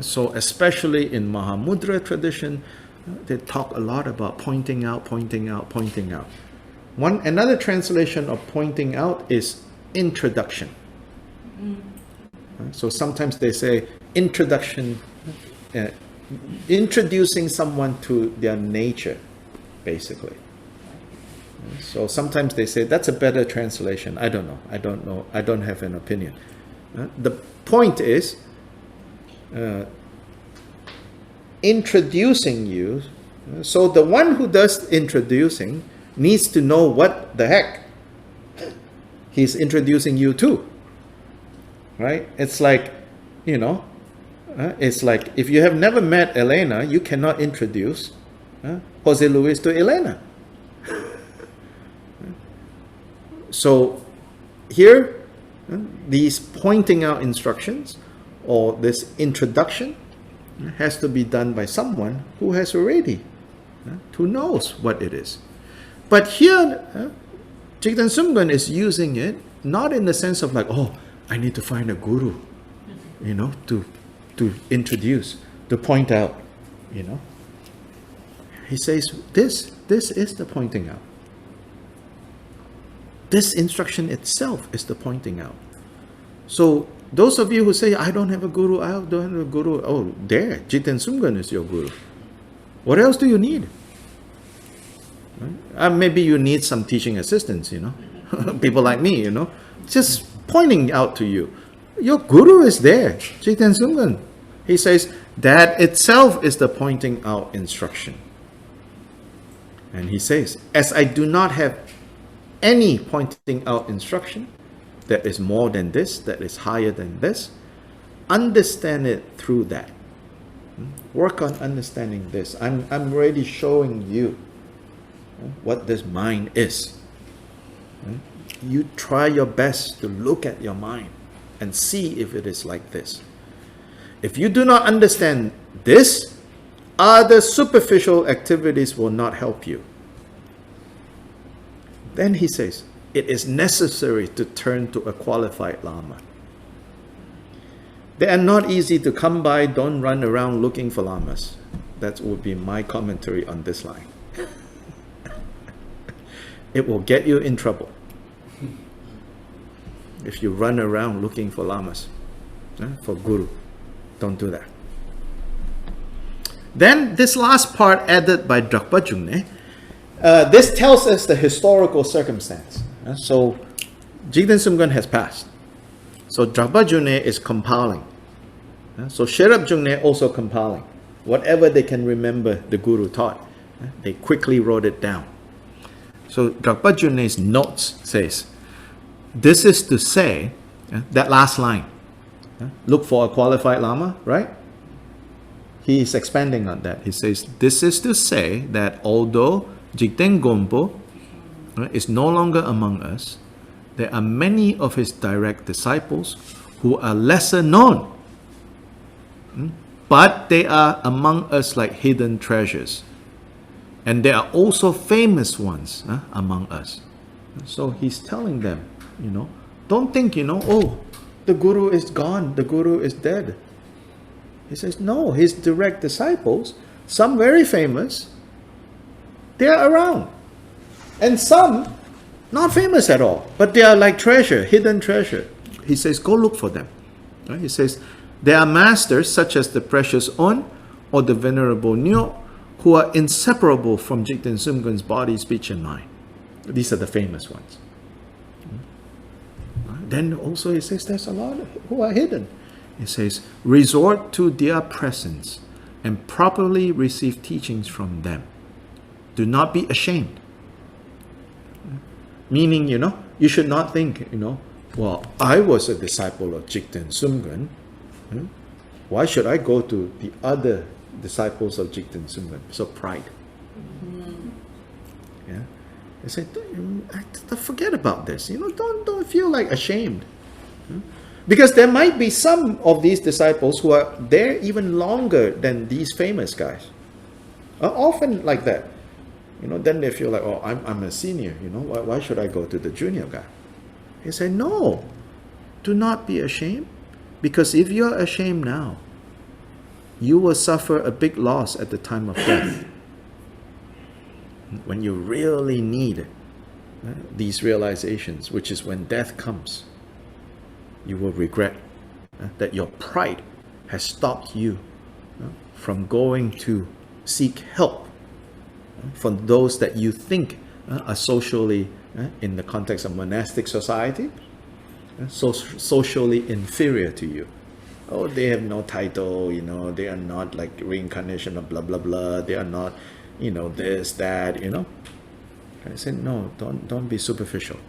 Speaker 2: So especially in Mahamudra tradition, they talk a lot about pointing out, pointing out, pointing out. Another translation of pointing out is introduction. So sometimes they say introduction, introducing someone to their nature, basically. So sometimes they say that's a better translation. I don't know. I don't have an opinion. The point is introducing you. So the one who does introducing needs to know what the heck he's introducing you to. Right? It's like, it's like if you have never met Elena, you cannot introduce Jose Luis to Elena. So here, these pointing out instructions or this introduction has to be done by someone who has already, who knows what it is. But here, Jigten Sumgön is using it not in the sense of like, I need to find a guru, to introduce, to point out, He says, this is the pointing out. This instruction itself is the pointing out. So those of you who say, I don't have a guru, there, Jigten Sumgön is your guru. What else do you need? Right? Maybe you need some teaching assistants, people like me, just pointing out to you. Your guru is there, Jigten Sumgön. He says, that itself is the pointing out instruction. And he says, as I do not have any pointing out instruction that is more than this, that is higher than this, understand it through that. Work on understanding this. I'm already showing you what this mind is. You try your best to look at your mind and see if it is like this. If you do not understand this, Other superficial activities will not help you. Then he says, it is necessary to turn to a qualified Lama. They are not easy to come by. Don't run around looking for Lamas. That would be my commentary on this line. It will get you in trouble if you run around looking for Lamas, for Guru. Don't do that. Then this last part added by Dragpa Jungne, this tells us the historical circumstance. So Jigten Sumgön has passed. So Dragpa Jungne is compiling. So Sherab Jungne also compiling. Whatever they can remember the Guru taught, they quickly wrote it down. So Dragpa Junne's notes says, this is to say, that last line, look for a qualified Lama, right? He is expanding on that. He says, this is to say that although Jigten Gompo is no longer among us, there are many of his direct disciples who are lesser known, but they are among us like hidden treasures. And there are also famous ones among us. So he's telling them, don't think, oh, the Guru is gone, the Guru is dead. He says, no, his direct disciples, some very famous, they are around. And some not famous at all, but they are like treasure, hidden treasure. He says, go look for them. He says, there are masters such as the precious On or the venerable Nyo who are inseparable from Jigten Sumgön's body, speech and mind. These are the famous ones. Then also he says there's a lot who are hidden. He says, resort to their presence and properly receive teachings from them. Do not be ashamed. Meaning, you should not think, well, I was a disciple of Jigten Sumgön. Why should I go to the other disciples of Jigten Sumgön? So pride. Yeah. They say, forget about this. Don't feel like ashamed. Because there might be some of these disciples who are there even longer than these famous guys. Often like that. Then they feel like, oh, I'm a senior. Why should I go to the junior guy? He said, no, do not be ashamed. Because if you're ashamed now, you will suffer a big loss at the time of death. When you really need these realizations, which is when death comes, you will regret that your pride has stopped you from going to seek help from those that you think are socially, in the context of monastic society, socially inferior to you. Oh, they have no title, they are not like reincarnation of blah, blah, blah. They are not, this, that, I said, no, don't be superficial.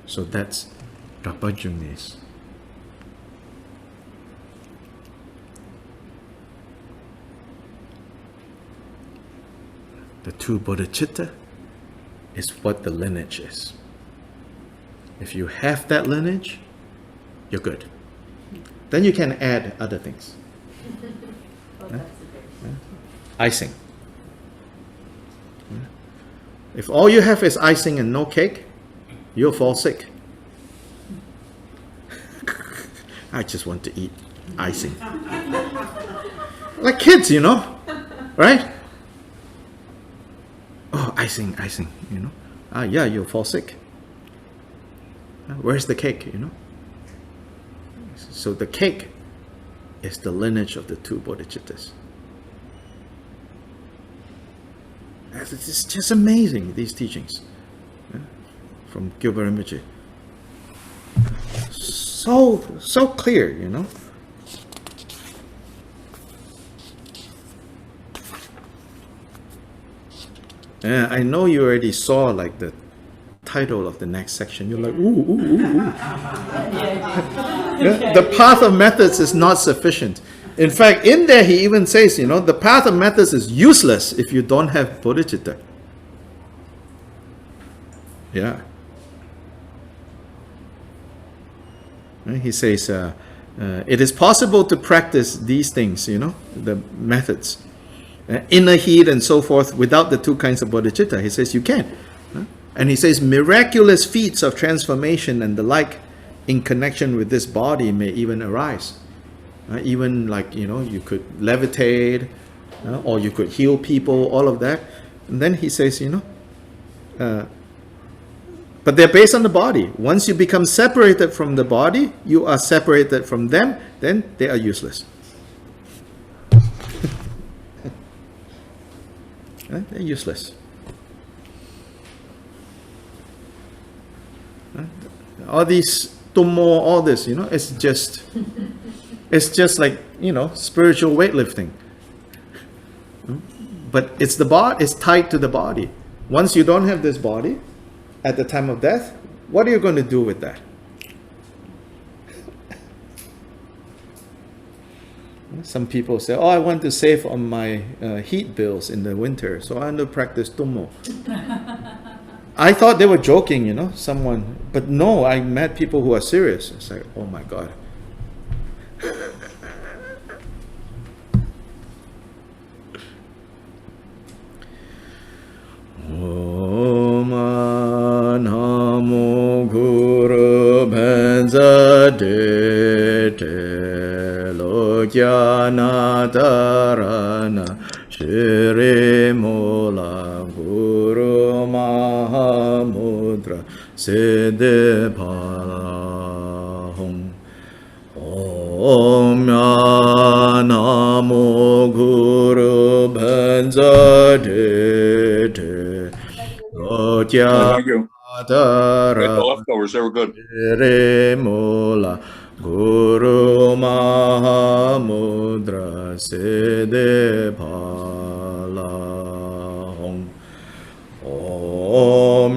Speaker 2: So that's Dragpa Jungne's. The two bodhicitta is what the lineage is. If you have that lineage, you're good. Then you can add other things. Icing. If all you have is icing and no cake, you'll fall sick. I just want to eat icing. Like kids, right? Oh, icing, yeah, you'll fall sick. Where's the cake, So the cake is the lineage of the two bodhicittas. It's just amazing, these teachings from Gilbert Rinpoche. So clear, Yeah, I know you already saw like the title of the next section. You're like, ooh. Yeah, the path of methods is not sufficient. In fact, in there he even says, the path of methods is useless if you don't have bodhicitta. Yeah. He says, It is possible to practice these things, you know, the methods, inner heat and so forth, without the two kinds of bodhicitta. He says you can. And he says miraculous feats of transformation and the like in connection with this body may even arise. Even like, you know, you could levitate, or you could heal people, all of that. And then he says, you know, but they're based on the body. Once you become separated from the body, you are separated from them, then they are useless. They're useless. All these tummo, all this, you know, it's just like, you know, spiritual weightlifting. But it's the body, it's tied to the body. Once you don't have this body, at the time of death, what are you going to do with that? Some people say, oh, I want to save on my heat bills in the winter, so I want to practice tummo. I thought they were joking, you know, someone, but no, I met people who are serious. It's like, oh my God. Om Namo Guru Bhenza De Lokyana Dharana Shri Mula Guru Mahamudra Siddhi Palahum. Om Namo Guru Bhenza De
Speaker 8: Thank you. The leftovers, they were good.
Speaker 2: Mula Guru Mahamudra Siddhi Palahum. Om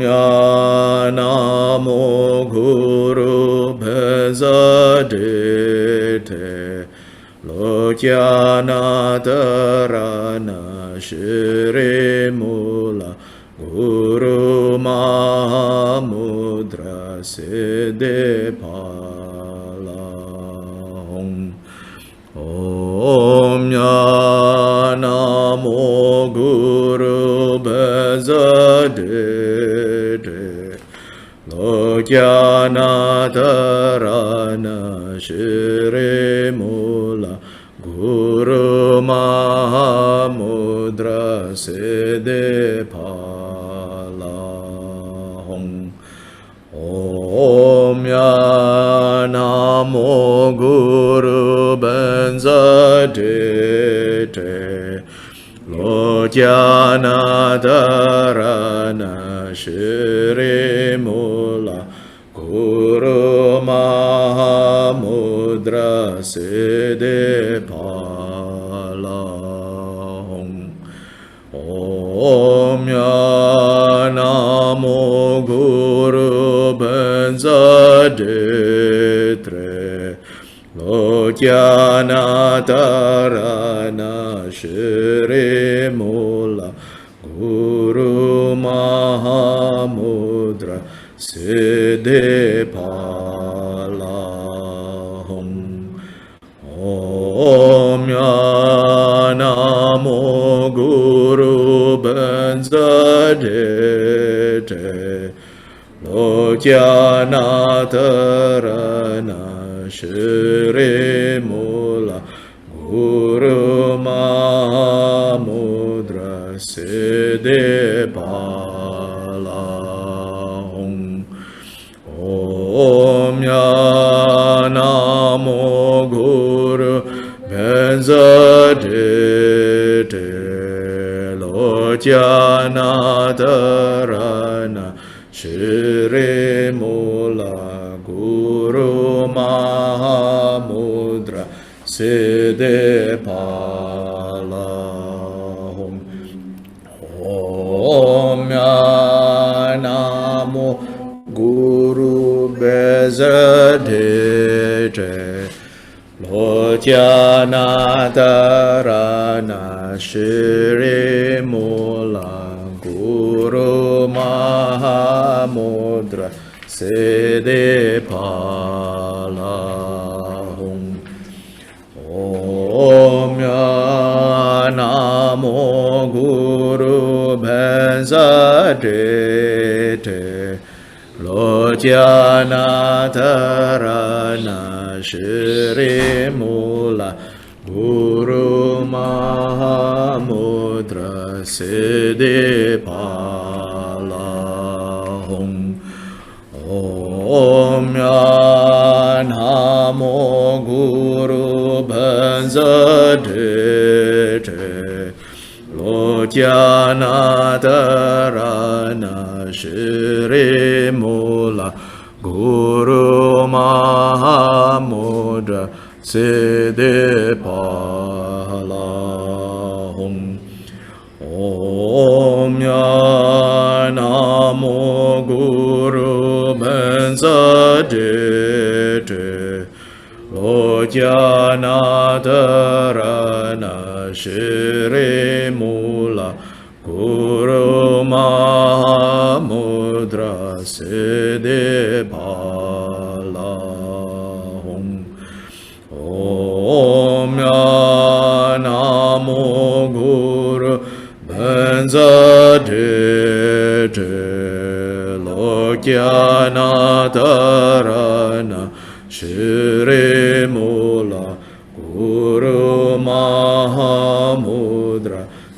Speaker 2: Namo Guru Bhenza De Lokyana Dharana Shri Mula Guru Mahamudra Siddhi Palahum. Om Namo Guru Bhenza De Lokyana Dharana Shri Mula Guru Mahamudra Siddhi Palahum. Om Namo Guru Bhenza De Lokyana Dharana Shri Mula Guru Mahamudra Siddhi Palahum. Om Namo Guru Bhenza De Lokyana Dharana Shri Mula Guru Mahamudra Siddhi Palahum. Om Namo Guru Bhenza De Lokyana Dharana Shri Mula Guru Mahamudra Siddhi Palahum. Om Namo Guru Bhenza De Lokyana Dharana Shri Mula Guru Mahamudra Siddhi Palahum. Om Namo Guru Bhenza De Lokyana Dharana Shri Mula Guru Mahamudra Siddhi Palahum. Om Ya Namo Guru Benza De Te Lo Jana Tarana Shri Mula Guru Mahamudra Siddhi Pala Hum Om Ya Namo Guru Benza De Te Lo Jana Tarana Shri Mula Guru Mahamudra Siddhi Pala Hum Om Ya Namo Guru Benza De Te Lo Jana Tarana Shri Mula Guru Mahamudra Siddhi Pala Hum Om Ya Namo Guru Benza De Te Lo Jana Tarana Shri Mula Guru Mahamudra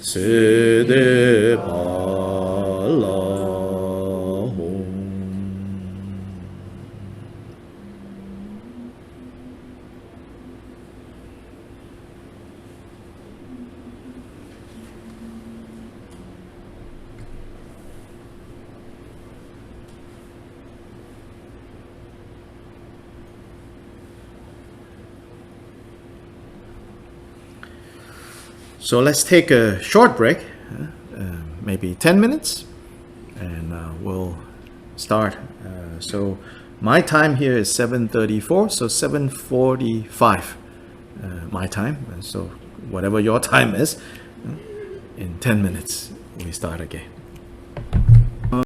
Speaker 2: Siddhi Pala Hum. So let's take a short break, maybe 10 minutes, and we'll start. So my time here is 7:34, so 7:45 my time. And so whatever your time is, in 10 minutes we start again.